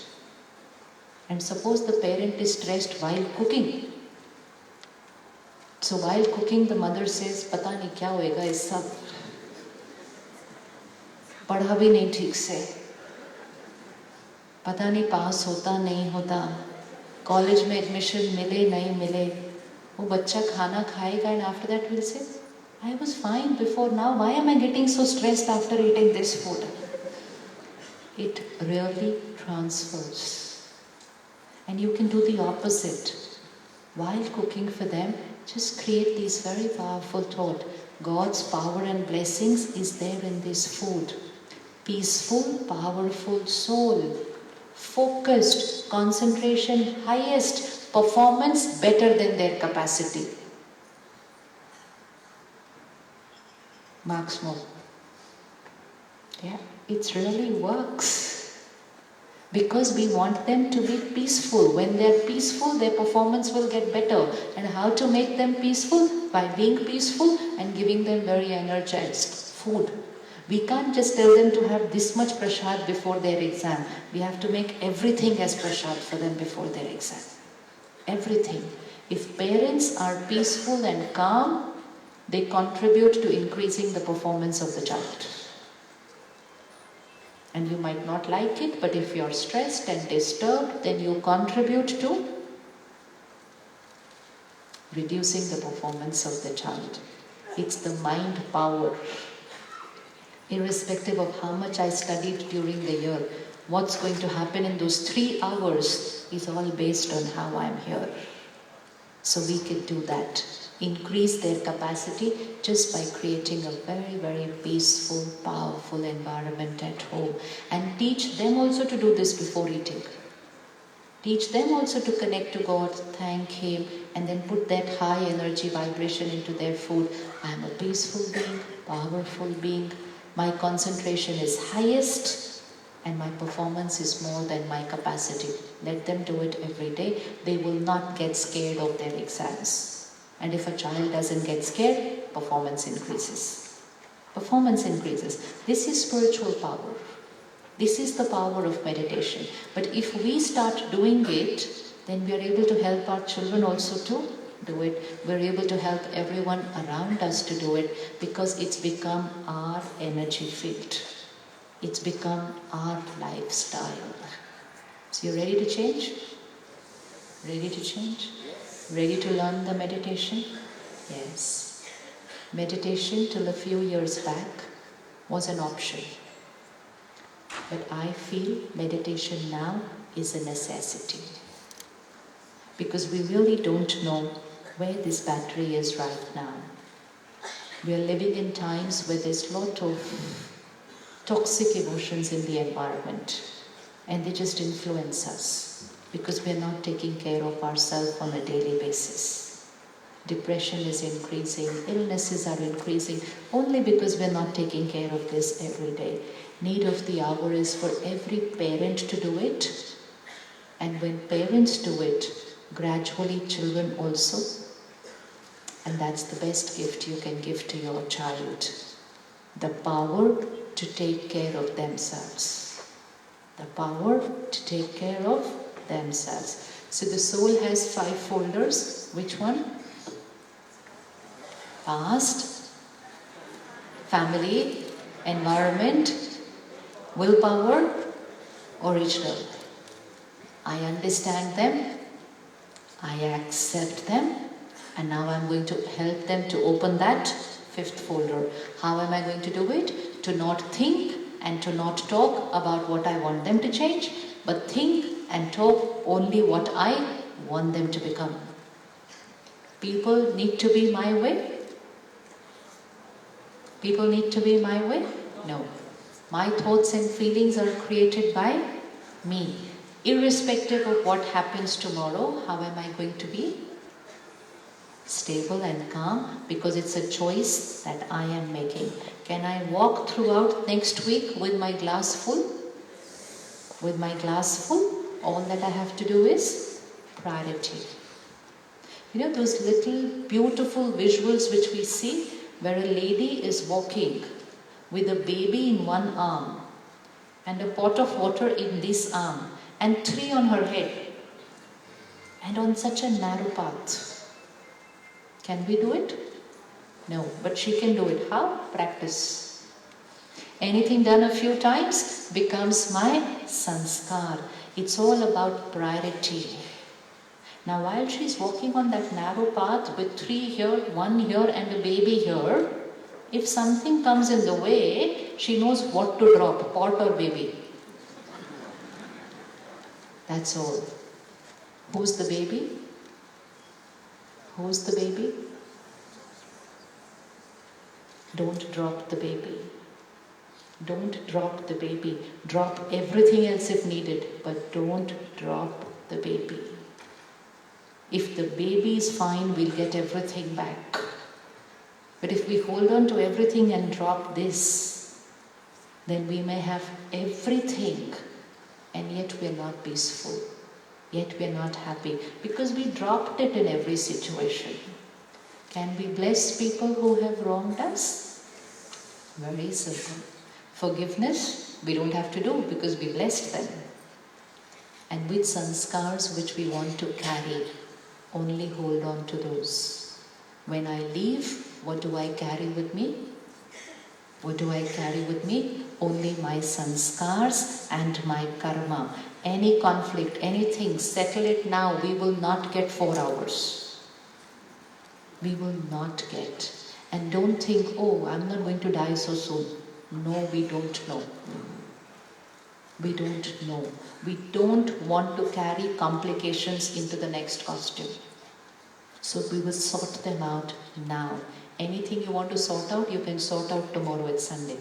Speaker 8: and suppose the parent is stressed while cooking, so while cooking the mother says, "Pata nahi kya hoega is sab, पढ़ा भी नहीं ठीक से, पता नहीं पास होता नहीं होता, कॉलेज में एडमिशन मिले नहीं मिले." वो बच्चा खाना खाएगा and after that will say, "I was fine before, now why am I getting so stressed after eating this food?" It really transfers. And you can do the opposite. While cooking for them, just create these very powerful thoughts. God's power and blessings is there in this food. Peaceful, powerful soul. Focused, concentration highest, performance better than their capacity. Marks more. Yeah, it really works. Because we want them to be peaceful. When they are peaceful, their performance will get better. And how to make them peaceful? By being peaceful and giving them very energized food. We can't just tell them to have this much prasad before their exam. We have to make everything as prasad for them before their exam. Everything. If parents are peaceful and calm, they contribute to increasing the performance of the child. And you might not like it, but if you're stressed and disturbed, then you contribute to reducing the performance of the child. It's the mind power. Irrespective of how much I studied during the year, what's going to happen in those 3 hours is all based on how I'm here. So we can do that. Increase their capacity just by creating a very, very peaceful, powerful environment at home. And teach them also to do this before eating. Teach them also to connect to God, thank Him, and then put that high energy vibration into their food. I am a peaceful being, powerful being. My concentration is highest and my performance is more than my capacity. Let them do it every day. They will not get scared of their exams. And if a child doesn't get scared, performance increases. Performance increases. This is spiritual power. This is the power of meditation. But if we start doing it, then we are able to help our children also to do it. We're able to help everyone around us to do it because it's become our energy field. It's become our lifestyle. So you're ready to change? Ready to change? Ready to learn the meditation? Yes. Meditation till a few years back was an option. But I feel meditation now is a necessity. Because we really don't know where this battery is right now. We are living in times where there's a lot of toxic emotions in the environment. And they just influence us. Because we are not taking care of ourselves on a daily basis. Depression is increasing, illnesses are increasing, only because we are not taking care of this every day. Need of the hour is for every parent to do it. And when parents do it, gradually children also. And that's the best gift you can give to your child. The power to take care of themselves. The power to take care of themselves. So the soul has 5 folders. Which one? past, family, environment, willpower, original. I understand them, I accept them, and now I'm going to help them to open that fifth folder. How am I going to do it? To not think and to not talk about what I want them to change, but think and talk only what I want them to become. People need to be my way? People need to be my way? No. My thoughts and feelings are created by me. Irrespective of what happens tomorrow, how am I going to be? Stable and calm, because it's a choice that I am making. Can I walk throughout next week with my glass full? With my glass full, all that I have to do is priority. You know those little beautiful visuals which we see where a lady is walking with a baby in one arm and a pot of water in this arm and 3 on her head and on such a narrow path. Can we do it? No, but she can do it. How? Practice. Anything done a few times becomes my sanskar. It's all about priority. Now while she's walking on that narrow path with 3 here, 1 here and a baby here, if something comes in the way, she knows what to drop, pot or baby. That's all. Who's the baby? Who's the baby? Don't drop the baby. Don't drop the baby. Drop everything else if needed, but don't drop the baby. If the baby is fine, we'll get everything back. But if we hold on to everything and drop this, then we may have everything and yet we're not peaceful. Yet we're not happy because we dropped it in every situation. Can we bless people who have wronged us? Very simple. Forgiveness, we don't have to do because we blessed them. And with sanskars which we want to carry, only hold on to those. When I leave, what do I carry with me? What do I carry with me? Only my sanskars and my karma. Any conflict, anything, settle it now. We will not get 4 hours. We will not get. And don't think, oh, I'm not going to die so soon. No, we don't know. We don't know. We don't want to carry complications into the next costume. So we will sort them out now. Anything you want to sort out, you can sort out tomorrow. It's Sunday.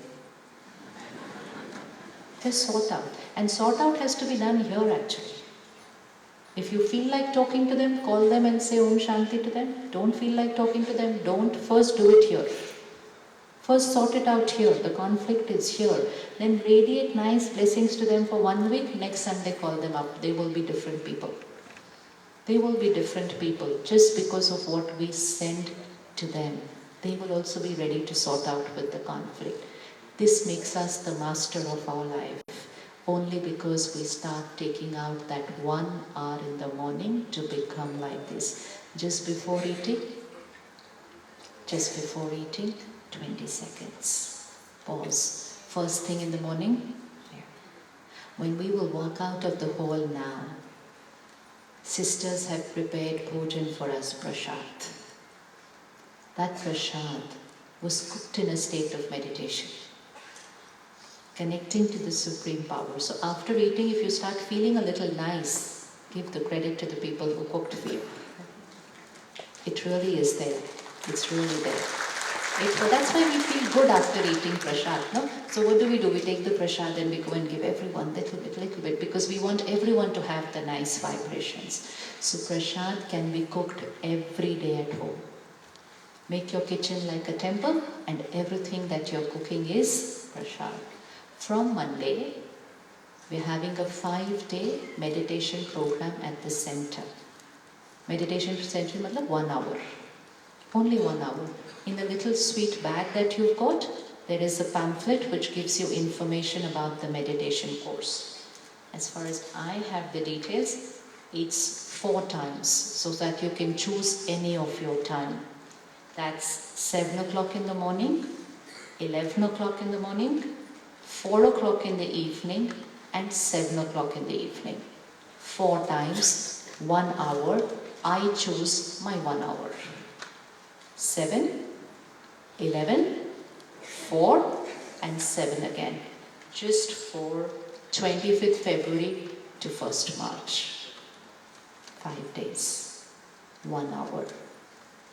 Speaker 8: Just sort out. And sort out has to be done here actually. If you feel like talking to them, call them and say Om Shanti to them. Don't feel like talking to them, don't. First do it here. First sort it out here. The conflict is here. Then radiate nice blessings to them for 1 week. Next Sunday call them up. They will be different people. They will be different people just because of what we send to them. They will also be ready to sort out with the conflict. This makes us the master of our life. Only because we start taking out that 1 hour in the morning to become like this. Just before eating, 20 seconds. Pause. First thing in the morning, when we will walk out of the hall now, sisters have prepared bhojan for us, prasad. That prasad was cooked in a state of meditation, connecting to the Supreme Power. So after eating, if you start feeling a little nice, give the credit to the people who cooked for you. It really is there. It's really there. That's why we feel good after eating prasad, no? So what do? We take the prasad and we go and give everyone little bit, because we want everyone to have the nice vibrations. So prasad can be cooked every day at home. Make your kitchen like a temple and everything that you're cooking is prasad. From Monday, we're having a 5-day meditation program at the center. Meditation center means 1 hour. Only 1 hour. In the little sweet bag that you've got, there is a pamphlet which gives you information about the meditation course. As far as I have the details, it's 4 times so that you can choose any of your time. That's 7 o'clock in the morning, 11 o'clock in the morning, 4 o'clock in the evening, and 7 o'clock in the evening. 4 times, 1 hour. I choose my 1 hour. 7, 11, 4, and 7 again. Just for 25th February to 1st March. 5 days, 1 hour,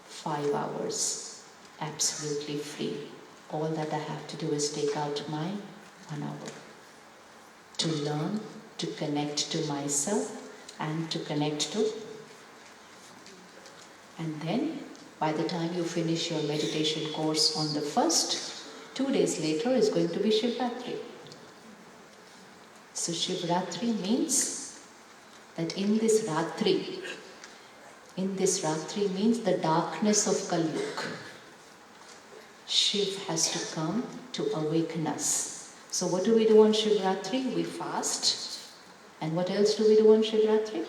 Speaker 8: 5 hours, absolutely free. All that I have to do is take out my 1 hour to learn, to connect to myself and to connect to. And then, by the time you finish your meditation course on the 1st, 2 days later is going to be Shivratri. So Shivratri means that in this Ratri means the darkness of Kali Yuga. Shiv has to come to awaken us. So what do we do on Shivratri? We fast. And what else do we do on Shivratri?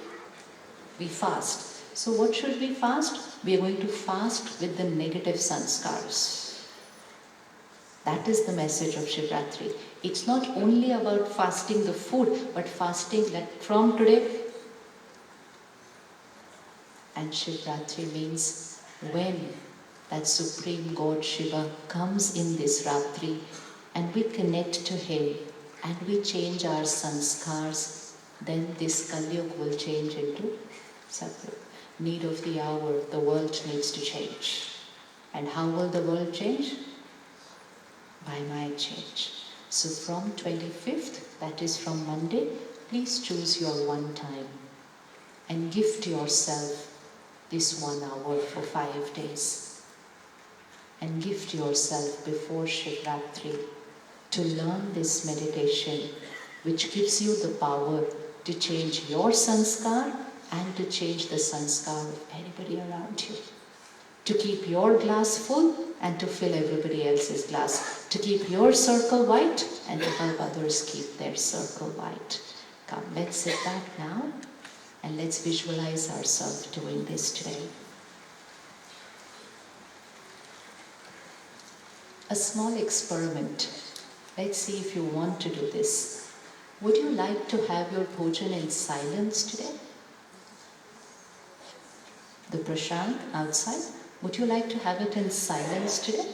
Speaker 8: We fast. So what should we fast? We are going to fast with the negative sanskars. That is the message of Shivratri. It's not only about fasting the food, but fasting that from today. And Shivratri means when that Supreme God Shiva comes in this Ratri and we connect to Him and we change our sanskars, then this Kali Yuga will change into Satyug. Need of the hour, the world needs to change. And how will the world change? By my change. So from 25th, that is from Monday, please choose your one time and gift yourself this 1 hour for 5 days. And gift yourself before Shivratri to learn this meditation which gives you the power to change your sanskar and to change the sanskar of anybody around you. To keep your glass full and to fill everybody else's glass. To keep your circle white and to help others keep their circle white. Come, let's sit back now and let's visualize ourselves doing this today. A small experiment. Let's see if you want to do this. Would you like to have your bhojan in silence today? The prashant outside, would you like to have it in silence today?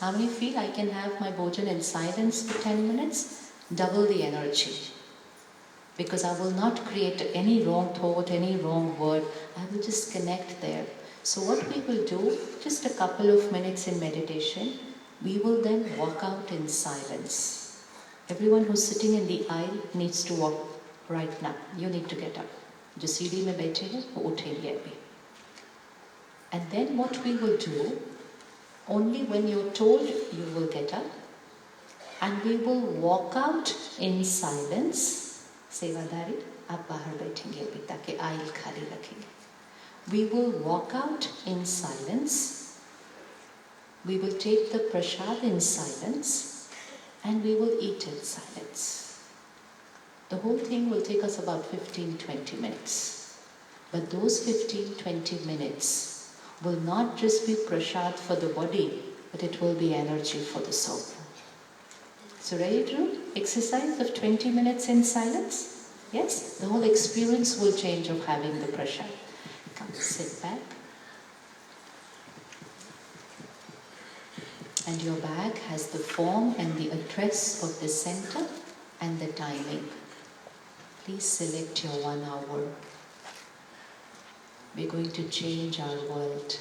Speaker 8: How many feel I can have my bhojan in silence for 10 minutes? Double the energy. Because I will not create any wrong thought, any wrong word. I will just connect there. So what we will do, just a couple of minutes in meditation, we will then walk out in silence. Everyone who's sitting in the aisle needs to walk right now. You need to get up. जो सीढ़ी में बैठे हैं वो उठेंगे अभी. And then what we will do, only when you're told you will get up, and we will walk out in silence. सेवादारी आप बाहर बैठेंगे अभी ताकि आइल खाली रखेंगे. We will walk out in silence. We will take the prasad in silence and we will eat in silence. The whole thing will take us about 15-20 minutes. But those 15-20 minutes will not just be prasad for the body, but it will be energy for the soul. So ready to do exercise of 20 minutes in silence? Yes? The whole experience will change of having the prasad. Come, sit back. And your bag has the form and the address of the center and the timing. Please select your 1 hour. We're going to change our world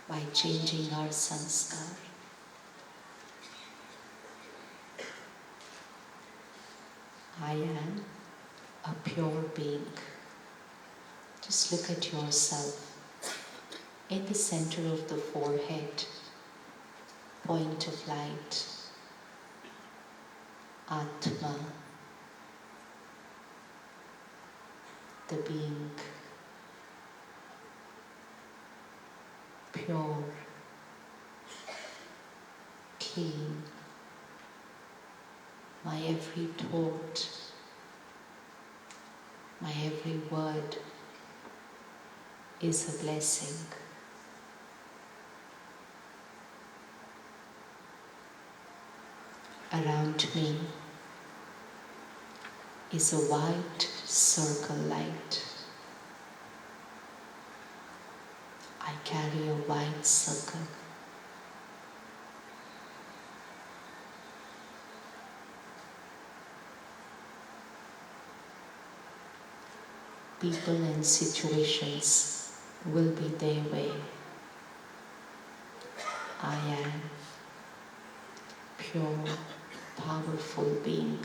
Speaker 8: by changing our sanskar. I am a pure being. Just look at yourself in the center of the forehead. Point of light, Atma, the being, pure, clean. My every thought, my every word is a blessing. Around me is a white circle light. I carry a white circle. People and situations will be their way. I am pure, powerful being.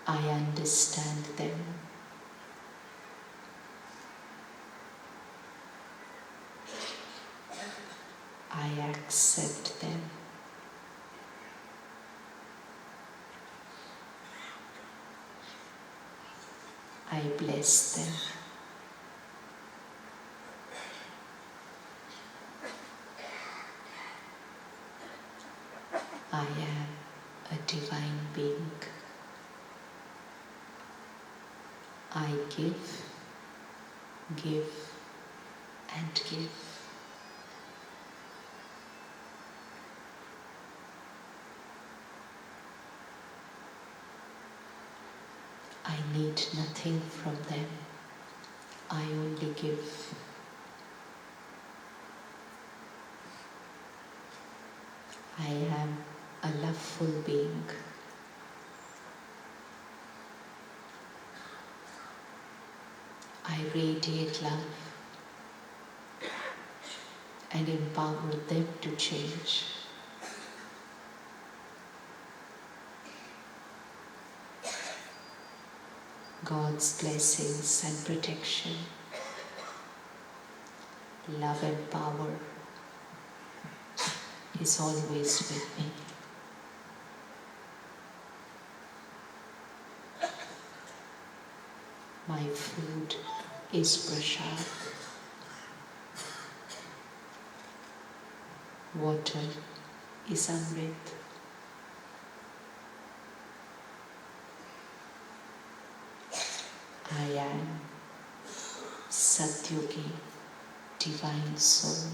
Speaker 8: I understand them. I accept them. I bless them. I am a divine being. I give, and give. I need nothing from them. I only give. I am a loveful being. I radiate love and empower them to change. God's blessings and protection, love and power is always with me. My food is prasad. Water is amrit. I am Satyugi, divine soul.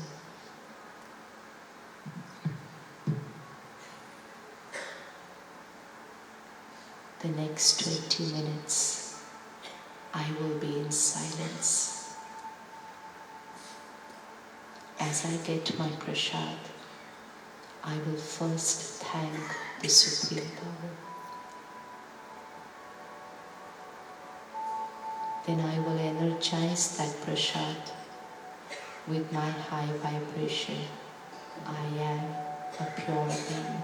Speaker 8: The next 20 minutes, I will be in silence. As I get my prasad, I will first thank the Supreme Power. Then I will energize that prasad with my high vibration. I am a pure being.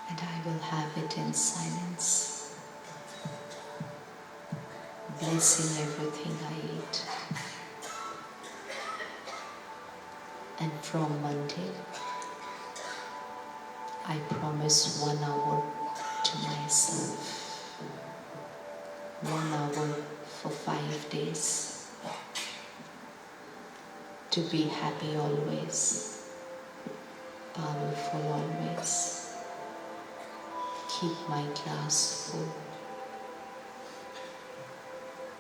Speaker 8: And I will have it in silence, blessing everything I eat. And from Monday, I promise 1 hour to myself. 1 hour for 5 days. To be happy always, powerful always. Keep my glass full.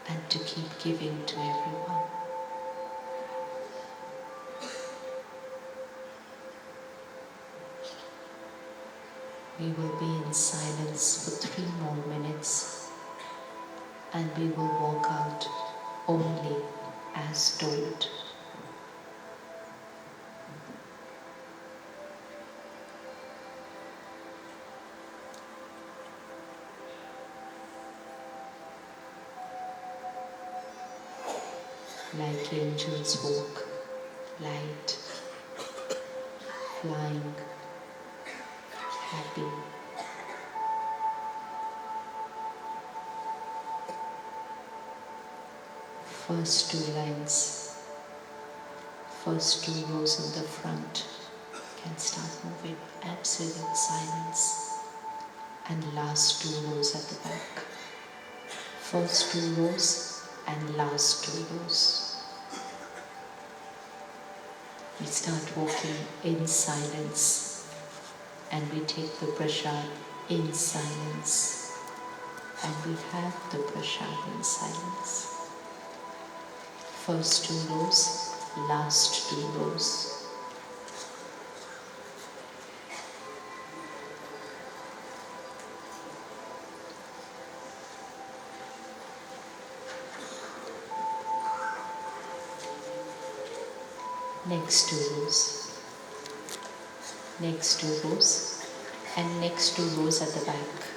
Speaker 8: And to keep giving to everyone. We will be in silence for 3 more minutes, and we will walk out only as told. Like angels walk, light, flying, happy. First 2 lines, first 2 rows in the front can start moving, absolute silence. And last 2 rows at the back. First 2 rows and last 2 rows. We start walking in silence and we take the prasad in silence, and we have the prasad in silence. First 2 rows, last 2 rows. Next 2 rows, next 2 rows, and next 2 rows at the back.